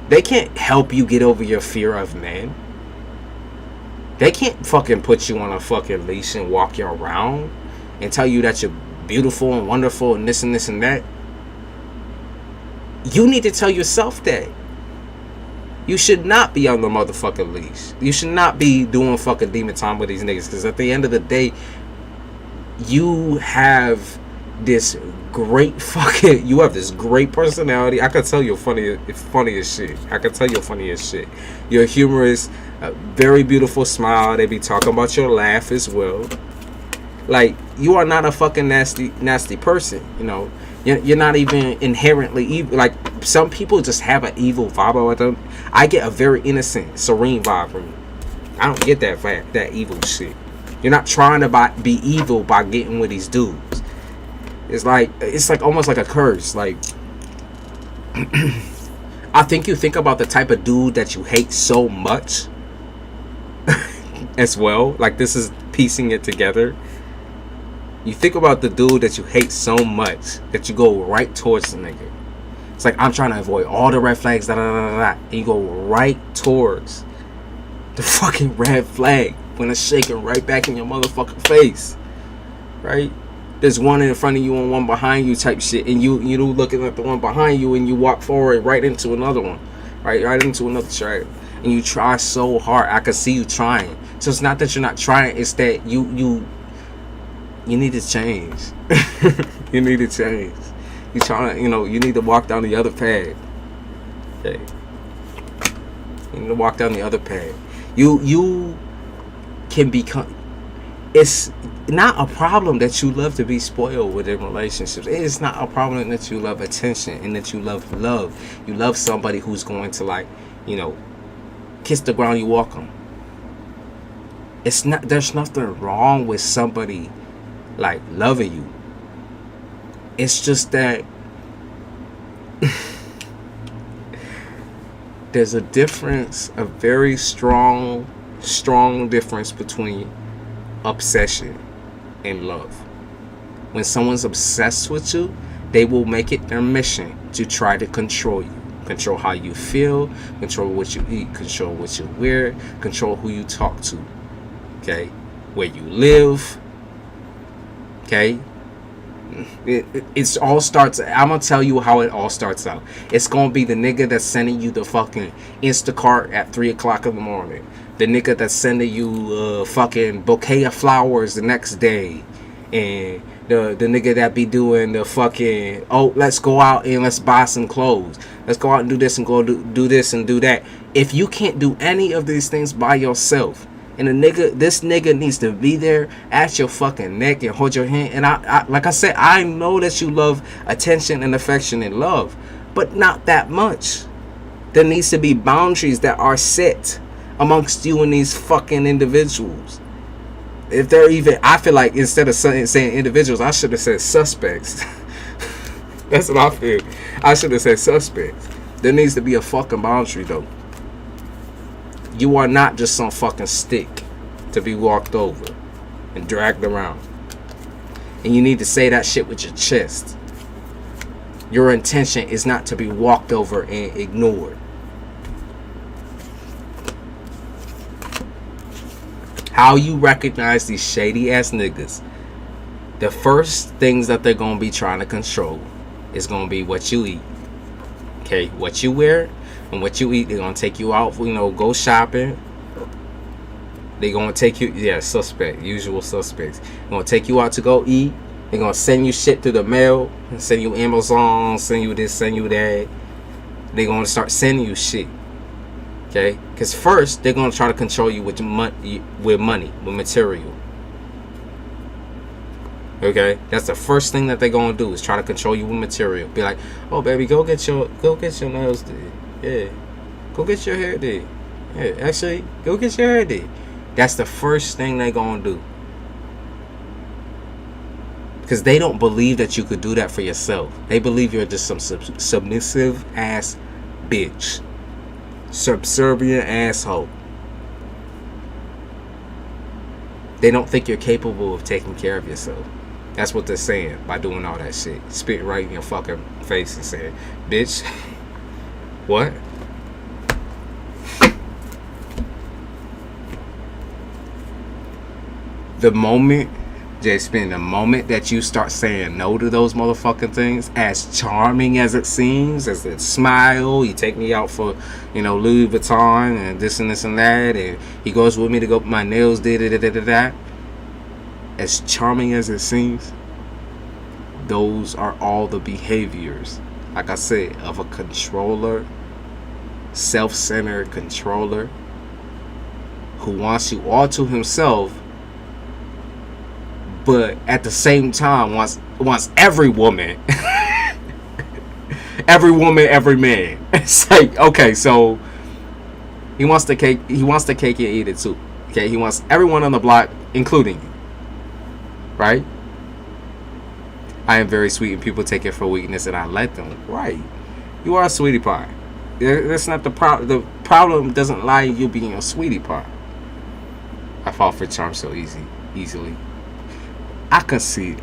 They can't help you get over your fear of men. They can't fucking put you on a fucking leash and walk you around and tell you that you're beautiful and wonderful and this and this and that. You need to tell yourself that. You should not be on the motherfucking leash. You should not be doing fucking demon time with these niggas. Because at the end of the day, you have this great fucking... You have this great personality. I can tell you're funny as shit. I can tell you're funny as shit. You're humorous. A very beautiful smile. They be talking about your laugh as well. Like, you are not a fucking nasty person, you know. You're not even inherently evil. Like, some people just have an evil vibe about them. I get a very innocent, serene vibe from you. I don't get that evil shit. You're not trying to be evil by getting with these dudes. It's like almost like a curse. Like, I think you think about the type of dude that you hate so much as well. Like, this is piecing it together. You think about the dude that you hate so much that you go right towards the nigga. It's like, I'm trying to avoid all the red flags, da da da da da. And you go right towards the fucking red flag when it's shaking right back in your motherfucking face. Right? There's one in front of you and one behind you type shit. And you looking at the one behind you and you walk forward right into another one. Right into another triangle. And you try so hard. I can see you trying. So it's not that you're not trying. It's that you need to change. You need to change. You trying to, you need to walk down the other path. Okay. You need to walk down the other path. You can become. It's not a problem that you love to be spoiled within relationships. It is not a problem that you love attention and that you love love. You love somebody who's going to kiss the ground you walk on. It's not. There's nothing wrong with somebody loving you. It's just that there's a difference, a very strong difference between obsession and love. When someone's obsessed with you, they will make it their mission to try to control you. Control how you feel, control what you eat, control what you wear, control who you talk to. Okay? Where you live. Okay, it's all starts. I'm gonna tell you how it all starts out. It's gonna be the nigga that's sending you the fucking Instacart at 3 o'clock in the morning. The nigga that's sending you a fucking bouquet of flowers the next day, and the nigga that be doing the fucking let's go out and let's buy some clothes. Let's go out and do this and go do this and do that. If you can't do any of these things by yourself, And this nigga needs to be there at your fucking neck and hold your hand. And I like I said, I know that you love attention and affection and love, but not that much. There needs to be boundaries that are set amongst you and these fucking individuals. If they're even, I feel like instead of saying individuals, I should have said suspects. That's what I feel. I should have said suspects. There needs to be a fucking boundary though. You are not just some fucking stick to be walked over and dragged around. And you need to say that shit with your chest. Your intention is not to be walked over and ignored. How you recognize these shady ass niggas? The first things that they're gonna be trying to control is gonna be what you eat. Okay, what you wear and what you eat. They're gonna take you out, go shopping. They're gonna take you, suspect, usual suspects. They're gonna take you out to go eat. They're gonna send you shit through the mail, send you Amazon, send you this, send you that. They're gonna start sending you shit. Okay, because first they're gonna try to control you with money, with material. Okay, that's the first thing that they're gonna do is try to control you with material. Be like, oh baby, go get your nails did. Yeah, go get your hair did. Yeah, actually, go get your hair did. That's the first thing they're gonna do. Because they don't believe that you could do that for yourself. They believe you're just some submissive ass bitch. Subservient asshole. They don't think you're capable of taking care of yourself. That's what they're saying by doing all that shit. Spit right in your fucking face and saying, bitch, what? The moment that you start saying no to those motherfucking things, as charming as it seems, as it smile, you take me out for, Louis Vuitton and this and this and that, and he goes with me to go my nails, as charming as it seems, those are all the behaviors, like I said, of a controller, self-centered controller who wants you all to himself, but at the same time wants every woman, every man. It's like, okay, so he wants the cake and eat it too. Okay, he wants everyone on the block, including you. Right? I am very sweet and people take it for weakness and I let them. Right. You are a sweetie pie. That's not the problem. The problem doesn't lie in you being a sweetie pie. I fall for charm so easily. I can see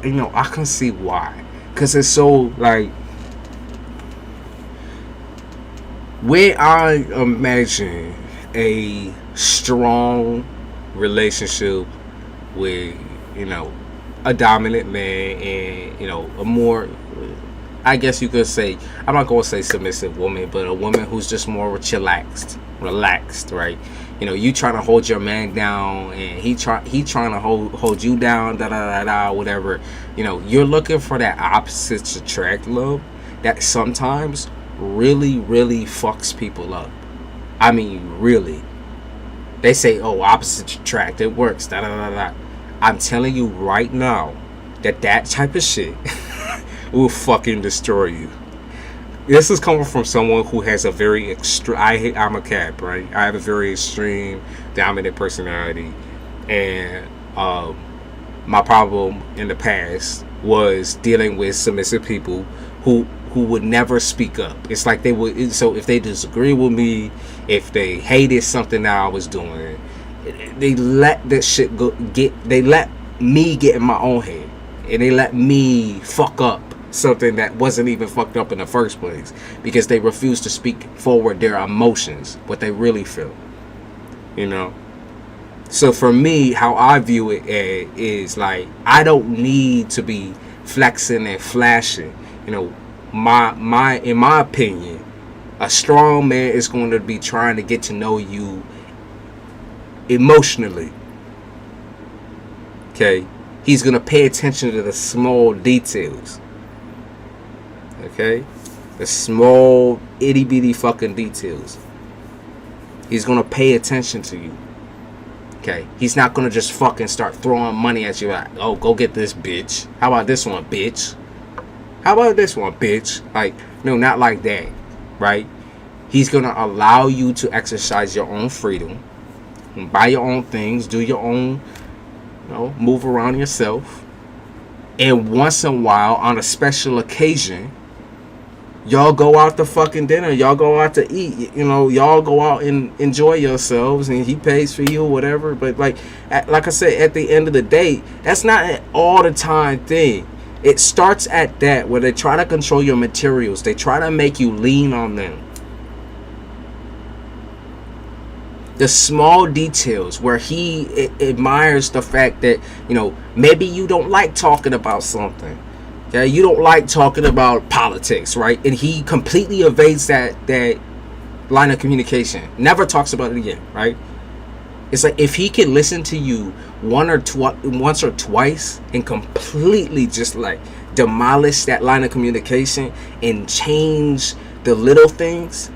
why. Because it's so, like, when I imagine a strong relationship with, a dominant man and, a more, I guess you could say, I'm not going to say submissive woman, but a woman who's just more relaxed, right? You trying to hold your man down and he trying to hold you down, whatever. You're looking for that opposites attract love that sometimes really, really fucks people up. I mean, really. They say, oh, opposites attract, it works, I'm telling you right now that type of shit will fucking destroy you. This is coming from someone who has a very I'm a Cap, right? I have a very extreme, dominant personality, and my problem in the past was dealing with submissive people who would never speak up. It's like they would. So if they disagree with me, if they hated something that I was doing, they let that shit go. They let me get in my own head, and they let me fuck up something that wasn't even fucked up in the first place because they refuse to speak forward their emotions, what they really feel. So for me, how I view it is like, I don't need to be flexing and flashing. In my opinion, a strong man is going to be trying to get to know you emotionally. Okay, he's going to pay attention to the small details. Okay, the small itty bitty fucking details. He's gonna pay attention to you. Okay, he's not gonna just fucking start throwing money at you like, oh, go get this, bitch. How about this one, bitch? How about this one, bitch? Like, no, not like that, right? He's gonna allow you to exercise your own freedom, and buy your own things, do your own, move around yourself. And once in a while, on a special occasion, y'all go out to fucking dinner, y'all go out to eat, y'all go out and enjoy yourselves, and he pays for you or whatever. But like I said, at the end of the day, that's not an all the time thing. It starts at that, where they try to control your materials, they try to make you lean on them. The small details where he admires the fact that, maybe you don't like talking about something. Yeah, you don't like talking about politics, right? And he completely evades that line of communication. Never talks about it again, right? It's like if he can listen to you once or twice and completely just like demolish that line of communication and change the little things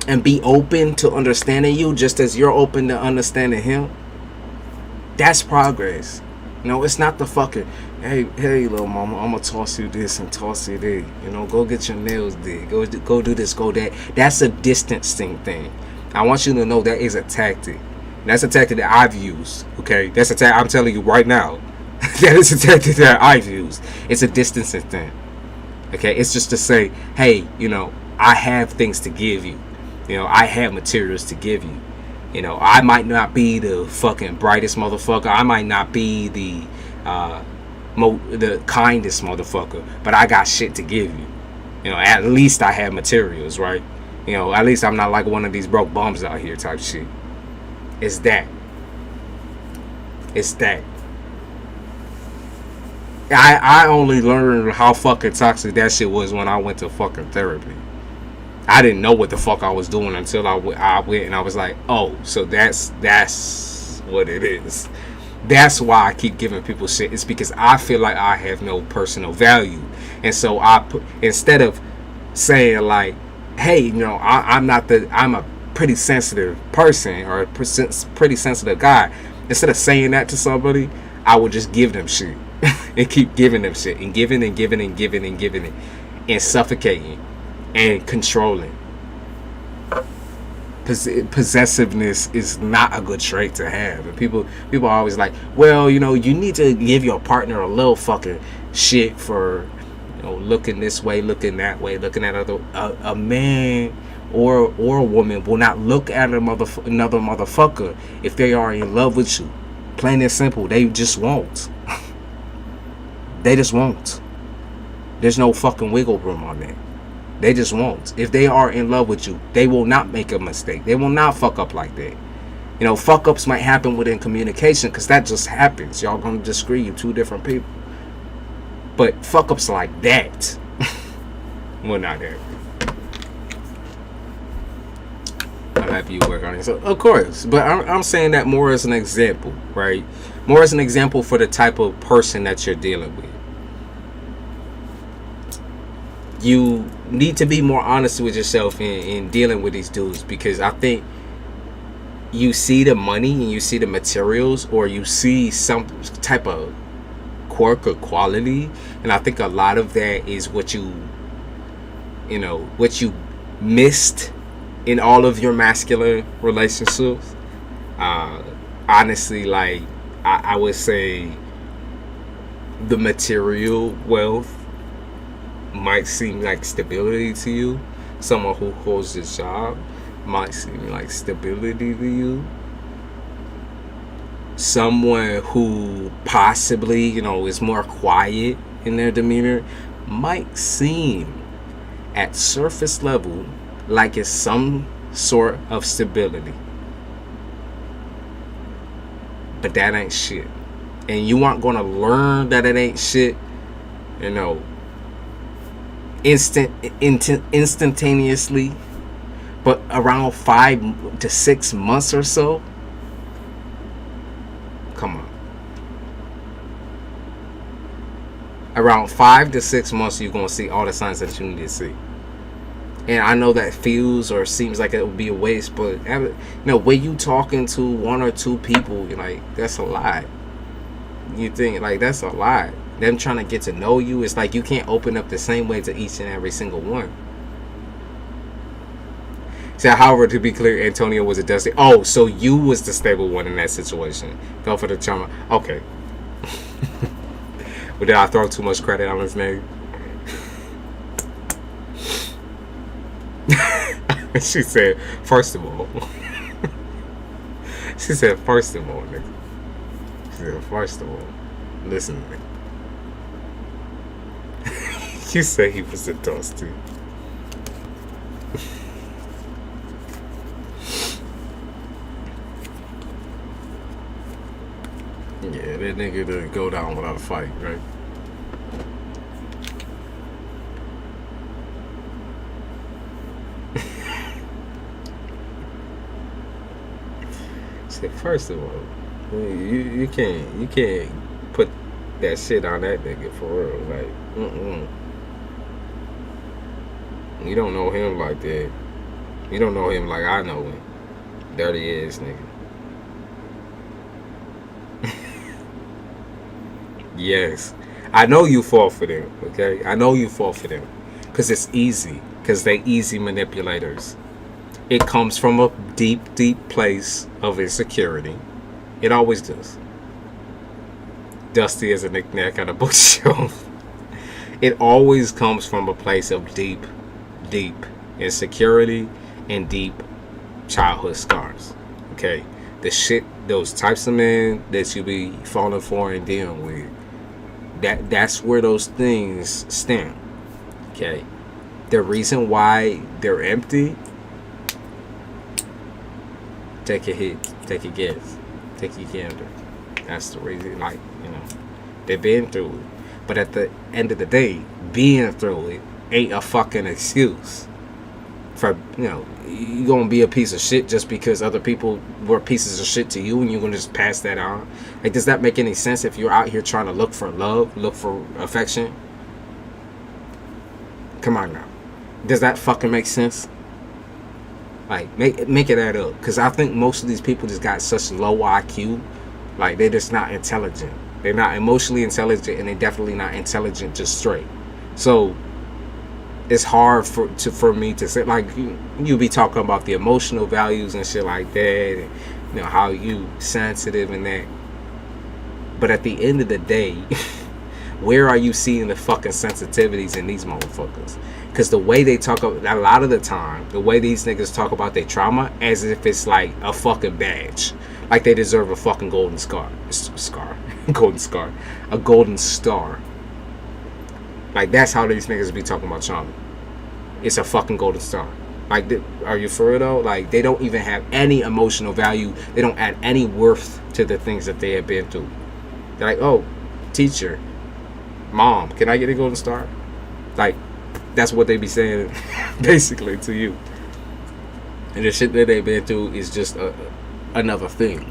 and be open to understanding you just as you're open to understanding him, that's progress. It's not the fucking, hey little mama, I'm gonna toss you this and toss you that. Go get your nails did. Go do this, go that. That's a distancing thing. I want you to know that is a tactic. That's a tactic that I've used. Okay, that's a tactic. I'm telling you right now, that is a tactic that I've used. It's a distancing thing. Okay, it's just to say, hey, I have things to give you. I have materials to give you. I might not be the fucking brightest motherfucker. I might not be the kindest motherfucker, but I got shit to give you. At least I have materials, right? At least I'm not like one of these broke bums out here type shit. It's that. I only learned how fucking toxic that shit was when I went to fucking therapy. I didn't know what the fuck I was doing until I went and I was like, oh, so that's what it is. That's why I keep giving people shit. It's because I feel like I have no personal value. And so instead of saying like, hey, I'm a pretty sensitive person or a pretty sensitive guy. Instead of saying that to somebody, I would just give them shit and keep giving them shit and giving and giving and giving and giving it and suffocating and controlling. Possessiveness is not a good trait to have. And people are always like, well, you need to give your partner a little fucking shit for looking this way, looking that way, looking at a man or a woman will not look at another motherfucker if they are in love with you. Plain and simple, they just won't. They just won't. There's no fucking wiggle room on that. They just won't. If they are in love with you, they will not make a mistake. They will not fuck up like that. Fuck ups might happen within communication because that just happens. Y'all gonna disagree, you two different people. But fuck ups like that will not happen. I'm happy you work on it. So, of course. But I'm saying that more as an example, right? More as an example for the type of person that you're dealing with. You need to be more honest with yourself in dealing with these dudes, because I think you see the money and you see the materials, or you see some type of quirk or quality, and I think a lot of that is what you missed in all of your masculine relationships. Honestly, like I would say the material wealth might seem like stability to you. Someone who holds a job might seem like stability to you. Someone who possibly, is more quiet in their demeanor might seem at surface level like it's some sort of stability. But that ain't shit. And you aren't gonna learn that it ain't shit, instantaneously, but around 5 to 6 months or so. Come on. Around 5 to 6 months, you're gonna see all the signs that you need to see. And I know that feels or seems like it would be a waste, but you know, when you talking to one or two people, you're like, that's a lot. You think like that's a lot. Them trying to get to know you, it's like you can't open up the same way to each and every single one. So, however, to be clear, Antonio was a dusty. Oh, so you was the stable one in that situation. Fell for the trauma. Okay. But did I throw too much credit on his name? She said, first of all. She said, first of all, nigga. She said, first of all, listen to me. You said he was a dusty. Yeah, that nigga didn't go down without a fight, right? Said, first of all, you can't put that shit on that nigga for real. Like, you don't know him like that. You don't know him like I know him. Dirty ass nigga. Yes, I know you fall for them. Okay, I know you fall for them because it's easy. Because they easy manipulators. It comes from a deep, deep place of insecurity. It always does. Dusty is a knick-knack on a bookshelf. It always comes from a place of deep, deep insecurity and deep childhood scars. Okay, the shit, those types of men that you be falling for and dealing with. That's where those things stem. Okay, the reason why they're empty. Take a hit, take a guess, take a gander. That's the reason. Like, you know, they've been through it. But at the end of the day, being through it ain't a fucking excuse for, you know, you gonna be a piece of shit just because other people were pieces of shit to you and you're gonna just pass that on. Like, does that make any sense if you're out here trying to look for love, look for affection? Come on now. Does that fucking make sense? Like, make it add up. Because I think most of these people just got such low IQ. Like, they're just not intelligent. They're not emotionally intelligent, and they're definitely not intelligent just straight. So it's hard for me to say, like, you be talking about the emotional values and shit like that, and, you know, how you sensitive and that. But at the end of the day, where are you seeing the fucking sensitivities in these motherfuckers? Because the way they talk, a lot of the time, the way these niggas talk about their trauma, as if it's like a fucking badge. Like they deserve a fucking golden golden scar. A golden star. Like, that's how these niggas be talking about trauma. It's a fucking golden star. Like, are you for real though? Like, they don't even have any emotional value. They don't add any worth to the things that they have been through. They're like, oh, teacher, mom, can I get a golden star? Like, that's what they be saying basically to you. And the shit that they've been through is just another thing.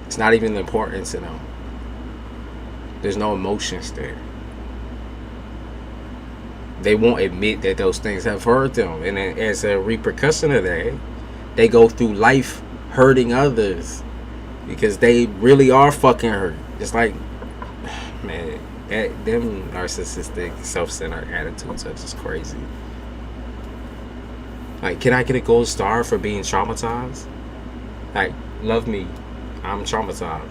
It's not even important to them. There's no emotions there. They won't admit that those things have hurt them. And then as a repercussion of that, they go through life hurting others because they really are fucking hurt. It's like, man, them narcissistic, self-centered attitudes are just crazy. Like, can I get a gold star for being traumatized? Like, love me, I'm traumatized.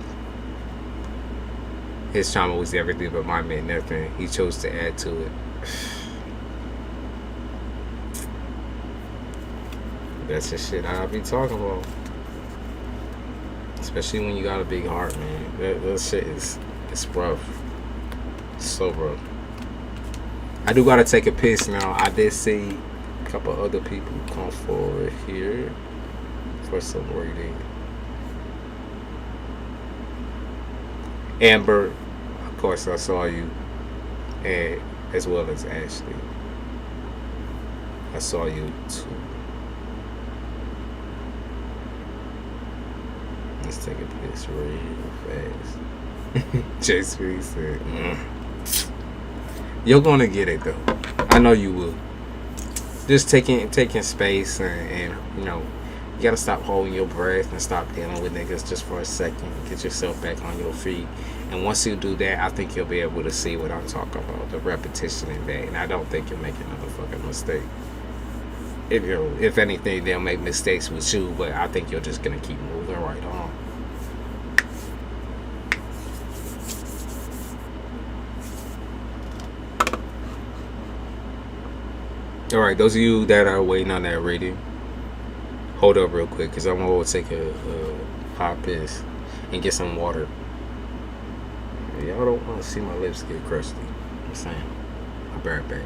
His trauma was everything, but mine meant nothing. He chose to add to it. That's the shit I be talking about. Especially when you got a big heart, man. That shit is, it's rough. It's so rough. I do gotta take a piss now. I did see a couple other people come forward here for some reading. Amber, of course, I saw you, and as well as Ashley. I saw you too. Let's take a piss real fast. JSP said, You're gonna get it though. I know you will. just taking space, and you know, you gotta stop holding your breath and stop dealing with niggas just for a second. Get yourself back on your feet. And once you do that, I think you'll be able to see what I'm talking about, the repetition in that. And I don't think you're making another fucking mistake. If anything, they'll make mistakes with you, but I think you're just gonna keep moving right on. All right, those of you that are waiting on that reading, hold up real quick, because I'm gonna take a hot piss and get some water. Y'all don't want to see my lips get crusty. I'm saying. I'll be right back.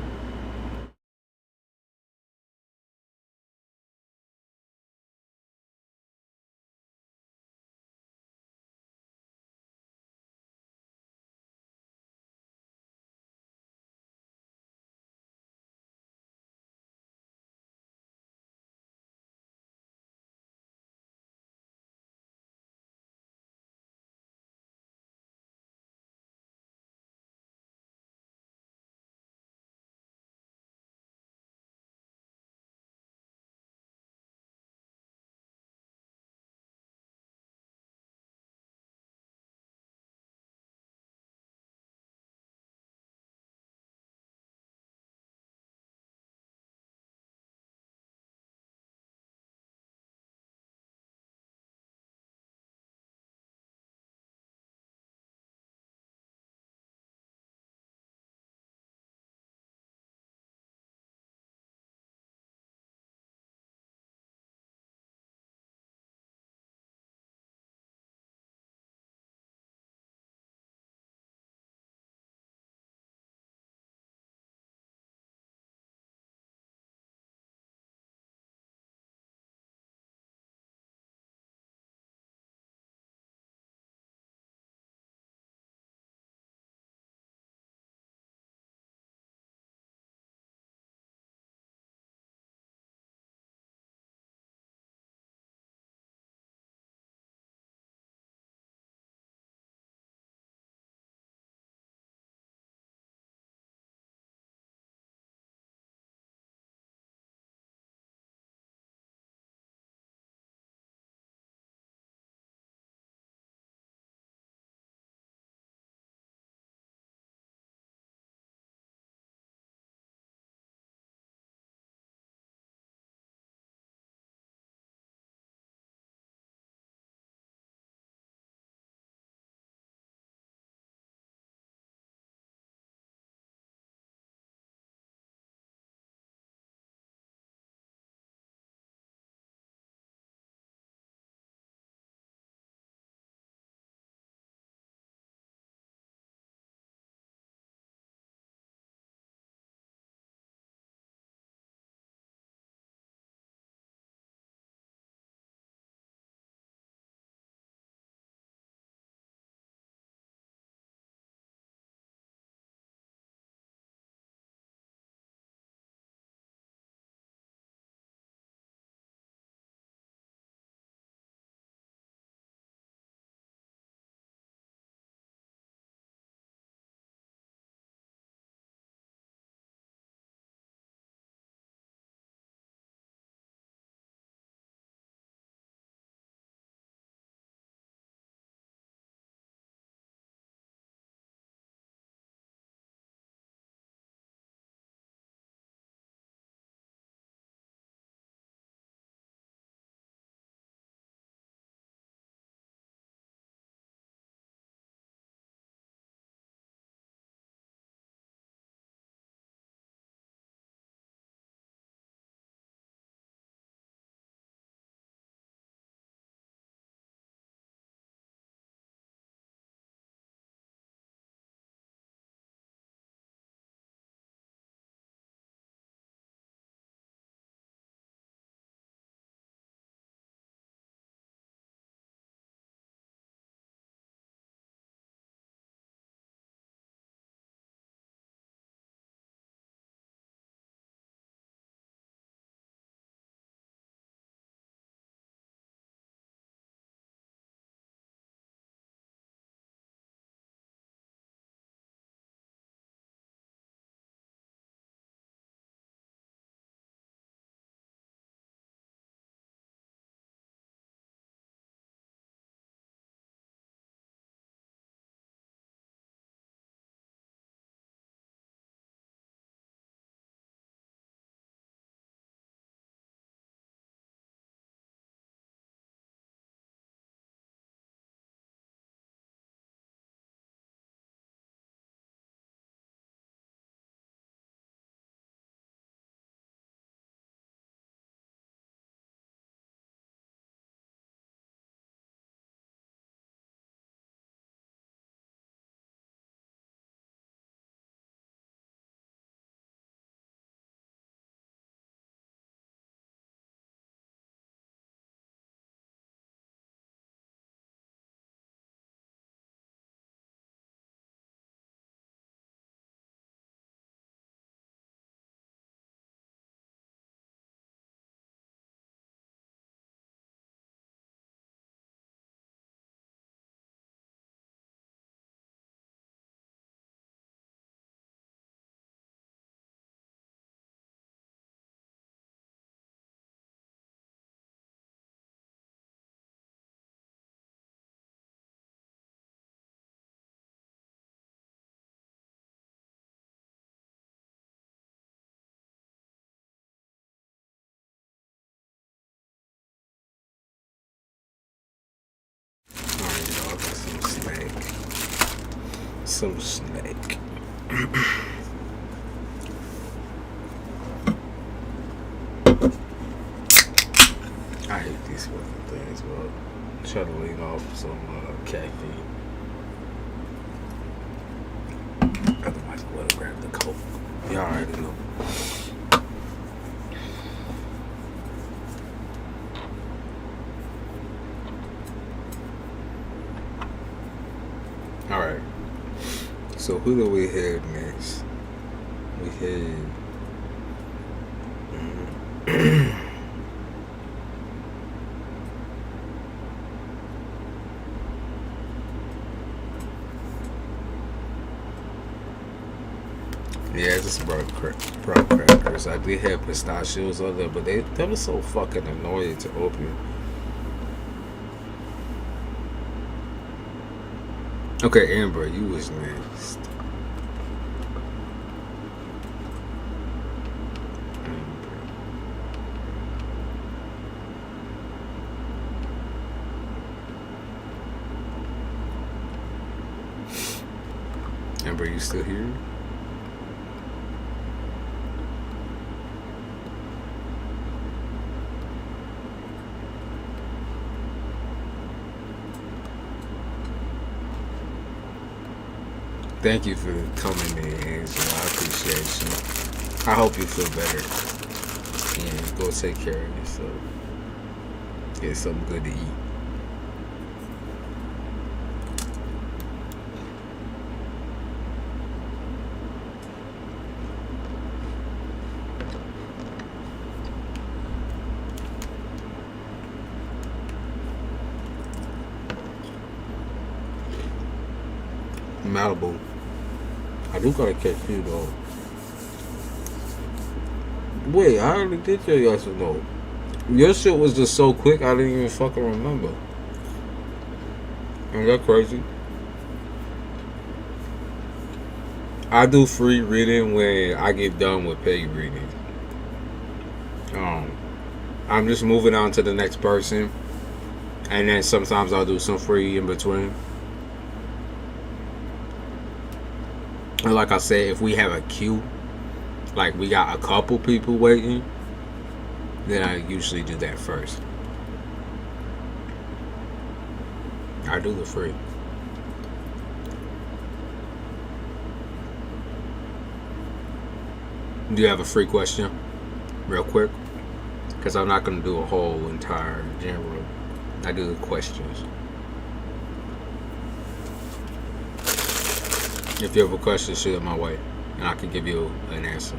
some snake. I hate these fucking things, bro. Try to lean off some caffeine. Otherwise, I would have grabbed the Coke. Y'all already know. Alright. So who do we have next? We have yeah, just brought crackers. I did have pistachios on there, but they were so fucking annoying to open. Okay, Amber, you was next. Amber, you still here? Thank you for coming in, Angela. I appreciate you. I hope you feel better. And go take care of yourself. Get something good to eat. Malibu. I do gotta catch you though. Wait, I already did tell you yes or no. Your shit was just so quick I didn't even fucking remember. Ain't that crazy? I do free reading when I get done with paid reading. I'm just moving on to the next person, and then sometimes I'll do some free in between. And like I said, if we have a queue, like we got a couple people waiting, then I usually do that first. I do the free. Do you have a free question? Real quick? Because I'm not going to do a whole entire general. I do the questions. If you have a question, shoot it my way, and I can give you an answer.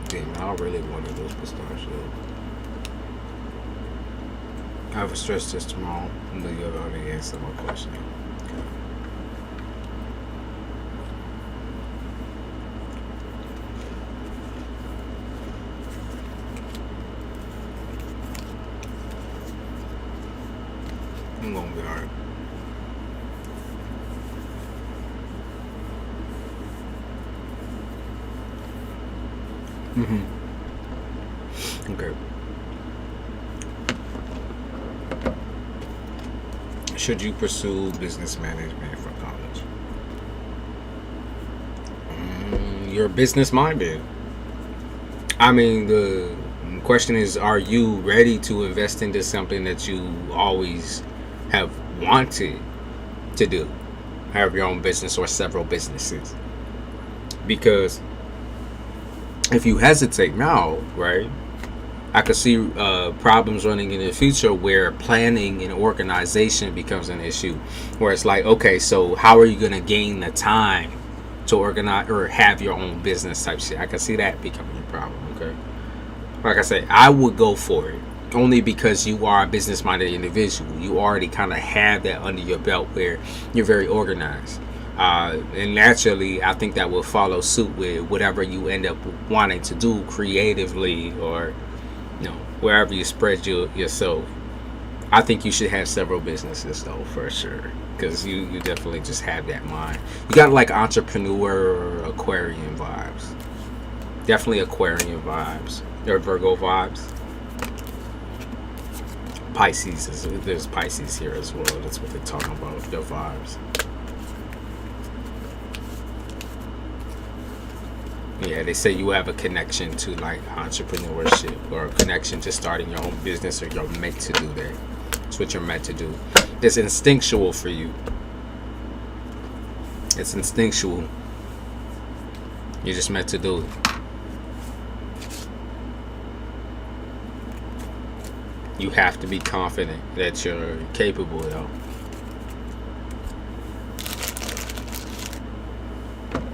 Damn, I really wanted those pistachios. I have a stress test tomorrow, and then you'll already answer my question. I'm gonna be alright. Okay. Should you pursue business management for college? You're business minded. I mean, the question is, are you ready to invest into something that you always have wanted to do? Have your own business or several businesses? Because if you hesitate now, right, I could see problems running in the future where planning and organization becomes an issue, where it's like, okay, so how are you going to gain the time to organize or have your own business type shit? I can see that becoming a problem. Okay, like I said, I would go for it only because you are a business minded individual. You already kind of have that under your belt where you're very organized. And naturally, I think that will follow suit with whatever you end up wanting to do creatively, or wherever you spread yourself. I think you should have several businesses though, for sure, because you definitely just have that mind. You got like entrepreneur or Aquarian vibes. Definitely Aquarian vibes. They're Virgo vibes. Pisces there's Pisces here as well. That's what they're talking about. Their vibes. Yeah, they say you have a connection to like entrepreneurship or a connection to starting your own business, or you're meant to do that. It's what you're meant to do. It's instinctual for you. It's instinctual. You're just meant to do it. You have to be confident that you're capable, though.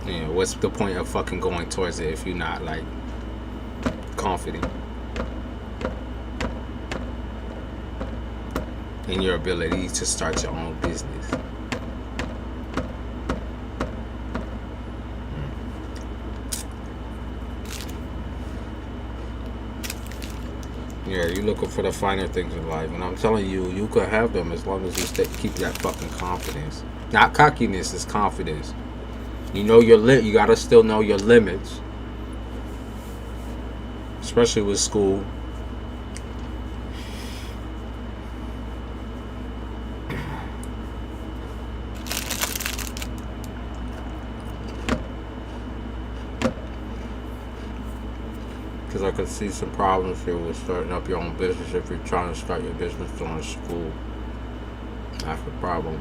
You know, what's the point of fucking going towards it if you're not, like, confident in your ability to start your own business? Yeah, you're looking for the finer things in life, and I'm telling you, you could have them as long as you keep that fucking confidence. Not cockiness, it's confidence. You know your you gotta still know your limits, especially with school. Because I could see some problems here with starting up your own business if you're trying to start your business during school. That's the problem.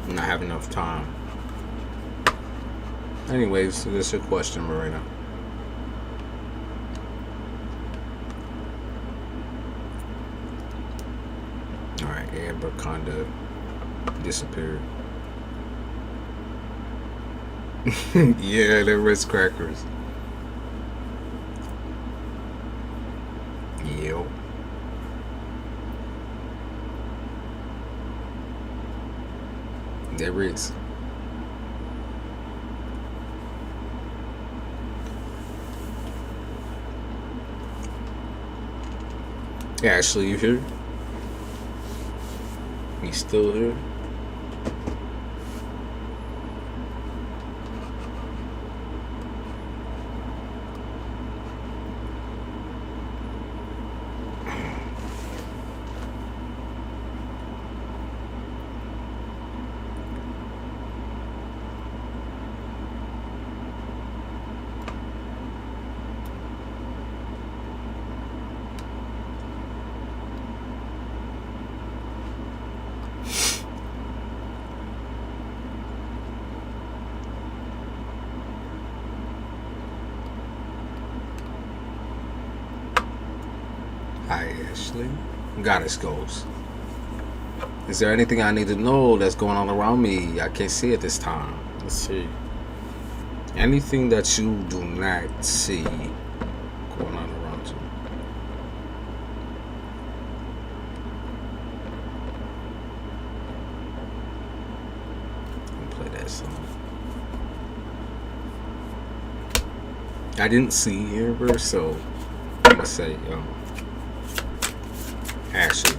Not have enough time. Anyways, so this is your question, Marina. Alright, Amber kinda disappeared. Yeah, they're Ritz crackers. Yep. They're Ritz. Ashley, you here? You still here? Hi, Ashley. Goddess goes. Is there anything I need to know that's going on around me? I can't see it this time. Let's see. Anything that you do not see going on around you. I'll play that song. I didn't see Amber, so I'm gonna say, Ashley.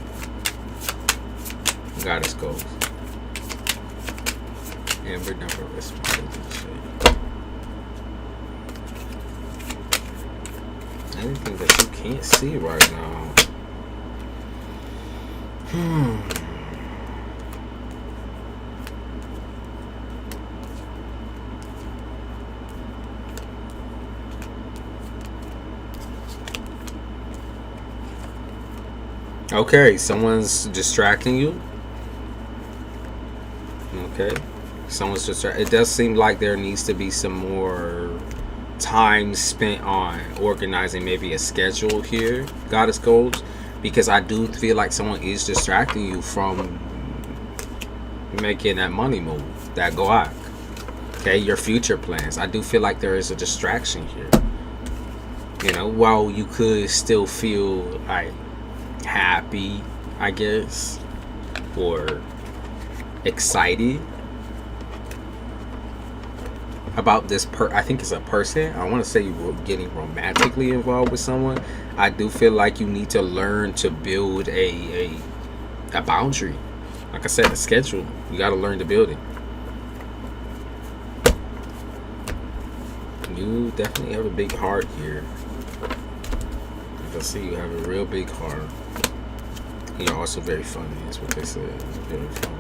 Goddess goes. Amber never responded to shit. Anything that you can't see right now. Okay, someone's distracting you. Okay, someone's distracted. It does seem like there needs to be some more time spent on organizing maybe a schedule here, Goddess Goals, because I do feel like someone is distracting you from making that money move, that guac. Okay, your future plans. I do feel like there is a distraction here. You know, while you could still feel like happy, I guess, or excited about this I think it's a person. I want to say you were getting romantically involved with someone. I do feel like you need to learn to build a boundary. Like I said, a schedule. You got to learn to build it. You definitely have a big heart here. I see you have a real big heart. You're also very funny, is what they said. Very funny.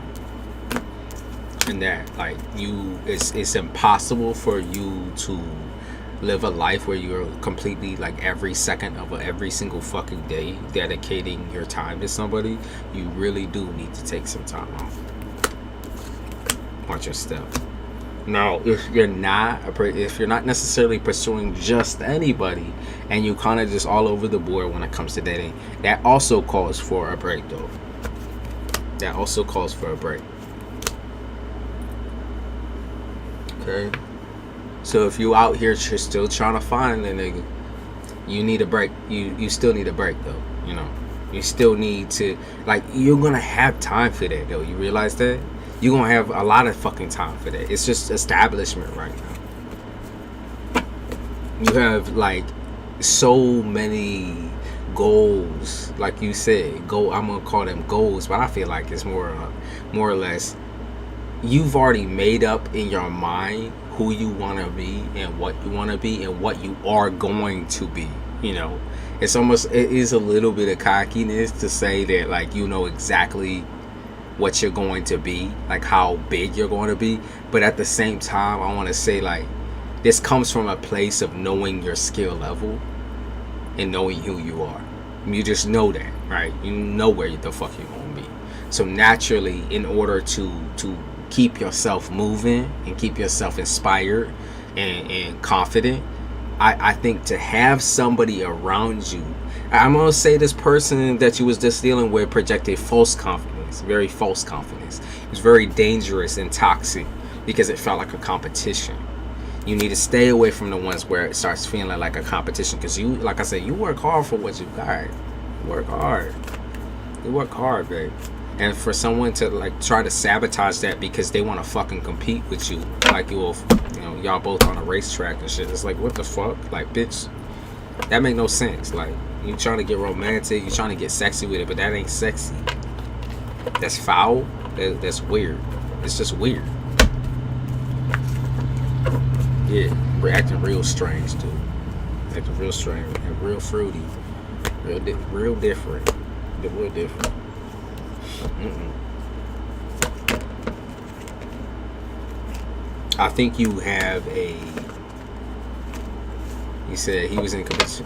And that, like, it's impossible for you to live a life where you're completely, like, every second of every single fucking day dedicating your time to somebody. You really do need to take some time off. Watch your step. Now, if you're not necessarily pursuing just anybody, and you kind of just all over the board when it comes to dating, that also calls for a break, though. That also calls for a break. Okay. So if you out here, you're still trying to find a nigga, you need a break. You still need a break, though. You know, you still need to, like, you're gonna have time for that, though. You realize that? You're gonna have a lot of fucking time for that. It's just establishment right now. You have, like, so many goals, like you said. I'm gonna call them goals, but I feel like it's more or less, you've already made up in your mind who you want to be and what you want to be and what you are going to be. You know, it is a little bit of cockiness to say that, like, you know exactly what you're going to be, like how big you're going to be. But at the same time, I want to say, like, this comes from a place of knowing your skill level and knowing who you are. You just know that, right? You know where the fuck you're going to be. So naturally, in order to keep yourself moving and keep yourself inspired and confident, I think to have somebody around you, I'm going to say this person that you was just dealing with projected false confidence. Very false confidence. It was very dangerous and toxic because it felt like a competition. You need to stay away from the ones where it starts feeling like a competition, because you, like I said, you work hard for what you got. You work hard, babe. And for someone to, like, try to sabotage that because they want to fucking compete with you, like y'all both on a racetrack and shit, it's like, what the fuck? Like, bitch, that make no sense. Like, you trying to get romantic, you trying to get sexy with it, but that ain't sexy. That's foul. That's weird. It's just weird. Yeah, we're acting real strange, dude. Acting real strange and real fruity, real different. Real different. I think you have a. You said he was in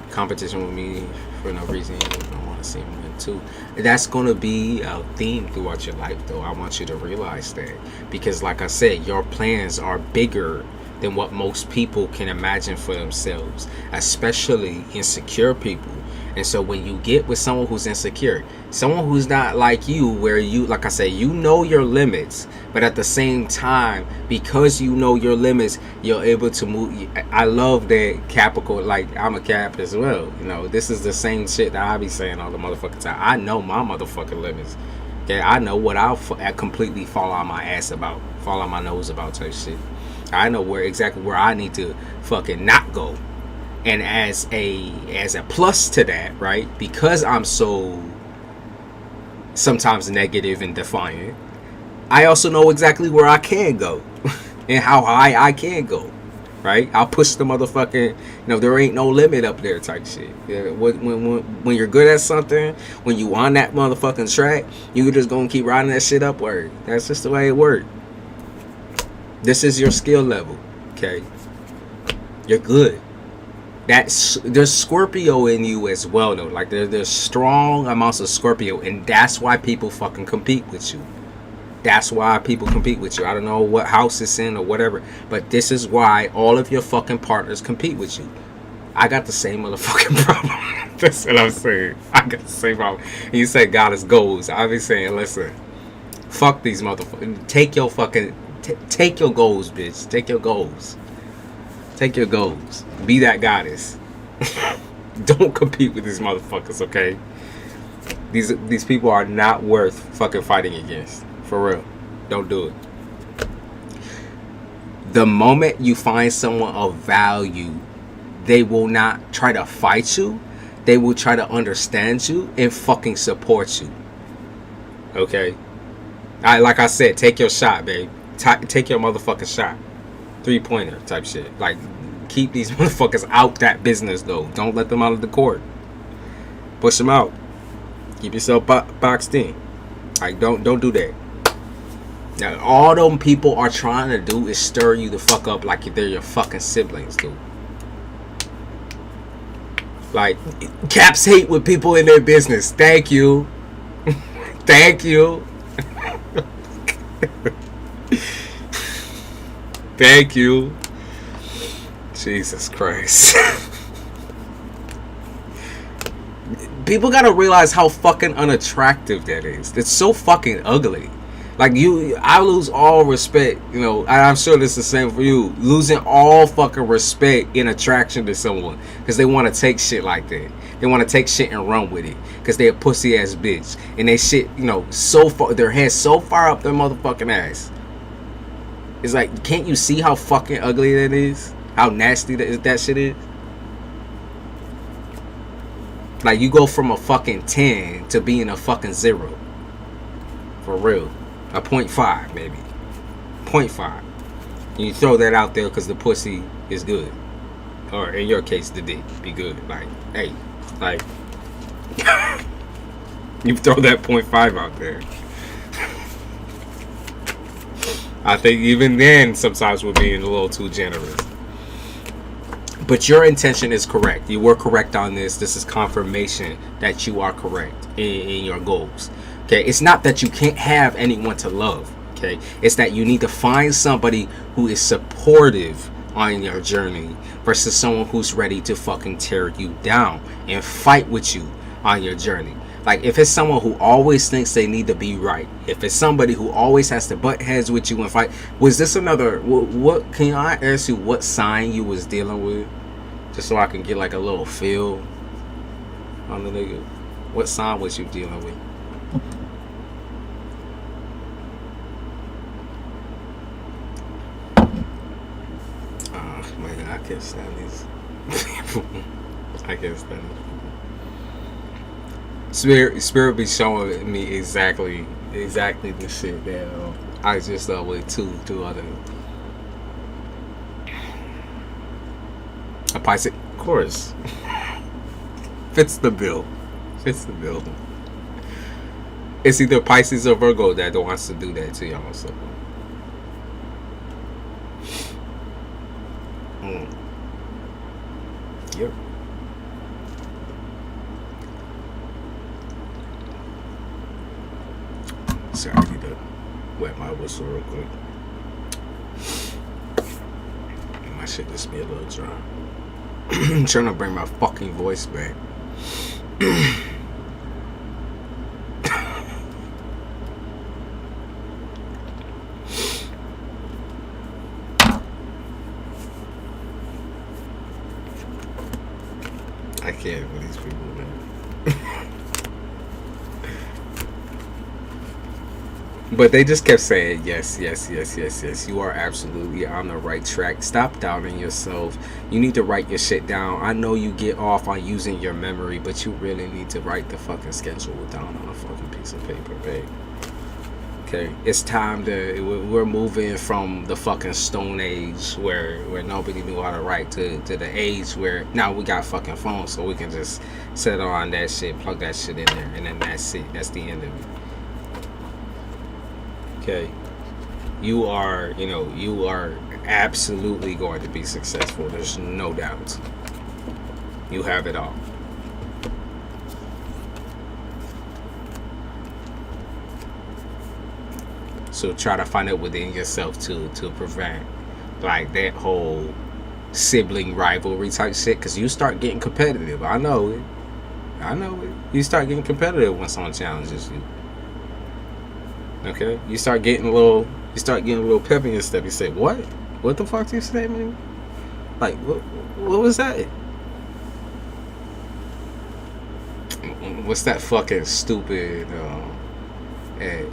competition with me for no reason. I want to see him win too. That's going to be a theme throughout your life, though. I want you to realize that. Because, like I said, your plans are bigger than what most people can imagine for themselves, especially insecure people. And so when you get with someone who's insecure, someone who's not like you, where you, like I say, you know your limits, but at the same time, because you know your limits, you're able to move. I love that Capricorn, like, I'm a Cap as well. You know, this is the same shit that I be saying all the motherfucking time. I know my motherfucking limits. Okay, I know what I'll completely fall on my ass about, fall on my nose about type shit. I know exactly where I need to fucking not go. And as a plus to that, right, because I'm so sometimes negative and defiant, I also know exactly where I can go and how high I can go, right? I'll push the motherfucking, there ain't no limit up there type shit. Yeah, when you're good at something, when you on that motherfucking track, you just gonna keep riding that shit upward. That's just the way it works. This is your skill level, okay? You're good. There's Scorpio in you as well, though. Like, there's strong amounts of Scorpio, and that's why people fucking compete with you. That's why people compete with you. I don't know what house it's in or whatever, but this is why all of your fucking partners compete with you. I got the same motherfucking problem. That's what I'm saying. I got the same problem. And you say God is goals. I be saying, listen, fuck these motherfuckers. Take your fucking, take your goals, bitch. Take your goals. Take your goals. Be that goddess. Don't compete with these motherfuckers, okay? These people are not worth fucking fighting against. For real. Don't do it. The moment you find someone of value, they will not try to fight you. They will try to understand you and fucking support you. Okay? Like I said, take your shot, babe. Take your motherfucking shot. 3-pointer type shit. Like, keep these motherfuckers out that business, though. Don't let them out of the court. Push them out. Keep yourself boxed in. Like, don't do that. Now, all them people are trying to do is stir you the fuck up like they're your fucking siblings, dude. Like, Caps hate with people in their business. Thank you. Thank you. Thank you. Jesus Christ. People gotta realize how fucking unattractive that is. It's so fucking ugly. Like, I lose all respect, you know, and I'm sure this is the same for you, losing all fucking respect in attraction to someone because they want to take shit like that. They want to take shit and run with it because they're a pussy ass bitch, and they shit, you know, so far, their head so far up their motherfucking ass. It's like, can't you see how fucking ugly that is? How nasty that shit is? Like, you go from a fucking 10 to being a fucking 0. For real. A 0.5 maybe. 0.5. And you throw that out there because the pussy is good. Or in your case, the dick be good. Like, hey, like, you throw that 0.5 out there. I think even then sometimes we're being a little too generous. But your intention is correct. You were correct on this. This is confirmation that you are correct in your goals. Okay, it's not that you can't have anyone to love. Okay, it's that you need to find somebody who is supportive on your journey versus someone who's ready to fucking tear you down and fight with you on your journey. Like, if it's someone who always thinks they need to be right, if it's somebody who always has to butt heads with you and fight. Was this another, what can I ask you what sign you was dealing with, just so I can get like a little feel on the nigga? What sign was you dealing with? Man, I can't stand these people. I can't stand these people. Spirit be showing me exactly the shit that I just with two other. A Pisces, of course. Fits the bill. It's either Pisces or Virgo that wants to do that to y'all. So. Yep. Sorry, I need to wet my whistle real quick. My shit just be a little dry. I'm trying to bring my fucking voice back. I can't with these people, man. But they just kept saying, yes, you are absolutely on the right track. Stop doubting yourself. You need to write your shit down. I know you get off on using your memory, but you really need to write the fucking schedule down on a fucking piece of paper, babe. Okay, it's time to, we're moving from the fucking Stone Age where nobody knew how to write to the age where now we got fucking phones, so we can just settle on that shit, plug that shit in there, and then that's it. That's the end of it. Okay, you are absolutely going to be successful. There's no doubt. You have it all. So try to find it within yourself to prevent like that whole sibling rivalry type shit, because you start getting competitive. I know it. You start getting competitive when someone challenges you. Okay, you start getting a little pep in your step. You say, what the fuck do you say, man? Like, what was that? What's that fucking stupid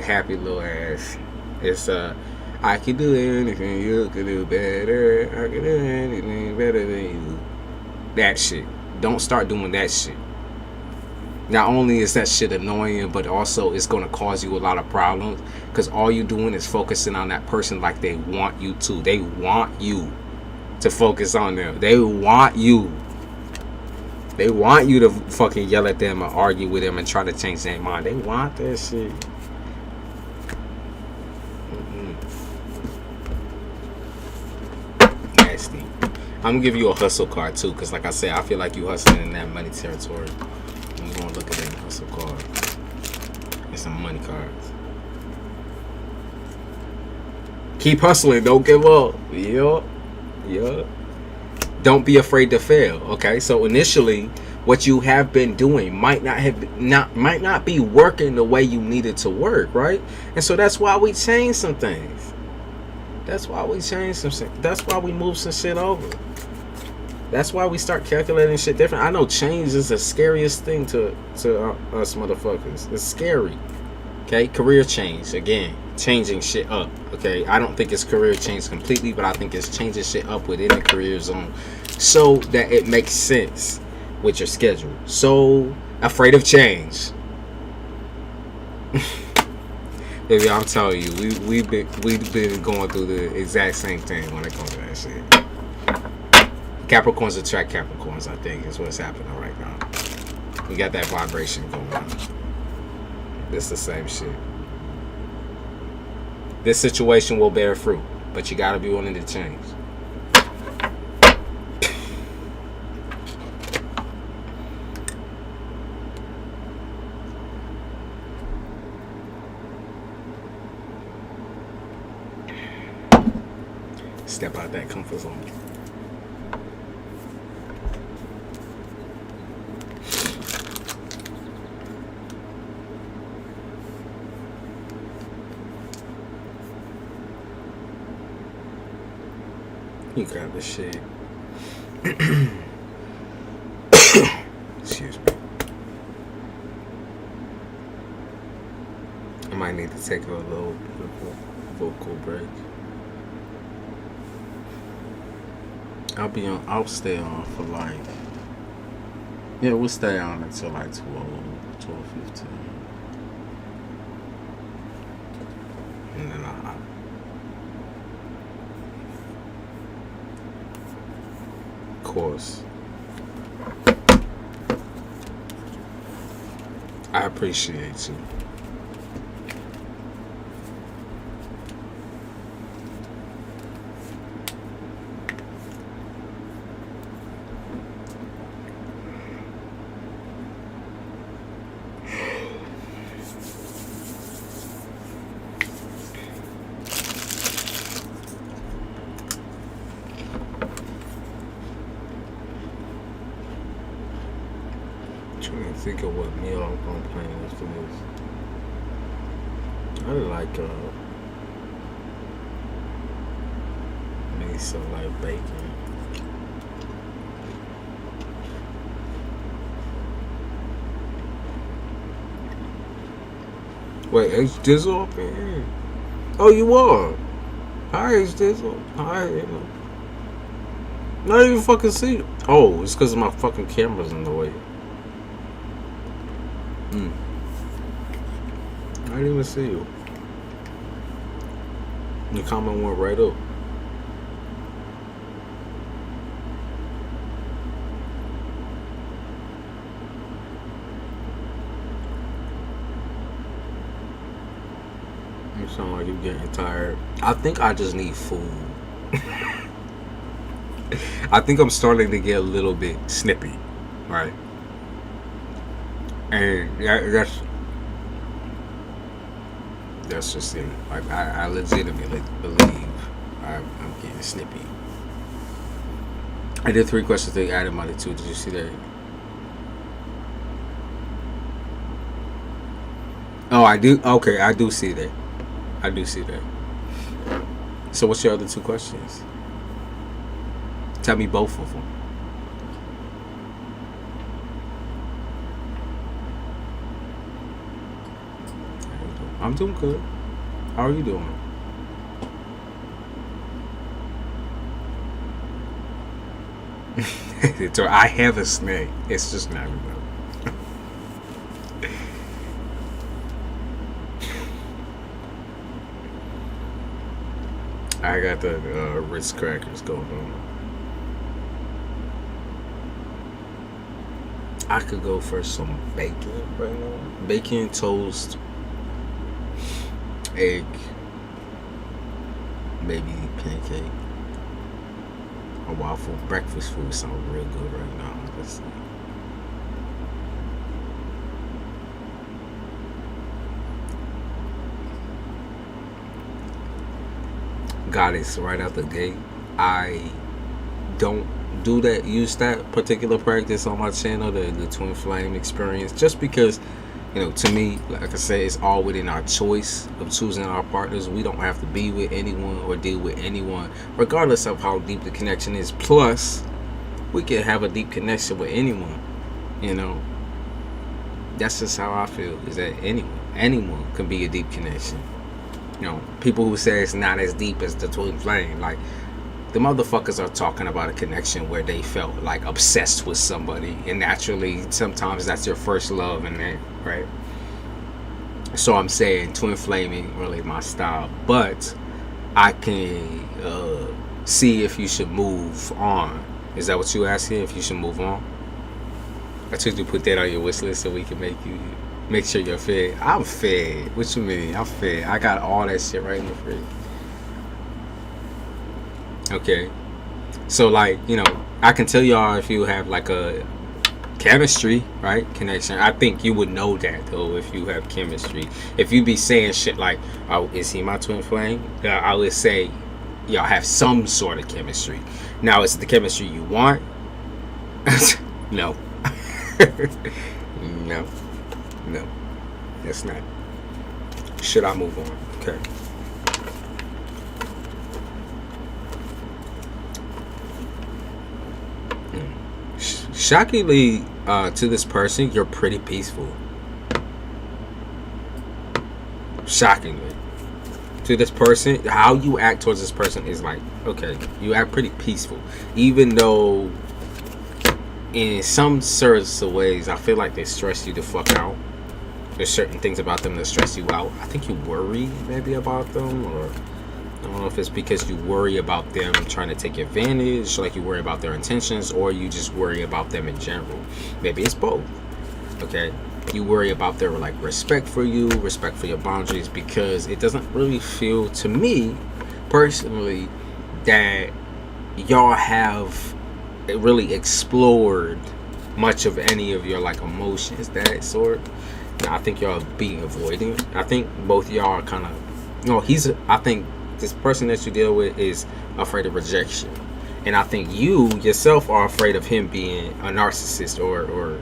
happy little ass? It's I can do anything, you can do better. I can do anything better than you. That shit. Don't start doing that shit. Not only is that shit annoying, but also it's going to cause you a lot of problems, because all you're doing is focusing on that person like they want you to. They want you to focus on them. They want you. They want you to fucking yell at them or argue with them and try to change their mind. They want that shit. Nasty. I'm gonna give you a hustle card too, because like I said, I feel like you hustling in that money territory. I'm gonna look at that hustle card. Get some money cards. Keep hustling, don't give up. Yup. Don't be afraid to fail. Okay, so initially what you have been doing might not be working the way you need it to work, right? And so that's why we change some things. That's why we change some shit. That's why we move some shit over. That's why we start calculating shit different. I know change is the scariest thing to us motherfuckers. It's scary. Okay, career change, again, changing shit up. Okay, I don't think it's career change completely, but I think it's changing shit up within the career zone so that it makes sense with your schedule. So afraid of change. Baby, I'm telling you, we've been going through the exact same thing when it comes to that shit. Capricorns attract Capricorns, I think, is what's happening right now. We got that vibration going on. It's the same shit. This situation will bear fruit, but you gotta be willing to change. Step out that comfort zone. You got this shit. Excuse me. I might need to take a little vocal break. I'll stay on for like, yeah, we'll stay on until like 12:15. And then of course, I appreciate you. Trying to think of what meal I'm gonna plan after this. I like maybe some like bacon. Wait, H Dizzle up in here? Oh, you are. Hi, H Dizzle. Hi. Not even fucking see you. Oh, it's because my fucking camera's in the way. I didn't even see you. The comment went right up. You sound like you're getting tired. I think I just need food. I think I'm starting to get a little bit snippy, right? And that's just it. Like I legitimately believe I'm getting snippy. I did 3 questions. They added money too. Did you see that? Oh, I do. Okay, I do see that. I do see that. So, what's your other 2 questions? Tell me both of them. I'm doing good. How are you doing? I have a snake. It's just not enough. I got the Ritz crackers going on. I could go for some bacon right now. Bacon, toast, egg, maybe pancake, a waffle. Breakfast food sounds real good right now. Let's see. Goddess right out the gate. I don't use that particular practice on my channel, the twin flame experience, just because, you know, to me, like I said, it's all within our choice of choosing our partners. We don't have to be with anyone or deal with anyone, regardless of how deep the connection is. Plus, we can have a deep connection with anyone. You know, that's just how I feel, is that anyone can be a deep connection. You know, people who say it's not as deep as the twin flame, like, the motherfuckers are talking about a connection where they felt like obsessed with somebody, and naturally sometimes that's your first love, and that, right? So I'm saying twin flame ain't really my style, but I can see if you should move on. Is that what you asking? If you should move on? I told you to put that on your wish list so we can make sure you're fed. I'm fed. What you mean? I'm fed. I got all that shit right in the fridge. Okay, so like, you know, I can tell y'all if you have like a chemistry, right, connection. I think you would know that though if you have chemistry. If you be saying shit like, oh, is he my twin flame? I would say y'all have some sort of chemistry. Now, is it the chemistry you want? No. No, that's not. Should I move on? Okay. Shockingly, to this person, you're pretty peaceful. Shockingly, to this person, how you act towards this person is like, okay, you act pretty peaceful, even though in some sorts of ways I feel like they stress you the fuck out. There's certain things about them that stress you out. I think you worry maybe about them, or I don't know if it's because you worry about them trying to take advantage, like you worry about their intentions, or you just worry about them in general. Maybe it's both. Okay, you worry about their like respect for you, respect for your boundaries, because it doesn't really feel to me personally that y'all have really explored much of any of your like emotions, that sort. And I think y'all be avoiding. I think both y'all are kind of, no, I think this person that you deal with is afraid of rejection, and I think you yourself are afraid of him being a narcissist or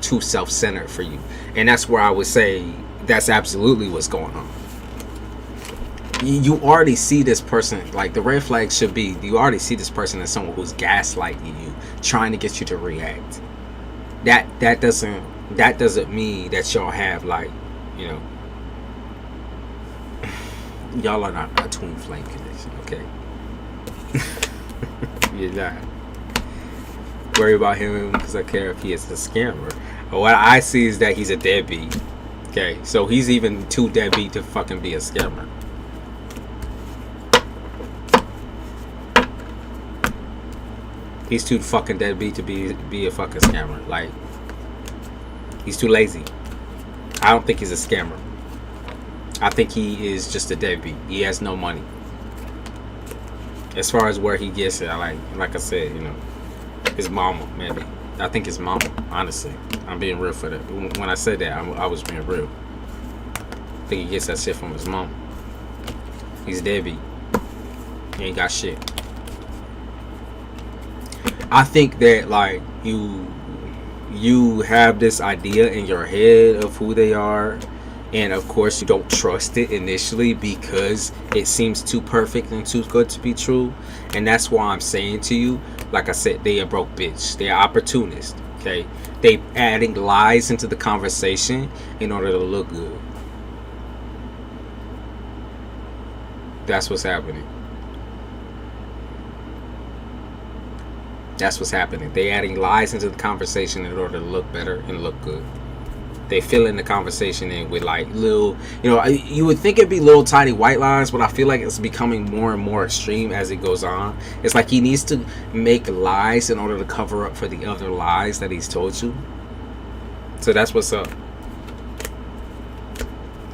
too self-centered for you. And that's where I would say that's absolutely what's going on. You already see this person, like the red flag should be, you already see this person as someone who's gaslighting you, trying to get you to react. That doesn't mean that y'all have, like, you know, y'all are not a twin flame connection, okay? You're not. Worry about him because I care if he is a scammer. But what I see is that he's a deadbeat. Okay, so he's even too deadbeat to fucking be a scammer. He's too fucking deadbeat to be a fucking scammer. Like, he's too lazy. I don't think he's a scammer. I think he is just a deadbeat. He has no money. As far as where he gets it, like I said, you know, his mama, maybe. I think his mama, honestly. I'm being real for that. When I said that, I was being real. I think he gets that shit from his mom. He's deadbeat. He ain't got shit. I think that, like, you have this idea in your head of who they are, and of course you don't trust it initially because it seems too perfect and too good to be true. And that's why I'm saying to you, like I said, they a broke bitch. They are opportunists. Okay, they adding lies into the conversation in order to look good. That's what's happening. That's what's happening. They adding lies into the conversation in order to look better and look good. They fill in the conversation in with like little, you know, you would think it'd be little tiny white lies, but I feel like it's becoming more and more extreme as it goes on. It's like he needs to make lies in order to cover up for the other lies that he's told you. So that's what's up.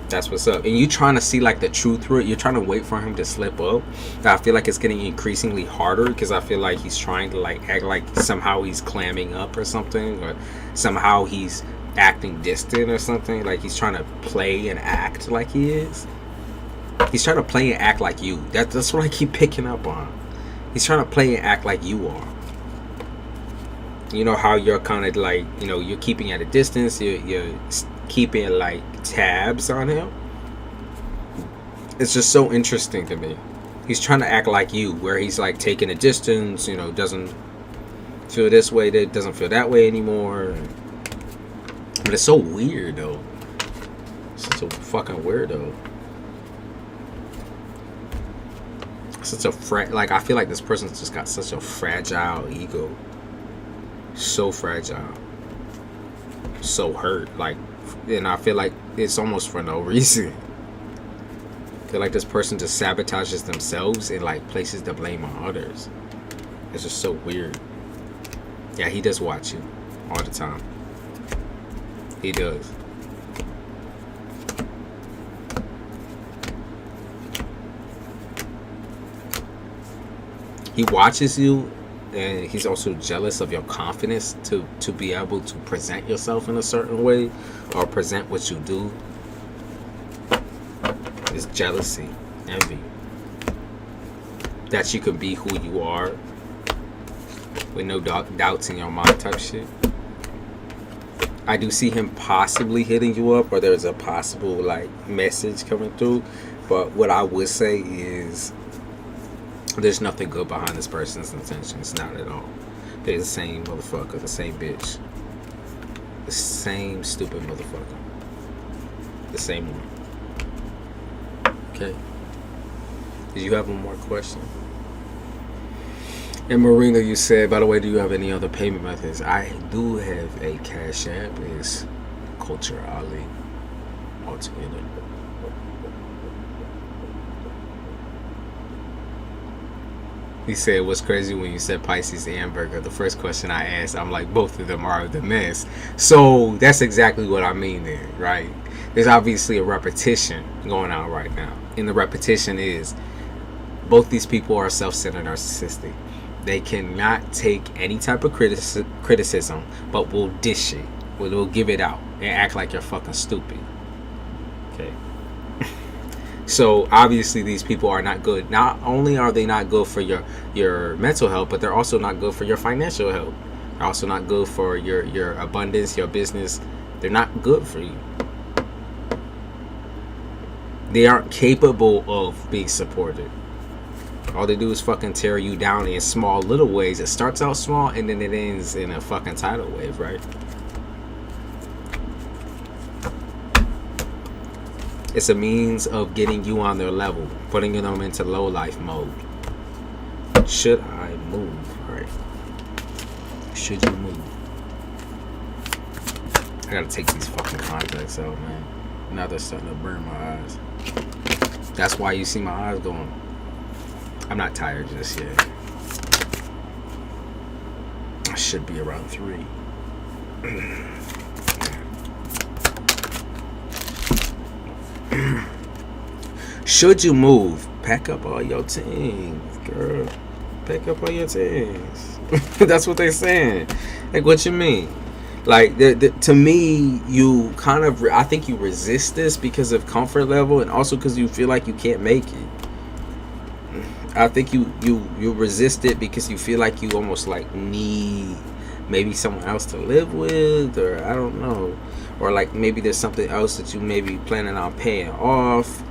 That's what's up. And you trying to see like the truth through it. You're trying to wait for him to slip up. I feel like it's getting increasingly harder because I feel like he's trying to like act like somehow he's clamming up or something, or somehow he's acting distant or something. Like he's trying to play and act like he is. He's trying to play and act like you. That's what I keep picking up on. He's trying to play and act like you are. You know how you're kind of like, you know, you're keeping at a distance. You're keeping like tabs on him. It's just so interesting to me. He's trying to act like you, where he's like taking a distance, you know, doesn't feel this way, that doesn't feel that way anymore. But it's so weird though. It's such a fucking weirdo. Such a like I feel like this person's just got such a fragile ego. So fragile. So hurt. Like, and I feel like it's almost for no reason. I feel like this person just sabotages themselves and like places the blame on others. It's just so weird. Yeah, he does watch you all the time. He does. He watches you, and he's also jealous of your confidence to be able to present yourself in a certain way or present what you do. It's jealousy, envy. That you can be who you are with no doubts in your mind type shit. I do see him possibly hitting you up, or there's a possible like message coming through. But what I would say is there's nothing good behind this person's intentions. Not at all. They're the same motherfucker, the same bitch. The same stupid motherfucker. The same one. Okay. Did you have one more question? And Marina, you said, by the way, do you have any other payment methods? I do have a Cash App. It's CULTUREALI altogether. He said, what's crazy when you said Pisces and Virgo? The first question I asked, I'm like, both of them are the mess. So that's exactly what I mean there, right? There's obviously a repetition going on right now. And the repetition is both these people are self-centered, narcissistic. They cannot take any type of criticism, but will dish it. Will give it out and act like you're fucking stupid. Okay. So obviously these people are not good. Not only are they not good for your mental health, but they're also not good for your financial health. They're also not good for your abundance, your business. They're not good for you. They aren't capable of being supported. All they do is fucking tear you down in small little ways. It starts out small and then it ends in a fucking tidal wave, right? It's a means of getting you on their level, putting them into low life mode. Should I move? All right. Should you move? I gotta take these fucking contacts out, man. Now they're starting to burn my eyes. That's why you see my eyes going. I'm not tired just yet. I should be around 3. Should you move? Pack up all your things, girl. Pack up all your things. That's what they're saying. Like, what you mean? Like, to me, you kind of, I think you resist this because of comfort level, and also because you feel like you can't make it. I think you resist it because you feel like you almost like need maybe someone else to live with, or I don't know, or like maybe there's something else that you may be planning on paying off.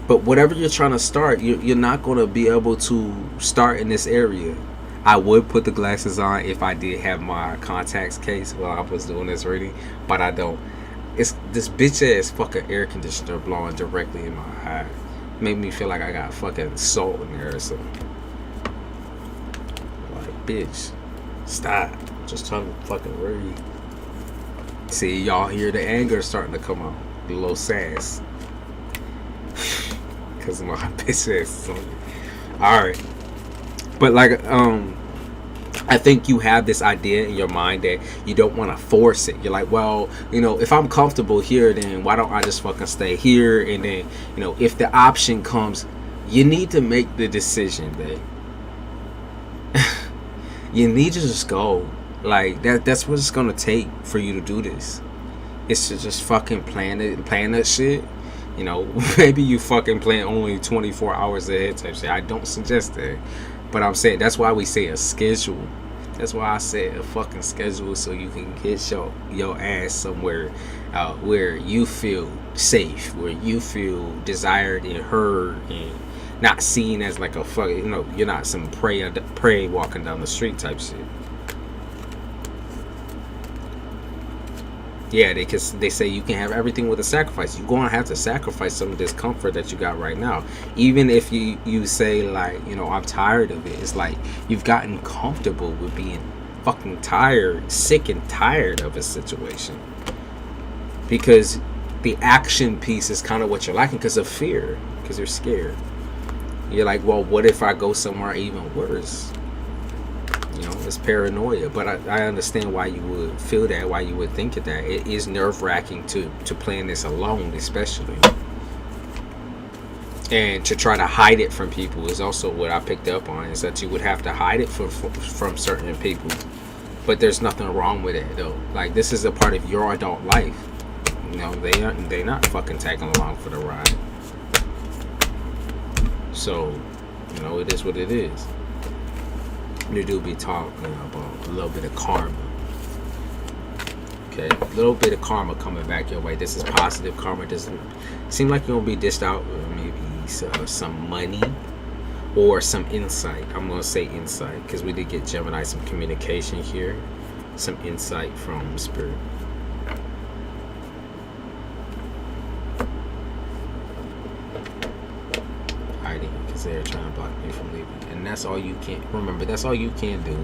But whatever you're trying to start, you're not going to be able to start in this area. I would put the glasses on if I did have my contacts case while I was doing this reading, but I don't. It's this bitch ass fucking air conditioner blowing directly in my eye. Made me feel like I got fucking salt in there or something. Like, bitch, stop. Just trying to fucking read. See, y'all hear the anger starting to come out. A little sass. Because my bitch ass is on you. Alright. But like, I think you have this idea in your mind that you don't want to force it. You're like, well, you know, if I'm comfortable here, then why don't I just fucking stay here? And then, you know, if the option comes, you need to make the decision, babe. You need to just go. Like, that's what it's gonna take for you to do this. It's to just fucking plan that shit. You know, maybe you fucking plan only 24 hours ahead type shit. I don't suggest that. But I'm saying, that's why we say a schedule. That's why I said a fucking schedule, so you can get your ass somewhere where you feel safe, where you feel desired and heard, and not seen as like a fucking, you know, you're not some prey walking down the street type shit. Yeah, they say you can have everything with a sacrifice. You're going to have to sacrifice some of this comfort that you got right now. Even if you say, like, you know, I'm tired of it. It's like you've gotten comfortable with being fucking tired, sick and tired of a situation. Because the action piece is kind of what you're lacking because of fear. Because you're scared. You're like, well, what if I go somewhere even worse? You know, it's paranoia. But I understand why you would feel that, why you would think of that. It is nerve-wracking to plan this alone, especially. And to try to hide it from people is also what I picked up on, is that you would have to hide it from certain people. But there's nothing wrong with it, though. Like, this is a part of your adult life. You know, they're not fucking tagging along for the ride. So, you know, it is what it is. You do be talking about a little bit of karma. Okay, a little bit of karma coming back your way. This is positive karma. Doesn't seem like you're gonna be dished out with maybe some money or some insight. I'm gonna say insight because we did get Gemini some communication here, some insight from spirit. Hiding because they're trying to block me from leaving. And that's all you can, remember, that's all you can do.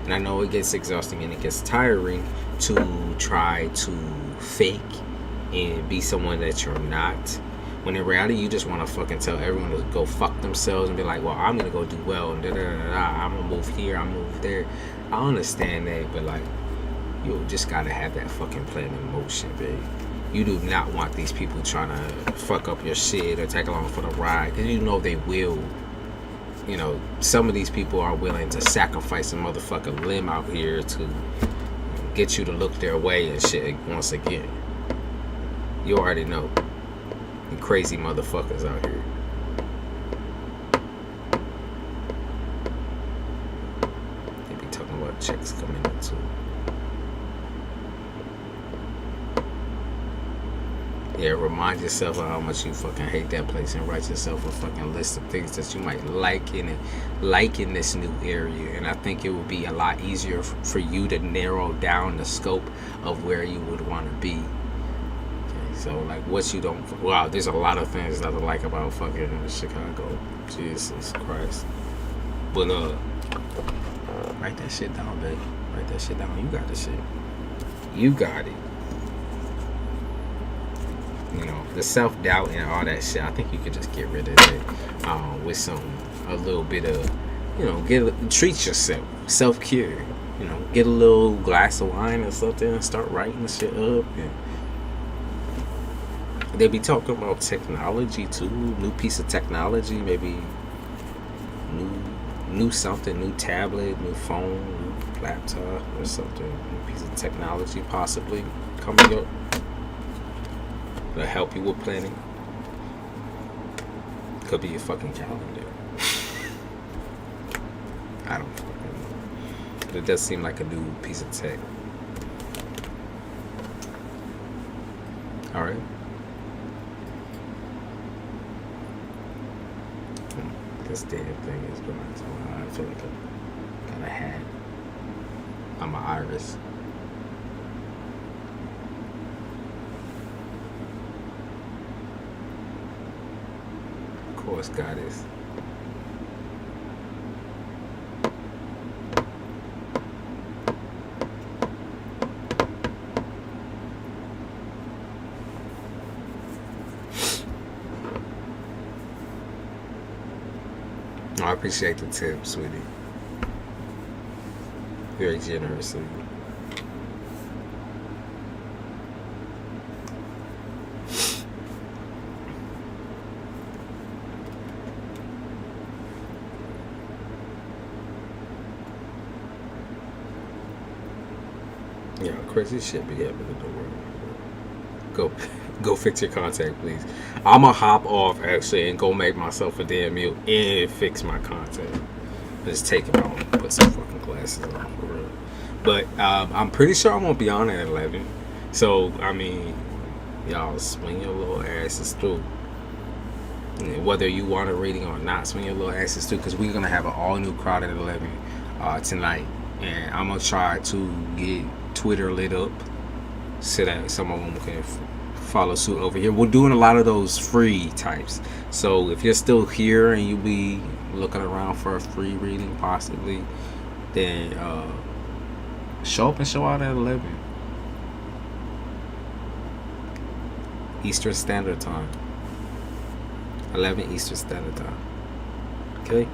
And I know it gets exhausting and it gets tiring to try to fake and be someone that you're not, when in reality you just want to fucking tell everyone to go fuck themselves and be like, well, I'm gonna go do well and I'm gonna move here, I'm gonna move there. I understand that, but like, you just gotta have that fucking plan in motion, babe. You do not want these people trying to fuck up your shit or tag along for the ride, because you know they will. You know, some of these people are willing to sacrifice a motherfucking limb out here to get you to look their way and shit once again. You already know. You crazy motherfuckers out here. They be talking about checks coming in too. Yeah, remind yourself of how much you fucking hate that place and write yourself a fucking list of things that you might like in this new area. And I think it would be a lot easier for you to narrow down the scope of where you would want to be. Okay, so like what you don't, wow, there's a lot of things that I like about fucking Chicago. Jesus Christ. But write that shit down, babe. Write that shit down. You got the shit. You got it. You know, the self-doubt and all that shit, I think you could just get rid of it with a little bit of, you know, treat yourself, self-care. You know, get a little glass of wine or something and start writing the shit up. And they be talking about technology too, new piece of technology, maybe new something, new tablet, new phone, new laptop or something, new piece of technology possibly coming up. To help you with planning. Could be your fucking calendar. I don't fucking know. But it does seem like a new piece of tech. Alright. This damn thing is going so high. I feel like I got a hat. I'm an iris. Of course, goddess. appreciate the tip, sweetie. Very generous of you. Yeah, crazy shit be happening in the world. Go fix your contact, please. I'ma hop off actually and go make myself a damn meal and fix my contact. Just take it on, put some fucking glasses on for real. But I'm pretty sure I won't be on at 11. So I mean, y'all swing your little asses through. And whether you want a reading or not, swing your little asses through, because we're gonna have an all new crowd at 11 tonight, and I'm gonna try to get Twitter lit up so that some of them can follow suit over here. We're doing a lot of those free types, so if you're still here and you be looking around for a free reading possibly, then show up and show out at 11 Eastern Standard Time. 11 Eastern Standard Time. Okay?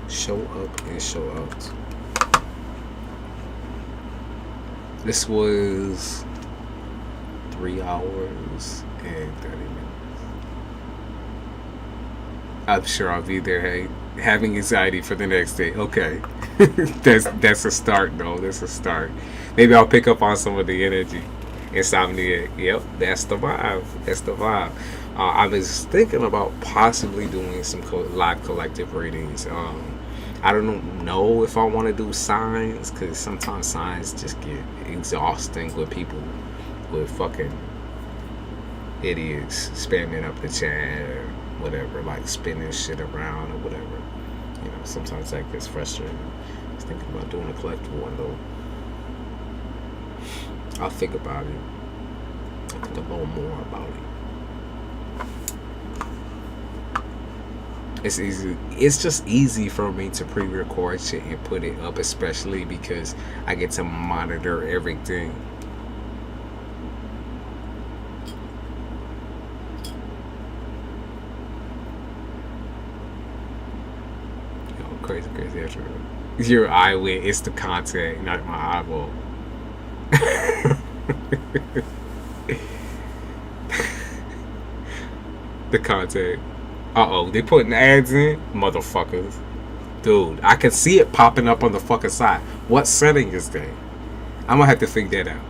Show up and show out. This was 3 hours and 30 minutes. I'm sure I'll be there, hey. Having anxiety for the next day. Okay. That's a start though. That's a start. Maybe I'll pick up on some of the energy. Insomnia. Yep, that's the vibe. That's the vibe. I was thinking about possibly doing some live collective readings. I don't know if I want to do signs, because sometimes signs just get exhausting with people with fucking idiots spamming up the chat or whatever, like spinning shit around or whatever. You know, sometimes that gets frustrating. I was thinking about doing a collective one though. I'll think about it. I think a little more about it. It's easy. It's just easy for me to pre-record shit and put it up, especially because I get to monitor everything. Yo, crazy after your eye went. It's the contact, not my eyeball. The contact. Uh-oh, they putting ads in? Motherfuckers. Dude, I can see it popping up on the fucking side. What setting is that? I'm gonna have to figure that out.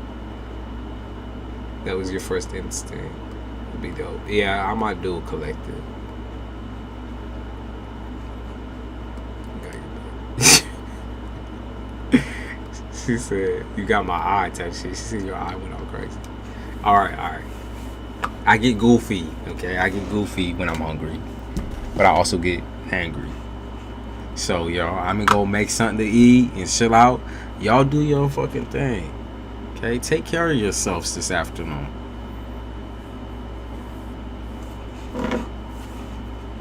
That was your first instinct. It'd be dope. Yeah, I might do a collective. She said, you got my eye type shit. She said your eye went all crazy. Alright. I get goofy, okay? I get goofy when I'm hungry. But I also get angry. So, y'all, I'm gonna go make something to eat and chill out. Y'all do your fucking thing. Okay? Take care of yourselves this afternoon.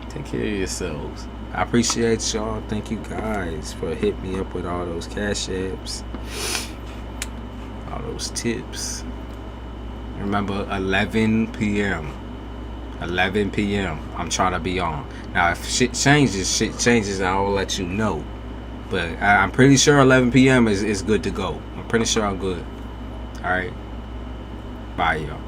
Take care of yourselves. I appreciate y'all. Thank you guys for hitting me up with all those CASHAPPs. All those tips. Remember, 11 p.m. 11 p.m. I'm trying to be on. Now, if shit changes, I will let you know. But I'm pretty sure 11 p.m. is good to go. I'm pretty sure I'm good. Alright. Bye, y'all.